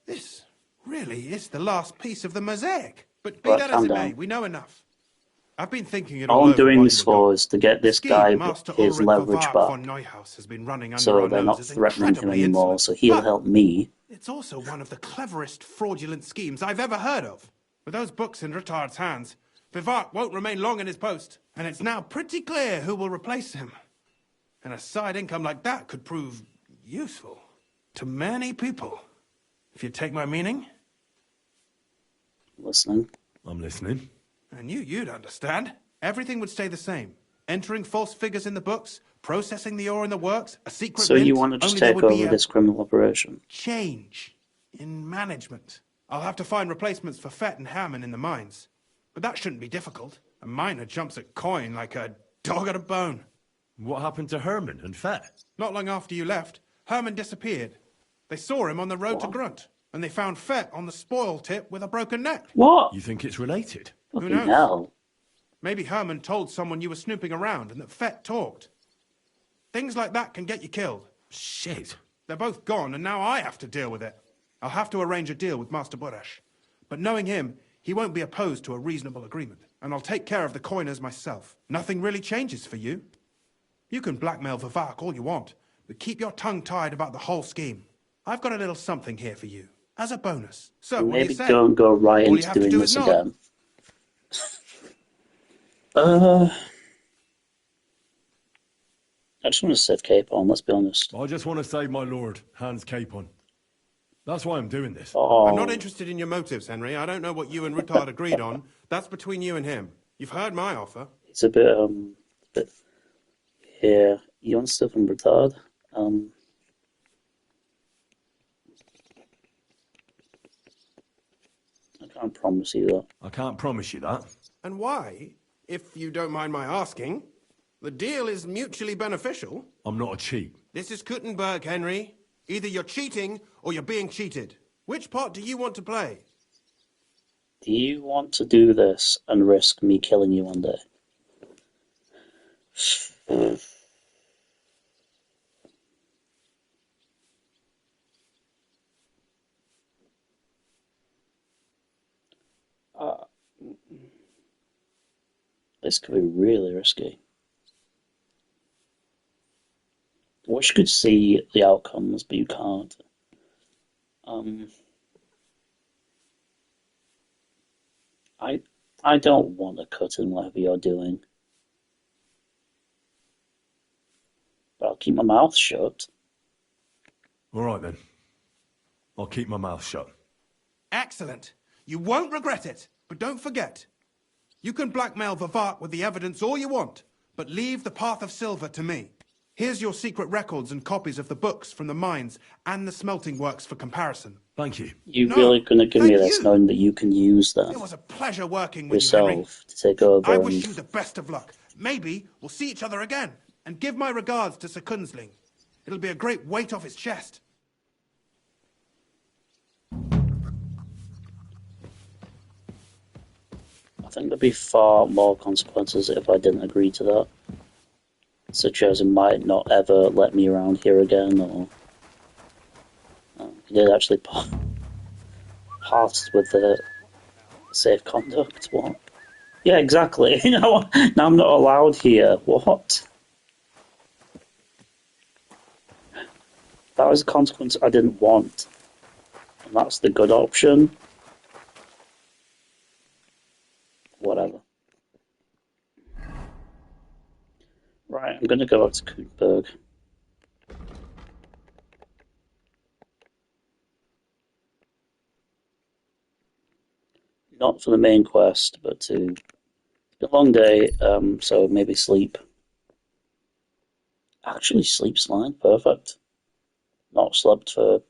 [SPEAKER 4] This really is the last piece of the mosaic. But be
[SPEAKER 1] Right,
[SPEAKER 4] that as
[SPEAKER 1] calm
[SPEAKER 4] it may,
[SPEAKER 1] down.
[SPEAKER 4] we know enough. I've been thinking it
[SPEAKER 1] All
[SPEAKER 4] all
[SPEAKER 1] I'm
[SPEAKER 4] over
[SPEAKER 1] doing
[SPEAKER 4] while
[SPEAKER 1] this
[SPEAKER 4] you were gone.
[SPEAKER 1] for is to get this
[SPEAKER 4] Scheme
[SPEAKER 1] guy
[SPEAKER 4] Master
[SPEAKER 1] his
[SPEAKER 4] Ulrich
[SPEAKER 1] leverage
[SPEAKER 4] Bavard
[SPEAKER 1] back,
[SPEAKER 4] von Neuhaus has been running under
[SPEAKER 1] so
[SPEAKER 4] our
[SPEAKER 1] they're not
[SPEAKER 4] noses
[SPEAKER 1] threatening him
[SPEAKER 4] incredibly
[SPEAKER 1] anymore,
[SPEAKER 4] insolent.
[SPEAKER 1] so he'll
[SPEAKER 4] But
[SPEAKER 1] help me.
[SPEAKER 4] it's also one of the cleverest fraudulent schemes I've ever heard of. With those books in Retard's hands, Vivart won't remain long in his post, and it's now pretty clear who will replace him. And a side income like that could prove useful to many people. If you take my meaning.
[SPEAKER 1] Listening.
[SPEAKER 2] I'm listening.
[SPEAKER 4] I knew you'd understand. Everything would stay the same. Entering false figures in the books, processing the ore in the works, a secret
[SPEAKER 1] So
[SPEAKER 4] mint,
[SPEAKER 1] you want to just
[SPEAKER 4] only there
[SPEAKER 1] take
[SPEAKER 4] would be
[SPEAKER 1] over
[SPEAKER 4] a
[SPEAKER 1] this criminal operation?
[SPEAKER 4] change in management. I'll have to find replacements for Fett and Hammond in the mines. But that shouldn't be difficult. A miner jumps at coin like a dog at a bone.
[SPEAKER 2] What happened to Herman and Fett?
[SPEAKER 4] Not long after you left, Herman disappeared. They saw him on the road to Grunt, and they found Fett on the spoil tip with a broken neck.
[SPEAKER 1] What?
[SPEAKER 2] You think it's related?
[SPEAKER 4] Who knows?
[SPEAKER 1] Hell.
[SPEAKER 4] Maybe Herman told someone you were snooping around and that Fett talked. Things like that can get you killed.
[SPEAKER 2] Shit.
[SPEAKER 4] They're both gone, and now I have to deal with it. I'll have to arrange a deal with Master Buresh. But knowing him, he won't be opposed to a reasonable agreement. And I'll take care of the coiners myself. Nothing really changes for you. You can blackmail Vivak all you want, but keep your tongue tied about the whole scheme. I've got a little something here for you, as a bonus. So, what do
[SPEAKER 1] Maybe
[SPEAKER 4] you say?
[SPEAKER 1] don't go right
[SPEAKER 4] All you
[SPEAKER 1] into
[SPEAKER 4] have to
[SPEAKER 1] doing
[SPEAKER 4] do
[SPEAKER 1] this
[SPEAKER 4] is nod.
[SPEAKER 1] again. I just want to save Capon, let's be honest.
[SPEAKER 2] I just want to save my lord, Hans Capon. That's why I'm doing this.
[SPEAKER 1] Oh.
[SPEAKER 4] I'm not interested in your motives, Henry. I don't know what you and Ruttard agreed on. That's between you and him. You've heard my offer.
[SPEAKER 1] It's a bit, yeah, you want stuff from retard? I can't promise you that.
[SPEAKER 2] I can't promise you that.
[SPEAKER 4] And why, if you don't mind my asking? The deal is mutually beneficial.
[SPEAKER 2] I'm not a cheat.
[SPEAKER 4] This is Kuttenberg, Henry. Either you're cheating or you're being cheated. Which part do you want to play?
[SPEAKER 1] Do you want to do this and risk me killing you one day? This could be really risky. I wish you could see the outcomes, but you can't. I don't want to cut in whatever you're doing. But I'll keep my mouth shut.
[SPEAKER 2] All right, then. I'll keep my mouth shut.
[SPEAKER 4] Excellent. You won't regret it. But don't forget, you can blackmail Vivart with the evidence all you want, but leave the Path of Silver to me. Here's your secret records and copies of the books from the mines and the smelting works for comparison.
[SPEAKER 2] Thank you.
[SPEAKER 1] You
[SPEAKER 4] No,
[SPEAKER 1] really gonna give me
[SPEAKER 4] thank
[SPEAKER 1] this
[SPEAKER 4] you.
[SPEAKER 1] knowing that you can use them
[SPEAKER 4] It was a pleasure working with you, Henry.
[SPEAKER 1] yourself to take over
[SPEAKER 4] I
[SPEAKER 1] and
[SPEAKER 4] wish you the best of luck. Maybe we'll see each other again. And give my regards to Sir Kunzling. It'll be a great weight off his chest.
[SPEAKER 1] think there'd be far more consequences if I didn't agree to that. Such as it might not ever let me around here again, or... he did actually pass with the safe conduct. What? Yeah, exactly. Now I'm not allowed here. What? That was a consequence I didn't want. And that's the good option. Whatever. Right, I'm gonna go back to Kuhnberg. Not for the main quest, but to... a long day, so maybe sleep. Actually, sleep's fine. Perfect. Not slept for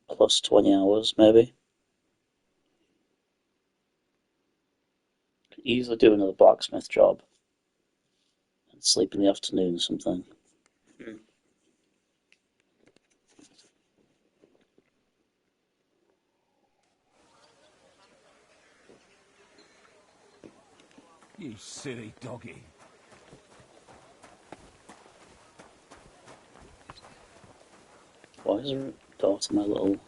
[SPEAKER 1] plus 20 hours, maybe. Could easily do another blacksmith job. And sleep in the afternoon or something.
[SPEAKER 13] You silly doggy.
[SPEAKER 1] Why is the door to my little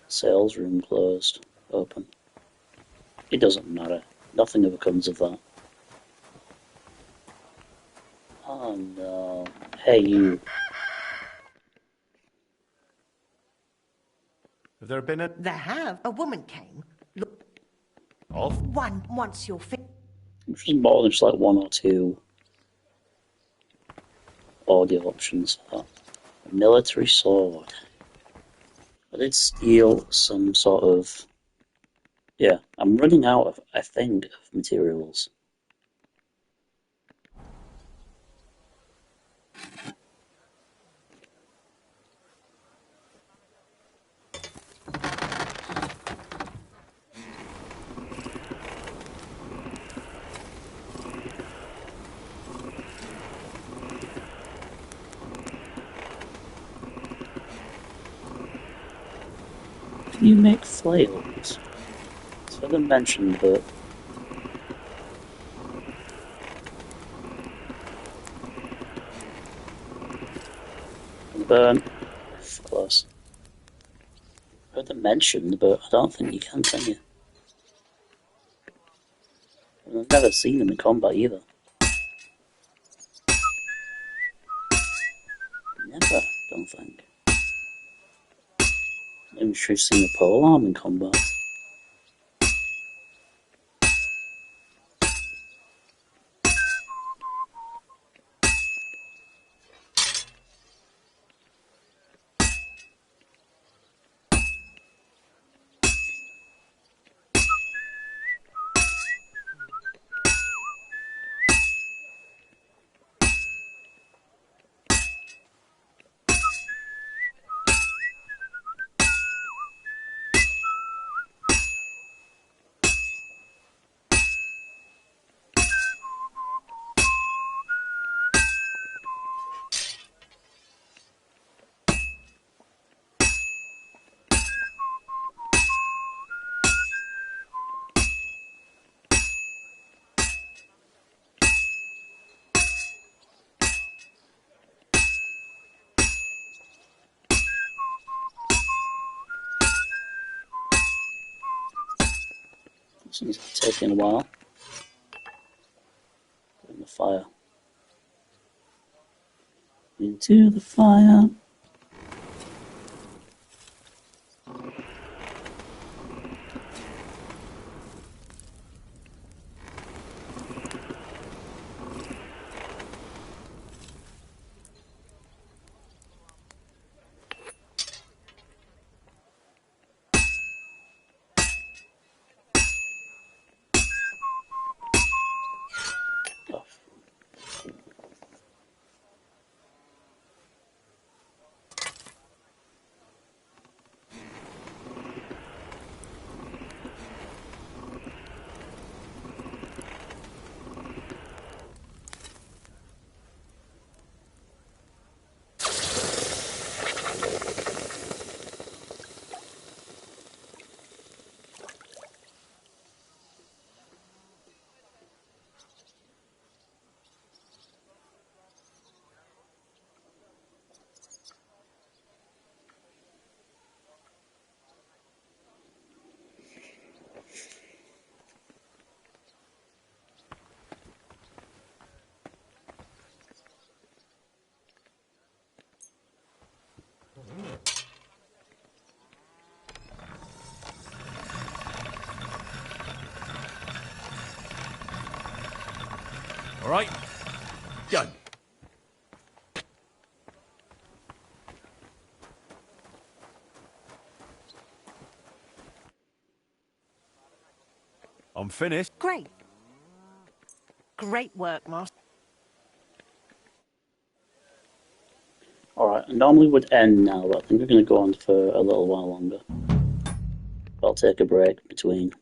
[SPEAKER 1] sales room closed? Open. It doesn't matter. Nothing ever comes of that. Oh no. Hey, you.
[SPEAKER 5] Have there been a...
[SPEAKER 18] There have. A woman came. Look.
[SPEAKER 5] Of?
[SPEAKER 18] One wants your
[SPEAKER 1] Which is more than just like one or two audio options for that. A military sword. I did steal some sort of... yeah, I'm running out of, I think, of materials. Can you make flails? It's never mentioned, but... burn. Close. I heard them mentioned, but I don't think you can you? And I've never seen them in combat either. Never, don't think. I'm sure I've seen a polearm in combat. This is taking a while. In the fire. Into the fire.
[SPEAKER 8] All right? Done.
[SPEAKER 2] I'm finished.
[SPEAKER 18] Great. Great work, Master.
[SPEAKER 1] Alright, I normally would end now, but I think we're going to go on for a little while longer. I'll take a break between.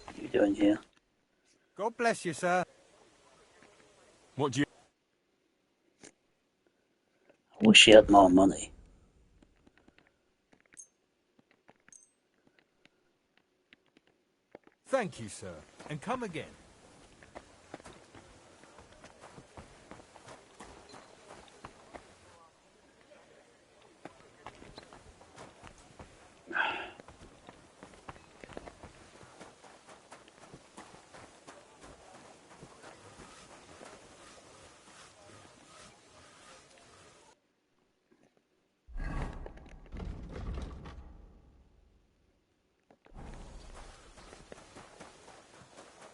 [SPEAKER 1] What are you doing here?
[SPEAKER 7] God bless you, sir.
[SPEAKER 8] What do you...
[SPEAKER 1] I wish she had more money.
[SPEAKER 7] Thank you, sir. And come again.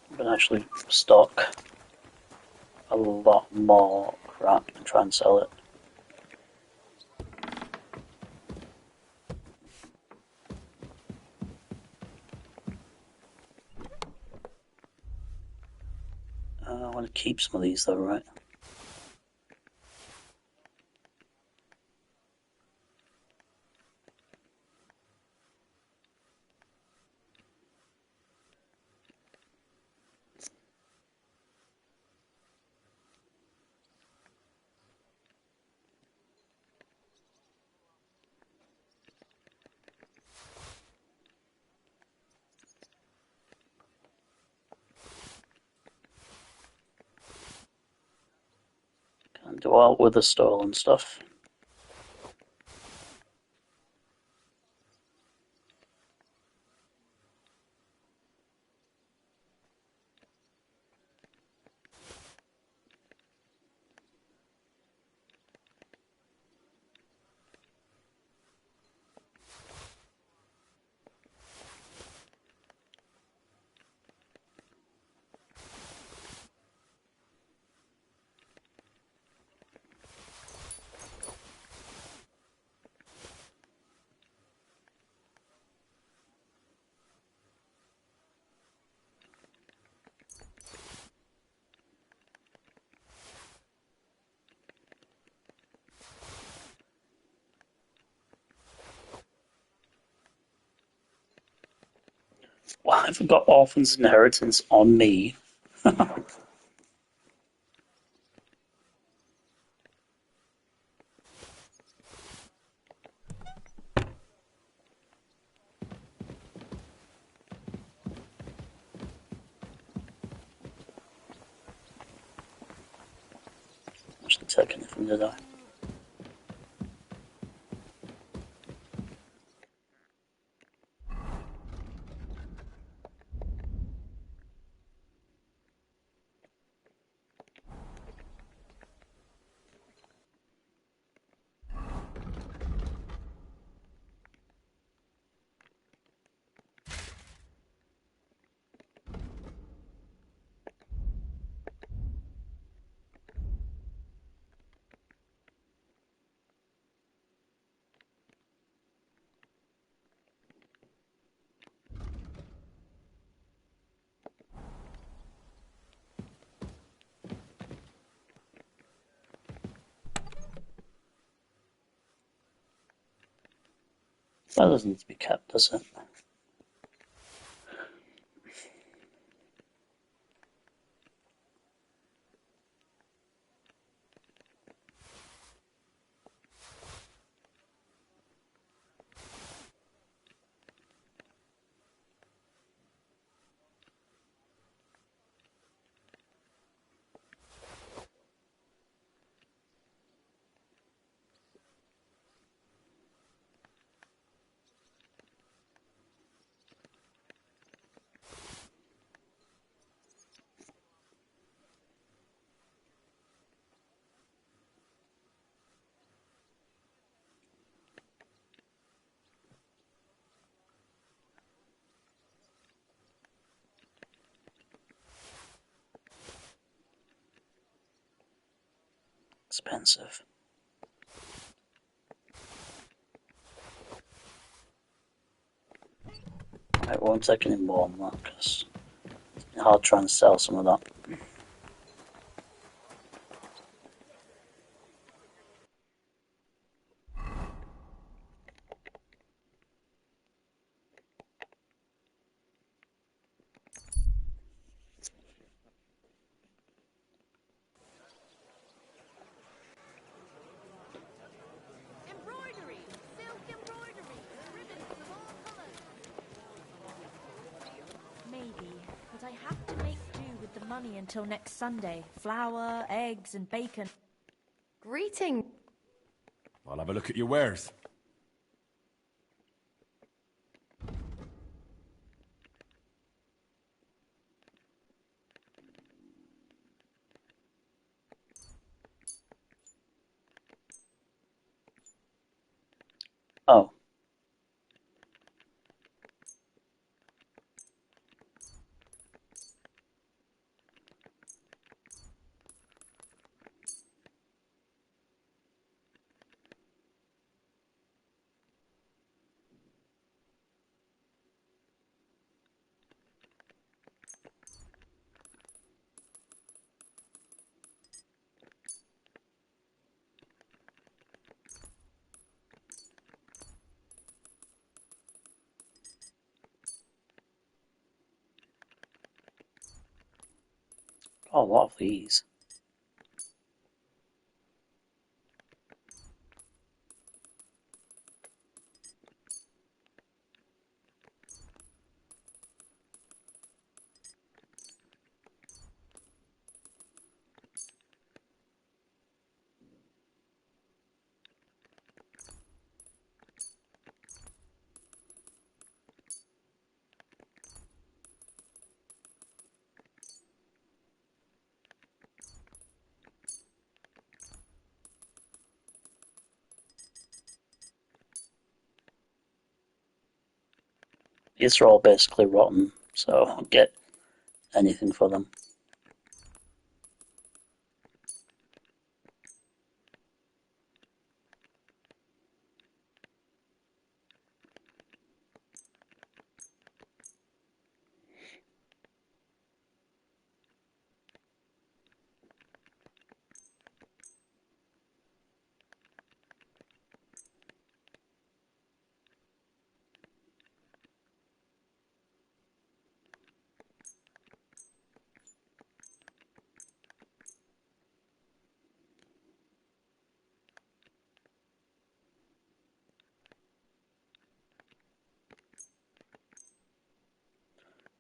[SPEAKER 1] I'm going to actually stock a lot more crap and try and sell it. I want to keep some of these though, right? and go out with the stolen stuff. Well, I haven't got Orphan's Inheritance on me. Actually take anything, did I? That doesn't need to be kept, does it? Expensive. I won't take any more than that because it's hard trying to sell some of that.
[SPEAKER 15] Embroidery! Silk embroidery! Ribbons of all colours!
[SPEAKER 19] Maybe, but I have to make do with the money until next Sunday. Flour, eggs, and bacon.
[SPEAKER 14] Greeting!
[SPEAKER 2] I'll have a look at your wares.
[SPEAKER 1] Oh. Oh, a lot of these. These are all basically rotten, so I'll get anything for them.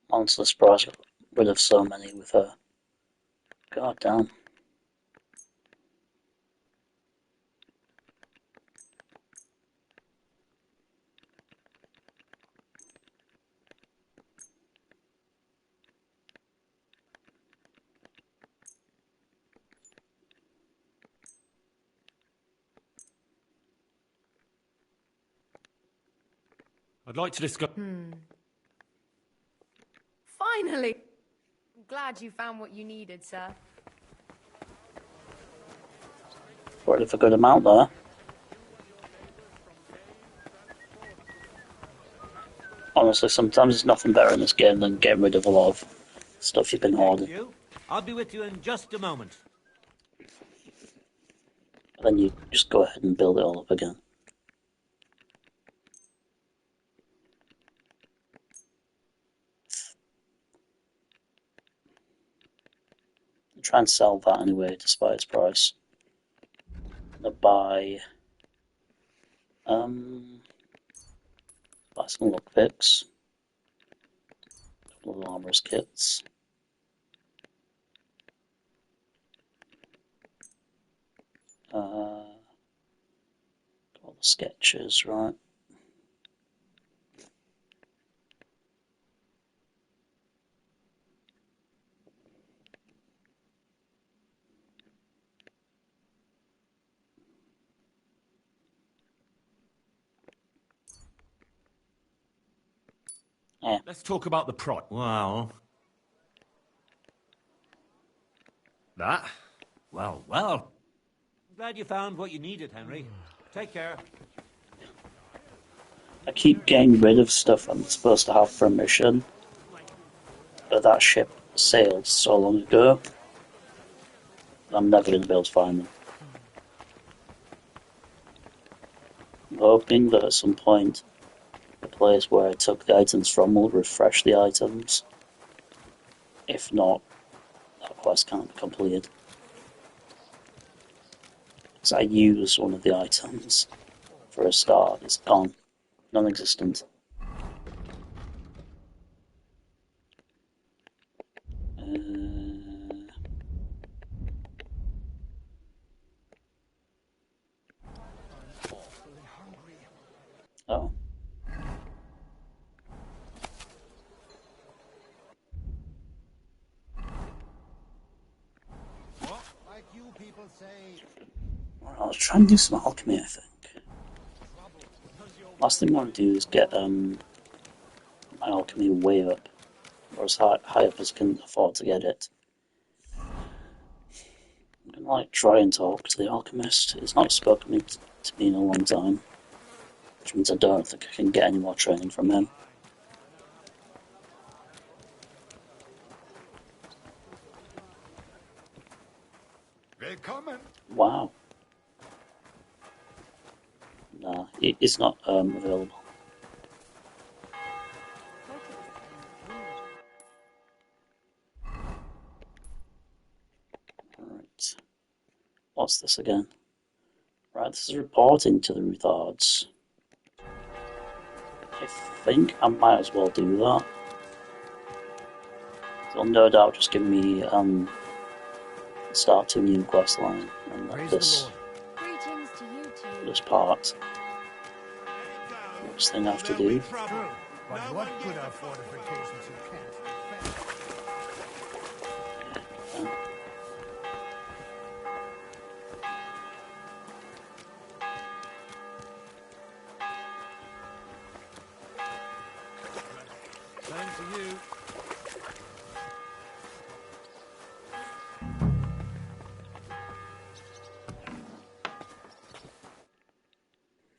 [SPEAKER 1] Honestly surprised I got rid of so many with her. God damn.
[SPEAKER 12] I'd like to discuss...
[SPEAKER 14] Finally! I'm glad you found what you needed, sir.
[SPEAKER 1] Got rid of a good amount there. Honestly, sometimes there's nothing better in this game than getting rid of a lot of stuff you've been hoarding.
[SPEAKER 16] I'll be with you in just a moment.
[SPEAKER 1] Then you just go ahead and build it all up again. Try and sell that anyway, despite its price. I'm gonna buy some lockpicks, a couple of armor's kits. All the sketches, right? Yeah.
[SPEAKER 12] Let's talk about the price.
[SPEAKER 16] Well...
[SPEAKER 12] That?
[SPEAKER 16] Well, well. I'm glad you found what you needed, Henry. Take care.
[SPEAKER 1] I keep getting rid of stuff I'm supposed to have for a mission, but that ship sailed so long ago, I'm never going to be able to find them. I'm hoping that at some point the place where I took the items from will refresh the items. If not, that quest can't be completed. Because I use one of the items for a start, it's gone. Non-existent. Oh.
[SPEAKER 9] Like you people say.
[SPEAKER 1] Well, I was trying to do some alchemy, I think. Last thing I want to do is get my alchemy way up, or as high up as I can afford to get it. I'm gonna try and talk to the alchemist. He's not spoken to me in a long time, which means I don't think I can get any more training from him.
[SPEAKER 13] Willkommen.
[SPEAKER 1] Wow. Nah, it's not available. Alright. What's this again? Right, this is reporting to the Ruthards. I think I might as well do that. They'll no doubt just give me start to a new quest line and this part. Next thing I have to do.
[SPEAKER 9] But what good are fortifications you can't defend?
[SPEAKER 17] to you.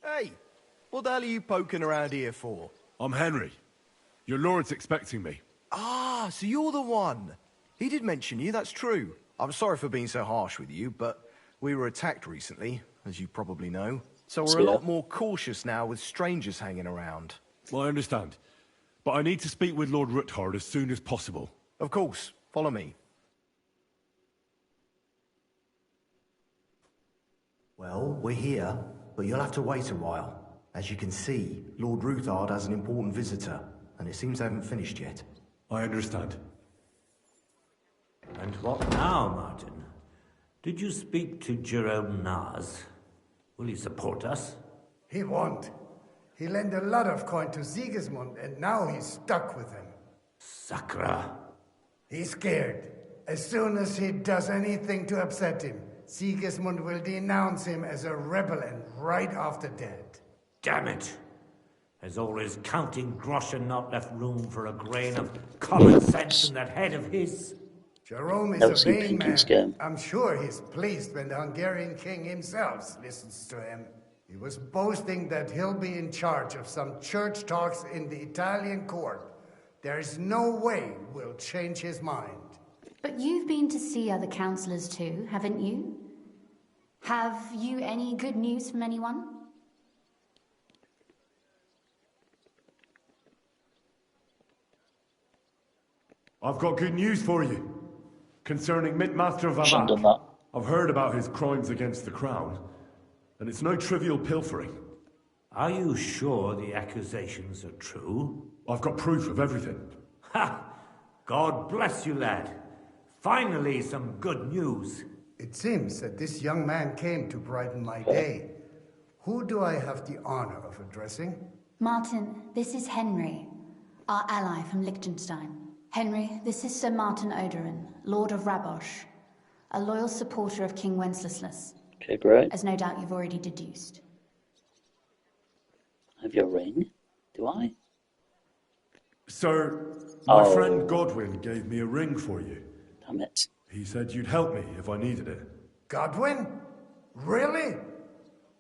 [SPEAKER 5] Hey, what the hell are you poking around here for?
[SPEAKER 2] I'm Henry. Your lord's expecting me.
[SPEAKER 5] Ah, so you're the one. He did mention you, that's true. I'm sorry for being so harsh with you, but we were attacked recently, as you probably know. So we're a lot more cautious now with strangers hanging around.
[SPEAKER 2] Well, I understand. But I need to speak with Lord Ruthard as soon as possible.
[SPEAKER 5] Of course. Follow me.
[SPEAKER 20] Well, we're here, but you'll have to wait a while. As you can see, Lord Ruthard has an important visitor, and it seems they haven't finished yet.
[SPEAKER 2] I understand.
[SPEAKER 16] And what now, Martin? Did you speak to Jerome Naz? Will he support us?
[SPEAKER 21] He won't. He lent a lot of coin to Sigismund, and now he's stuck with him.
[SPEAKER 16] Sakra.
[SPEAKER 21] He's scared. As soon as he does anything to upset him, Sigismund will denounce him as a rebel and right after dead.
[SPEAKER 16] Damn it! Has all his counting groschen not left room for a grain of common sense in that head of his?
[SPEAKER 21] Jerome is a vain man. I'm sure he's pleased when the Hungarian king himself listens to him. He was boasting that he'll be in charge of some church talks in the Italian court. There's no way we'll change his mind.
[SPEAKER 22] But you've been to see other councillors too, haven't you? Have you any good news from anyone?
[SPEAKER 2] I've got good news for you. Concerning Mint Master Vavak. I've heard about his crimes against the crown, and it's no trivial pilfering.
[SPEAKER 16] Are you sure the accusations are true?
[SPEAKER 2] I've got proof of everything.
[SPEAKER 16] Ha! God bless you, lad. Finally, some good news.
[SPEAKER 21] It seems that this young man came to brighten my day. Who do I have the honor of addressing?
[SPEAKER 22] Martin, this is Henry, our ally from Liechtenstein. Henry, this is Sir Martin Oderin, Lord of Rabosh, a loyal supporter of King Wenceslas.
[SPEAKER 1] Okay, great.
[SPEAKER 22] As no doubt you've already deduced.
[SPEAKER 1] Have your ring? Do I?
[SPEAKER 2] Sir, my friend Godwin gave me a ring for you.
[SPEAKER 1] Damn it.
[SPEAKER 2] He said you'd help me if I needed it.
[SPEAKER 21] Godwin? Really?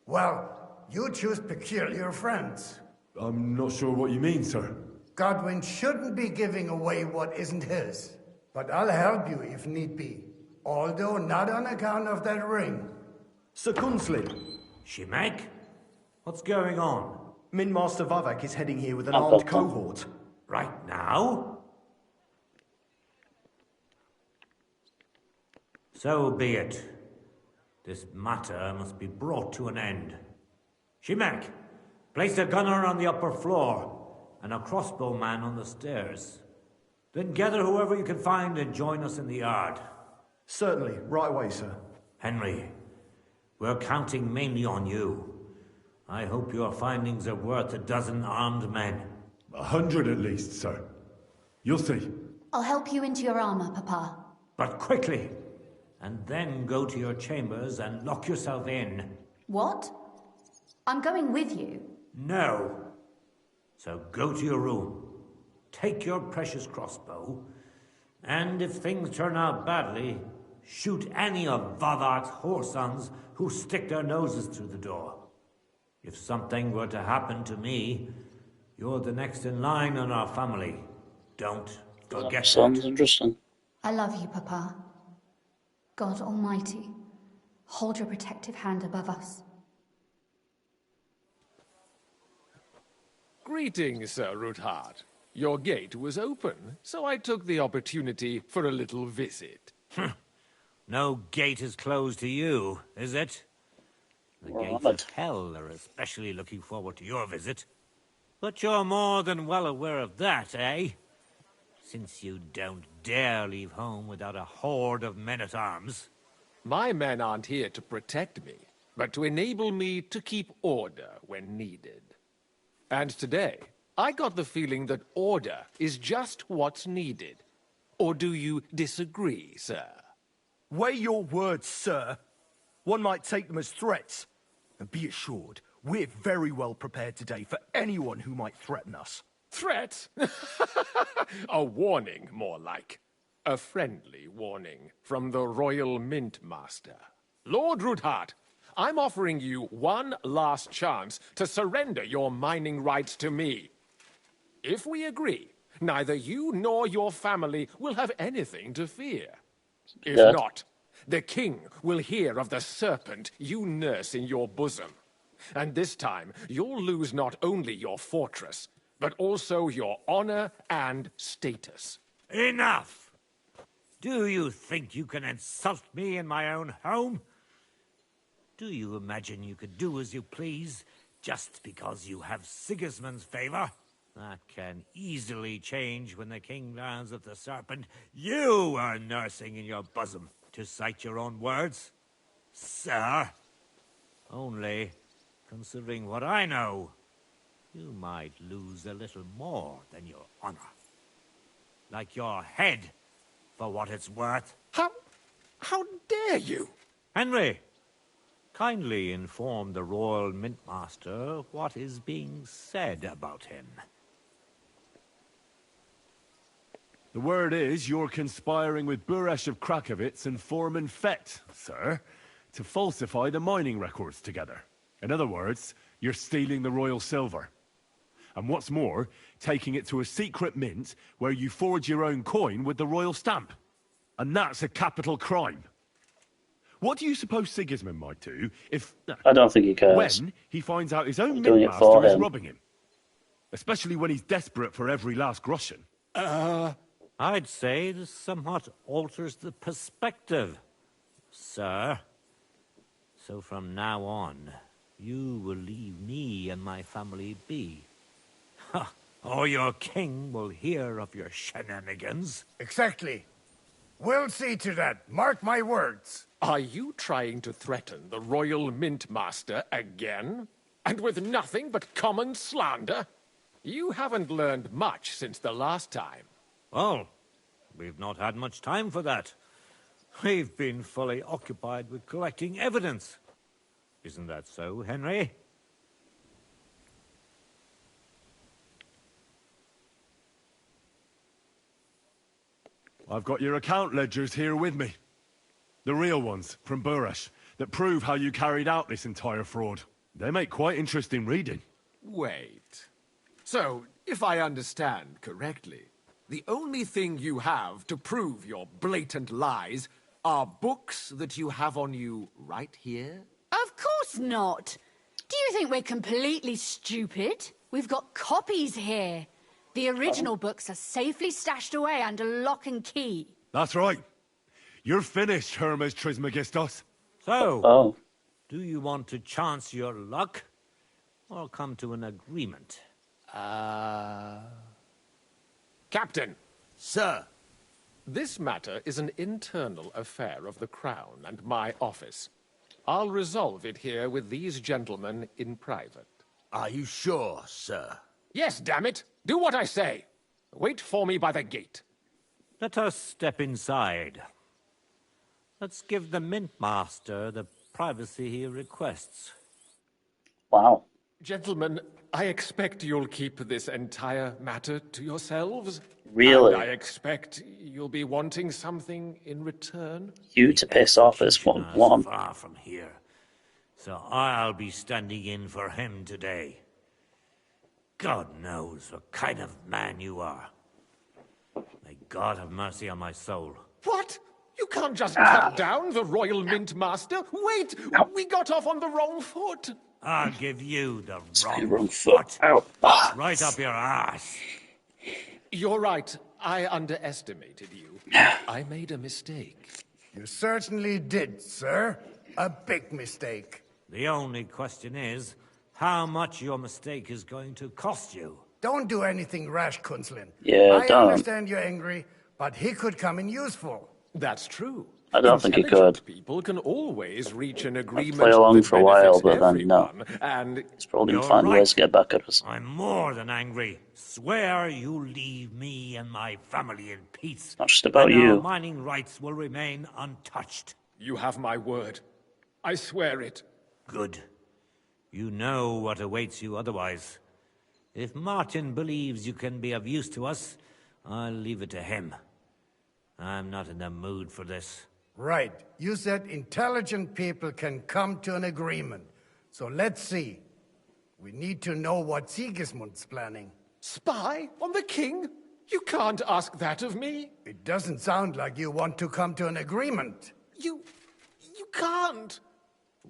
[SPEAKER 21] Well, you choose peculiar friends.
[SPEAKER 2] I'm not sure what you mean, sir.
[SPEAKER 21] Godwin shouldn't be giving away what isn't his. But I'll help you if need be. Although not on account of that ring.
[SPEAKER 5] Sir Kunsley.
[SPEAKER 16] Shimek? What's going on?
[SPEAKER 5] Mint Master Vavak is heading here with an armed cohort.
[SPEAKER 16] Right now? So be it. This matter must be brought to an end. Shimek, place a gunner on the upper floor and a crossbowman on the stairs. Then gather whoever you can find and join us in the yard.
[SPEAKER 5] Certainly, right away, sir.
[SPEAKER 16] Henry, we're counting mainly on you. I hope your findings are worth a dozen armed men.
[SPEAKER 2] 100 at least, sir. You'll see.
[SPEAKER 22] I'll help you into your armor, Papa.
[SPEAKER 16] But quickly, and then go to your chambers and lock yourself in.
[SPEAKER 22] What? I'm going with you.
[SPEAKER 16] No. So go to your room, take your precious crossbow, and if things turn out badly, shoot any of Vavak's whoresons who stick their noses through the door. If something were to happen to me, you're the next in line in our family. Don't forget that.
[SPEAKER 1] Sounds interesting.
[SPEAKER 22] I love you, Papa. God Almighty, hold your protective hand above us.
[SPEAKER 23] Greetings, Sir Ruthard. Your gate was open, so I took the opportunity for a little visit.
[SPEAKER 16] No gate is closed to you, is it? The gates of hell are especially looking forward to your visit. But you're more than well aware of that, eh? Since you don't dare leave home without a horde of men-at-arms.
[SPEAKER 23] My men aren't here to protect me, but to enable me to keep order when needed. And today, I got the feeling that order is just what's needed. Or do you disagree, sir?
[SPEAKER 5] Weigh your words, sir. One might take them as threats. And be assured, we're very well prepared today for anyone who might threaten us.
[SPEAKER 23] threat? A warning, more like. A friendly warning from the Royal Mint Master. Lord Ruthard, I'm offering you one last chance to surrender your mining rights to me. If we agree, neither you nor your family will have anything to fear. If not, the king will hear of the serpent you nurse in your bosom. And this time, you'll lose not only your fortress, but also your honor and status.
[SPEAKER 16] Enough! Do you think you can insult me in my own home? Do you imagine you could do as you please just because you have Sigismund's favor? That can easily change when the king learns of the serpent you are nursing in your bosom, to cite your own words. Sir, only, considering what I know, you might lose a little more than your honor. Like your head, for what it's worth.
[SPEAKER 23] How dare you?
[SPEAKER 16] Henry, kindly inform the Royal Mint Master what is being said about him.
[SPEAKER 2] The word is you're conspiring with Buresh of Krakowitz and Foreman Fett, sir, to falsify the mining records together. In other words, you're stealing the royal silver. And what's more, taking it to a secret mint where you forge your own coin with the royal stamp. And that's a capital crime. What do you suppose Sigismund might do if...
[SPEAKER 1] I don't think he cares.
[SPEAKER 2] When he finds out his own
[SPEAKER 1] doing
[SPEAKER 2] mint
[SPEAKER 1] it for
[SPEAKER 2] master is
[SPEAKER 1] him.
[SPEAKER 2] robbing him? Especially when he's desperate for every last groschen.
[SPEAKER 16] I'd say this somewhat alters the perspective, sir. So from now on, you will leave me and my family be. Or your king will hear of your shenanigans.
[SPEAKER 21] Exactly. We'll see to that. Mark my words.
[SPEAKER 23] Are you trying to threaten the Royal Mint Master again? And with nothing but common slander? You haven't learned much since the last time.
[SPEAKER 16] Well, we've not had much time for that. We've been fully occupied with collecting evidence. Isn't that so, Henry?
[SPEAKER 2] I've got your account ledgers here with me. The real ones, from Buresh, that prove how you carried out this entire fraud. They make quite interesting reading.
[SPEAKER 23] Wait. So, if I understand correctly, the only thing you have to prove your blatant lies are books that you have on you right here?
[SPEAKER 3] Of course not. Do you think we're completely stupid? We've got copies here. The original books are safely stashed away under lock and key.
[SPEAKER 2] That's right. You're finished, Hermes Trismegistos.
[SPEAKER 16] So, do you want to chance your luck, or come to an agreement?
[SPEAKER 23] Captain.
[SPEAKER 21] Sir.
[SPEAKER 23] This matter is an internal affair of the Crown and my office. I'll resolve it here with these gentlemen in private.
[SPEAKER 21] Are you sure, sir?
[SPEAKER 23] Yes, damn it! Do what I say! Wait for me by the gate.
[SPEAKER 16] Let us step inside. Let's give the Mint Master the privacy he requests.
[SPEAKER 1] Wow.
[SPEAKER 23] Gentlemen, I expect you'll keep this entire matter to yourselves.
[SPEAKER 1] Really?
[SPEAKER 23] And I expect you'll be wanting something in return.
[SPEAKER 1] You to piss off is one.
[SPEAKER 16] Far from here, so I'll be standing in for him today. God knows what kind of man you are. May God have mercy on my soul.
[SPEAKER 23] What? You can't just cut down the Royal Mint Master. Wait! We got off on the wrong foot.
[SPEAKER 16] I'll give you the
[SPEAKER 1] wrong foot. Ow.
[SPEAKER 16] Right up your ass.
[SPEAKER 23] You're right. I underestimated you. I made a mistake.
[SPEAKER 21] You certainly did, sir. A big mistake.
[SPEAKER 16] The only question is, how much your mistake is going to cost you.
[SPEAKER 21] Don't do anything rash, Kunzlin.
[SPEAKER 1] Yeah,
[SPEAKER 21] I
[SPEAKER 1] don't.
[SPEAKER 21] understand you're angry, but he could come in useful.
[SPEAKER 23] That's true.
[SPEAKER 1] I don't think he could.
[SPEAKER 23] People can always reach an agreement.
[SPEAKER 1] Play along for a while, but then
[SPEAKER 23] everyone,
[SPEAKER 1] no.
[SPEAKER 23] And
[SPEAKER 1] He's probably going to find ways to get back at us.
[SPEAKER 16] I'm more than angry. Swear you leave me and my family in peace.
[SPEAKER 1] Not just about
[SPEAKER 16] and
[SPEAKER 1] you.
[SPEAKER 16] Our mining rights will remain untouched.
[SPEAKER 23] You have my word. I swear it.
[SPEAKER 16] Good. You know what awaits you otherwise. If Martin believes you can be of use to us, I'll leave it to him. I'm not in the mood for this.
[SPEAKER 21] Right. You said intelligent people can come to an agreement. So let's see. We need to know what Sigismund's planning.
[SPEAKER 23] Spy on the king? You can't ask that of me.
[SPEAKER 21] It doesn't sound like you want to come to an agreement.
[SPEAKER 23] You can't.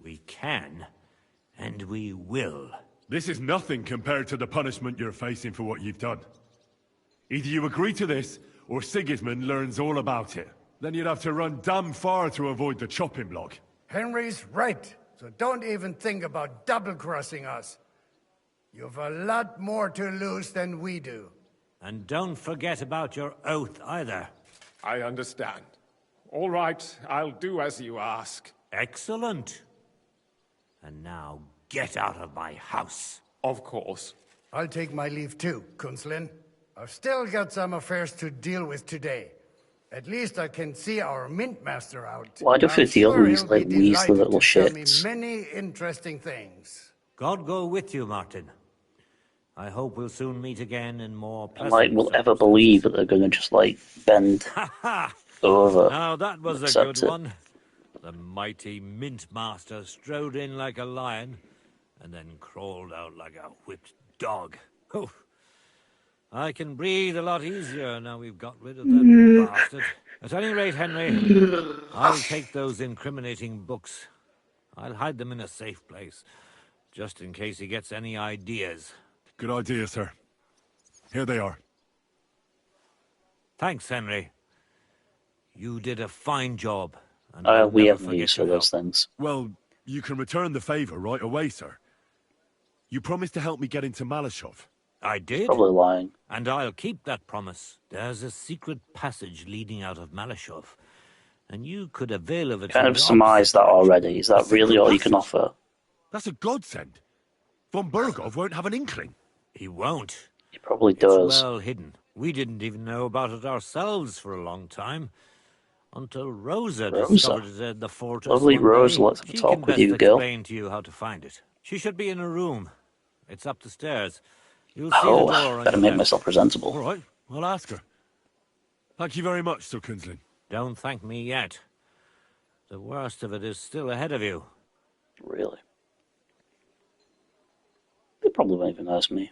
[SPEAKER 16] We can, and we will.
[SPEAKER 2] This is nothing compared to the punishment you're facing for what you've done. Either you agree to this, or Sigismund learns all about it. Then you'd have to run damn far to avoid the chopping block.
[SPEAKER 21] Henry's right, so don't even think about double-crossing us. You've a lot more to lose than we do.
[SPEAKER 16] And don't forget about your oath either.
[SPEAKER 23] I understand. All right, I'll do as you ask.
[SPEAKER 16] Excellent. And now get out of my house.
[SPEAKER 23] Of course.
[SPEAKER 21] I'll take my leave too, Kunslin. I've still got some affairs to deal with today. At least I can see our mint master out.
[SPEAKER 1] Why do we deal with these like weaselly little
[SPEAKER 21] tell me
[SPEAKER 1] shits?
[SPEAKER 21] many interesting things.
[SPEAKER 16] God go with you, Martin. I hope we'll soon meet again in more pleasant
[SPEAKER 1] Like, we'll ever believe that they're gonna just like bend over.
[SPEAKER 16] Now that was a
[SPEAKER 1] accept
[SPEAKER 16] good
[SPEAKER 1] it.
[SPEAKER 16] one. The mighty mint master strode in like a lion, and then crawled out like a whipped dog. Oh, I can breathe a lot easier now we've got rid of that bastard. At any rate, Henry, I'll take those incriminating books. I'll hide them in a safe place, just in case he gets any ideas.
[SPEAKER 2] Good idea, sir. Here they are.
[SPEAKER 16] Thanks, Henry. You did a fine job. And I'll
[SPEAKER 1] We
[SPEAKER 16] never
[SPEAKER 1] have
[SPEAKER 16] forget
[SPEAKER 1] use for
[SPEAKER 16] your
[SPEAKER 1] those
[SPEAKER 16] help.
[SPEAKER 1] things.
[SPEAKER 2] Well, you can return the favor right away, sir. You promised to help me get into Malashov.
[SPEAKER 16] I did.
[SPEAKER 1] Probably lying.
[SPEAKER 16] And I'll keep that promise. There's a secret passage leading out of Malashov, and you could avail of it.
[SPEAKER 1] Kind
[SPEAKER 16] in
[SPEAKER 1] of
[SPEAKER 16] the
[SPEAKER 1] surmised that already. Is that
[SPEAKER 2] That's a
[SPEAKER 1] really
[SPEAKER 2] good
[SPEAKER 1] all you can
[SPEAKER 2] passage.
[SPEAKER 1] offer?
[SPEAKER 2] That's a godsend. Von Burgov won't have an inkling.
[SPEAKER 16] He won't.
[SPEAKER 1] He probably
[SPEAKER 16] It's
[SPEAKER 1] does.
[SPEAKER 16] well hidden. We didn't even know about it ourselves for a long time. Until Rosa discovered it at the fortress.
[SPEAKER 1] Lovely
[SPEAKER 16] one
[SPEAKER 1] Rosa,
[SPEAKER 16] day.
[SPEAKER 1] let's have a
[SPEAKER 16] She
[SPEAKER 1] talk
[SPEAKER 16] can
[SPEAKER 1] with
[SPEAKER 16] best
[SPEAKER 1] you, girl.
[SPEAKER 16] explain to you how to find it. She should be in a room. It's up the stairs. You'll see
[SPEAKER 1] Oh,
[SPEAKER 16] the door on
[SPEAKER 1] better
[SPEAKER 16] your
[SPEAKER 1] make
[SPEAKER 16] left.
[SPEAKER 1] myself presentable.
[SPEAKER 2] All right, I'll ask her. Thank you very much, Sir Kunzlin.
[SPEAKER 16] Don't thank me yet. The worst of it is still ahead of you.
[SPEAKER 1] Really? They probably won't even ask me.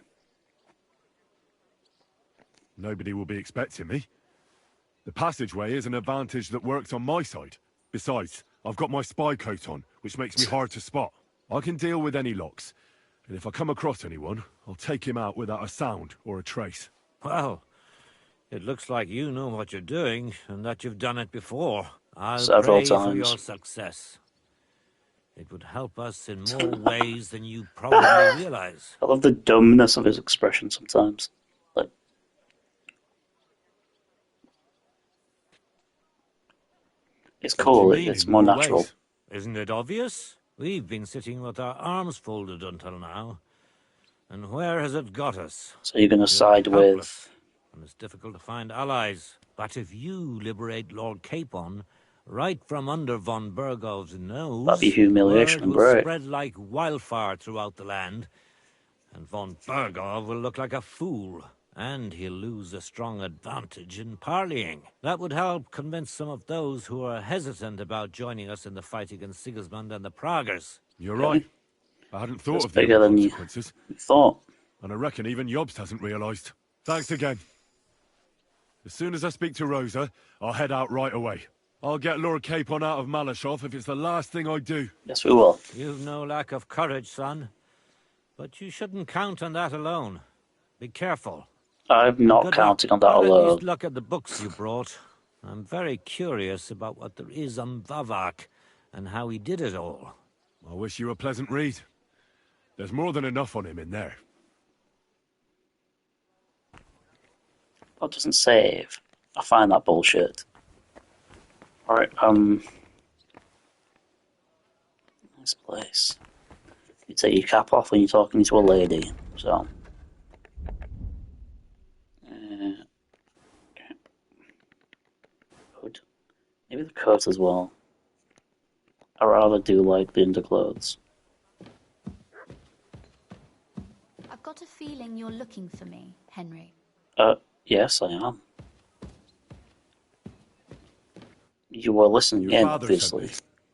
[SPEAKER 2] Nobody will be expecting me. The passageway is an advantage that works on my side. Besides, I've got my spy coat on, which makes me hard to spot. I can deal with any locks. And if I come across anyone, I'll take him out without a sound or a trace.
[SPEAKER 16] Well, it looks like you know what you're doing, and that you've done it before. I'll
[SPEAKER 1] Several
[SPEAKER 16] pray for
[SPEAKER 1] times.
[SPEAKER 16] your success. It would help us in more ways than you probably realize.
[SPEAKER 1] I love the dumbness of his expression sometimes. Like, it's cool. It's more natural.
[SPEAKER 16] Isn't it obvious? We've been sitting with our arms folded until now. And where has it got us?
[SPEAKER 1] So you're going to
[SPEAKER 16] We're
[SPEAKER 1] side
[SPEAKER 16] helpless,
[SPEAKER 1] with...
[SPEAKER 16] and it's difficult to find allies. But if you liberate Lord Capon, right from under von Burgov's nose,
[SPEAKER 1] That'd be humiliation
[SPEAKER 16] word
[SPEAKER 1] and
[SPEAKER 16] will
[SPEAKER 1] great.
[SPEAKER 16] spread like wildfire throughout the land, and von Burgov will look like a fool, and he'll lose a strong advantage in parleying. That would help convince some of those who are hesitant about joining us in the fight against Sigismund and the Praguers.
[SPEAKER 2] You're right. I hadn't thought
[SPEAKER 1] That's
[SPEAKER 2] of the
[SPEAKER 1] bigger
[SPEAKER 2] other
[SPEAKER 1] than you
[SPEAKER 2] consequences.
[SPEAKER 1] thought.
[SPEAKER 2] And I reckon even Jobst hasn't realised. Thanks again. As soon as I speak to Rosa, I'll head out right away. I'll get Lord Capon out of Malashov if it's the last thing I do.
[SPEAKER 1] Yes, we will.
[SPEAKER 16] You've no lack of courage, son. But you shouldn't count on that alone. Be careful.
[SPEAKER 1] I'm not
[SPEAKER 16] Good
[SPEAKER 1] counting
[SPEAKER 16] luck.
[SPEAKER 1] on that
[SPEAKER 16] I'll at
[SPEAKER 1] alone.
[SPEAKER 16] least look at the books you brought. I'm very curious about what there is on Vavak and how he did it all.
[SPEAKER 2] I wish you a pleasant read. There's more than enough on him in there.
[SPEAKER 1] That doesn't save. I find that bullshit. Alright, nice place. You take your cap off when you're talking to a lady, so... okay. Good. Maybe the coat as well. I rather do like the underclothes.
[SPEAKER 3] I've
[SPEAKER 22] got a feeling you're looking for me, Henry.
[SPEAKER 1] Yes, I am. You were listening in, obviously.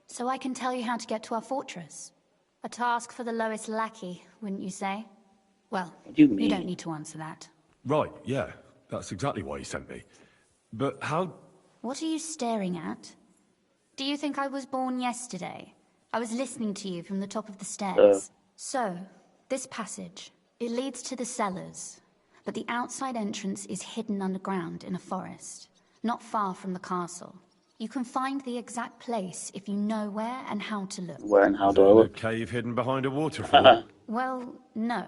[SPEAKER 22] So I can tell you how to get to our fortress. A task for the lowest lackey, wouldn't you say? Well,
[SPEAKER 1] What do you mean?
[SPEAKER 22] You don't need to answer that.
[SPEAKER 2] Right, yeah. That's exactly why he sent me. But how...
[SPEAKER 22] What are you staring at? Do you think I was born yesterday? I was listening to you from the top of the stairs. So, this passage, it leads to the cellars, but the outside entrance is hidden underground in a forest, not far from the castle. You can find the exact place if you know where and how to look.
[SPEAKER 1] Where and how do I look?
[SPEAKER 2] A cave hidden behind a waterfall?
[SPEAKER 22] Well, no.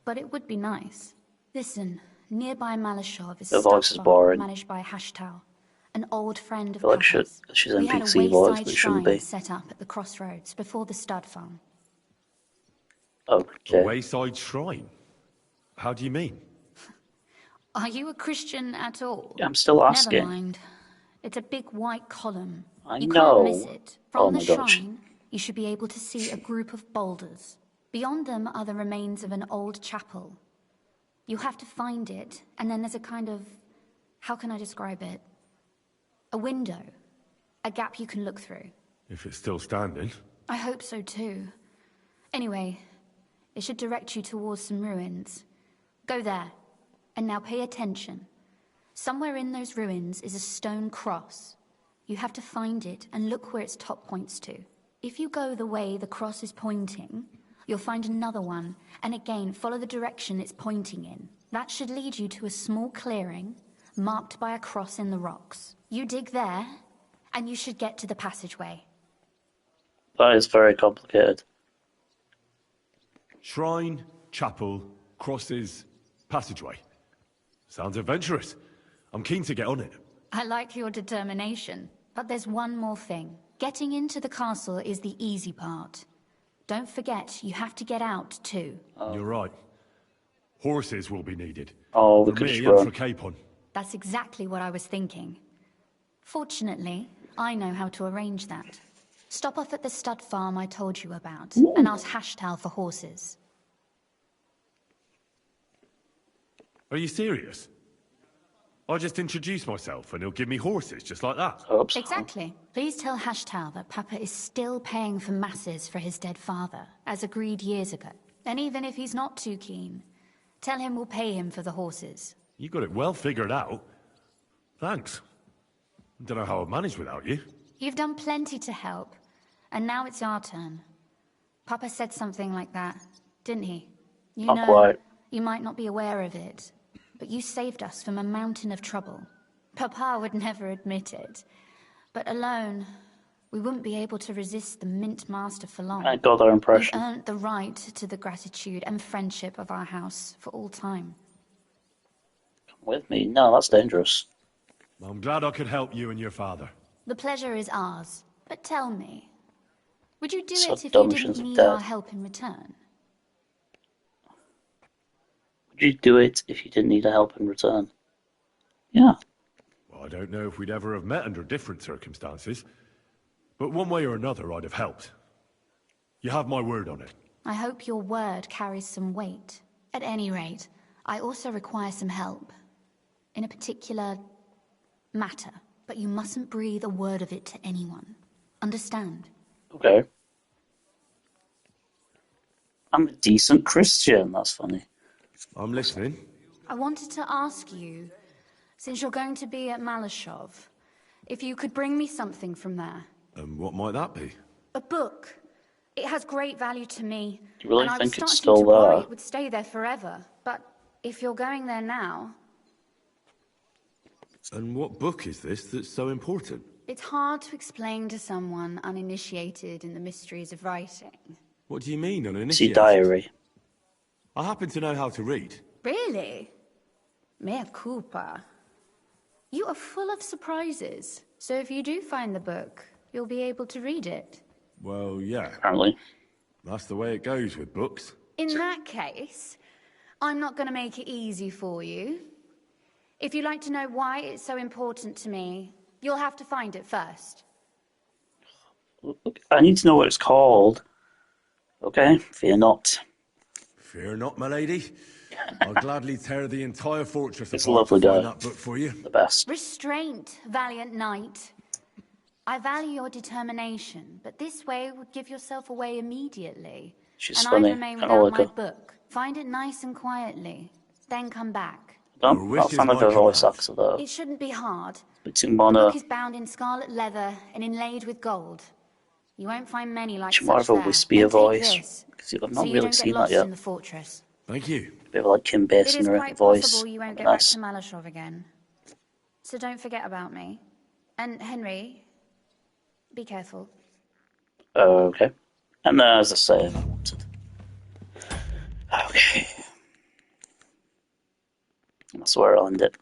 [SPEAKER 22] But it would be nice. Listen, nearby Malashov is
[SPEAKER 1] The voice is
[SPEAKER 22] Stud
[SPEAKER 1] boring.
[SPEAKER 22] managed by Hashtal, an old friend of
[SPEAKER 1] I feel like
[SPEAKER 22] Papa's.
[SPEAKER 1] she's
[SPEAKER 22] We had a
[SPEAKER 1] NPC voice,
[SPEAKER 22] wayside
[SPEAKER 1] but it shouldn't
[SPEAKER 22] shrine
[SPEAKER 1] be.
[SPEAKER 22] set up at the crossroads before the stud farm.
[SPEAKER 1] Okay.
[SPEAKER 2] A wayside shrine? How do you mean?
[SPEAKER 22] Are you a Christian at all?
[SPEAKER 1] Yeah, I'm still asking.
[SPEAKER 22] Never mind. It's a big white column.
[SPEAKER 1] You
[SPEAKER 22] can't miss
[SPEAKER 1] know.
[SPEAKER 22] it.
[SPEAKER 1] Oh
[SPEAKER 22] From
[SPEAKER 1] my
[SPEAKER 22] the
[SPEAKER 1] gosh.
[SPEAKER 22] shrine, you should be able to see a group of boulders. Beyond them are the remains of an old chapel. You have to find it, and then there's a kind of... how can I describe it? A window. A gap you can look through.
[SPEAKER 2] If it's still standing.
[SPEAKER 22] I hope so too. Anyway, it should direct you towards some ruins. Go there. And now pay attention. Somewhere in those ruins is a stone cross. You have to find it and look where its top points to. If you go the way the cross is pointing, you'll find another one, and again follow the direction it's pointing in. That should lead you to a small clearing, marked by a cross in the rocks. You dig there, and you should get to the passageway.
[SPEAKER 1] That is very complicated.
[SPEAKER 2] Shrine, chapel, crosses, passageway. Sounds adventurous. I'm keen to get on it.
[SPEAKER 22] I like your determination, but there's one more thing. Getting into the castle is the easy part. Don't forget, you have to get out too.
[SPEAKER 2] You're right. Horses will be needed.
[SPEAKER 1] Oh, we
[SPEAKER 2] for
[SPEAKER 1] could
[SPEAKER 2] me
[SPEAKER 1] just
[SPEAKER 2] and
[SPEAKER 1] run.
[SPEAKER 2] for Capon.
[SPEAKER 22] That's exactly what I was thinking. Fortunately, I know how to arrange that. Stop off at the stud farm I told you about, and ask Hashtal for horses.
[SPEAKER 2] Are you serious? I'll just introduce myself and he'll give me horses just like that.
[SPEAKER 22] Exactly. Please tell Hashtal that Papa is still paying for masses for his dead father, as agreed years ago. And even if he's not too keen, tell him we'll pay him for the horses.
[SPEAKER 2] You got it well figured out. Thanks. Don't know how I'd manage without you.
[SPEAKER 22] You've done plenty to help, and now it's our turn. Papa said something like that, didn't he? You
[SPEAKER 1] Not
[SPEAKER 22] know,
[SPEAKER 1] quite.
[SPEAKER 22] you might not be aware of it, but you saved us from a mountain of trouble. Papa would never admit it, but alone, we wouldn't be able to resist the Mint Master for long.
[SPEAKER 1] I got that impression.
[SPEAKER 22] You've earned the right to the gratitude and friendship of our house for all time.
[SPEAKER 1] Come with me? No, that's dangerous.
[SPEAKER 2] I'm glad I could help you and your father.
[SPEAKER 22] The pleasure is ours, but tell me, would you do
[SPEAKER 1] So
[SPEAKER 22] it if you
[SPEAKER 1] dumb,
[SPEAKER 22] didn't
[SPEAKER 1] shouldn't have
[SPEAKER 22] need
[SPEAKER 1] died.
[SPEAKER 22] our help in return?
[SPEAKER 1] Would you do it if you didn't need a help in return? Yeah.
[SPEAKER 2] Well, I don't know if we'd ever have met under different circumstances, but one way or another I'd have helped. You have my word on it.
[SPEAKER 22] I hope your word carries some weight. At any rate, I also require some help. In a particular matter, but you mustn't breathe a word of it to anyone. Understand?
[SPEAKER 1] Okay. I'm a decent Christian. That's funny.
[SPEAKER 2] I'm listening.
[SPEAKER 22] I wanted to ask you, since you're going to be at Malashov, if you could bring me something from there.
[SPEAKER 2] And what might that be?
[SPEAKER 22] A book. It has great value to me.
[SPEAKER 1] You really
[SPEAKER 22] and I was
[SPEAKER 1] think it's
[SPEAKER 22] starting
[SPEAKER 1] still
[SPEAKER 22] to worry
[SPEAKER 1] there?
[SPEAKER 22] it would stay there forever. But if you're going there now,
[SPEAKER 2] And what book is this that's so important?
[SPEAKER 22] it's hard to explain to someone uninitiated in the mysteries of writing.
[SPEAKER 2] What do you mean,
[SPEAKER 1] It's your
[SPEAKER 2] uninitiated?
[SPEAKER 1] diary.
[SPEAKER 2] I happen to know how to read.
[SPEAKER 22] Really? Mea culpa. You are full of surprises. So if you do find the book, you'll be able to read it.
[SPEAKER 2] Well, yeah.
[SPEAKER 1] Apparently.
[SPEAKER 2] That's the way it goes with books.
[SPEAKER 22] In that case, I'm not going to make it easy for you. If you'd like to know why it's so important to me, you'll have to find it first.
[SPEAKER 1] I need to know what it's called. Okay? Fear not.
[SPEAKER 2] Fear not, my lady. I'll gladly tear the entire fortress
[SPEAKER 1] He's a
[SPEAKER 2] apart to
[SPEAKER 1] lovely
[SPEAKER 2] find
[SPEAKER 1] guy.
[SPEAKER 2] that book for you.
[SPEAKER 1] The best.
[SPEAKER 22] Restraint, valiant knight. I value your determination, but this way would give yourself away immediately.
[SPEAKER 1] She's
[SPEAKER 22] and
[SPEAKER 1] funny.
[SPEAKER 22] I'd remain
[SPEAKER 1] Kinda
[SPEAKER 22] without
[SPEAKER 1] like
[SPEAKER 22] my
[SPEAKER 1] her.
[SPEAKER 22] book. Find it nice and quietly. Then come back.
[SPEAKER 1] I'm not a fan of her voice actor though.
[SPEAKER 22] It shouldn't be hard.
[SPEAKER 1] But too
[SPEAKER 22] The
[SPEAKER 1] mono.
[SPEAKER 22] book is bound in scarlet leather and inlaid with gold. You won't find many like
[SPEAKER 1] She's more
[SPEAKER 22] such
[SPEAKER 1] of a
[SPEAKER 22] there.
[SPEAKER 1] wispier
[SPEAKER 22] And take
[SPEAKER 1] voice.
[SPEAKER 22] this,
[SPEAKER 1] Because I've
[SPEAKER 22] so
[SPEAKER 1] not
[SPEAKER 22] you
[SPEAKER 1] really
[SPEAKER 22] don't get
[SPEAKER 1] seen that
[SPEAKER 22] lost
[SPEAKER 1] yet.
[SPEAKER 22] in the fortress.
[SPEAKER 2] Thank you.
[SPEAKER 1] Bit of like Kim
[SPEAKER 22] It
[SPEAKER 1] Basinger
[SPEAKER 22] is
[SPEAKER 1] in
[SPEAKER 22] quite
[SPEAKER 1] her voice.
[SPEAKER 22] possible you won't get
[SPEAKER 1] Nice.
[SPEAKER 22] back to Malashov again. So don't forget about me. And Henry, be careful.
[SPEAKER 1] Okay. And as I say, I wanted. Okay. That's where I'll end it.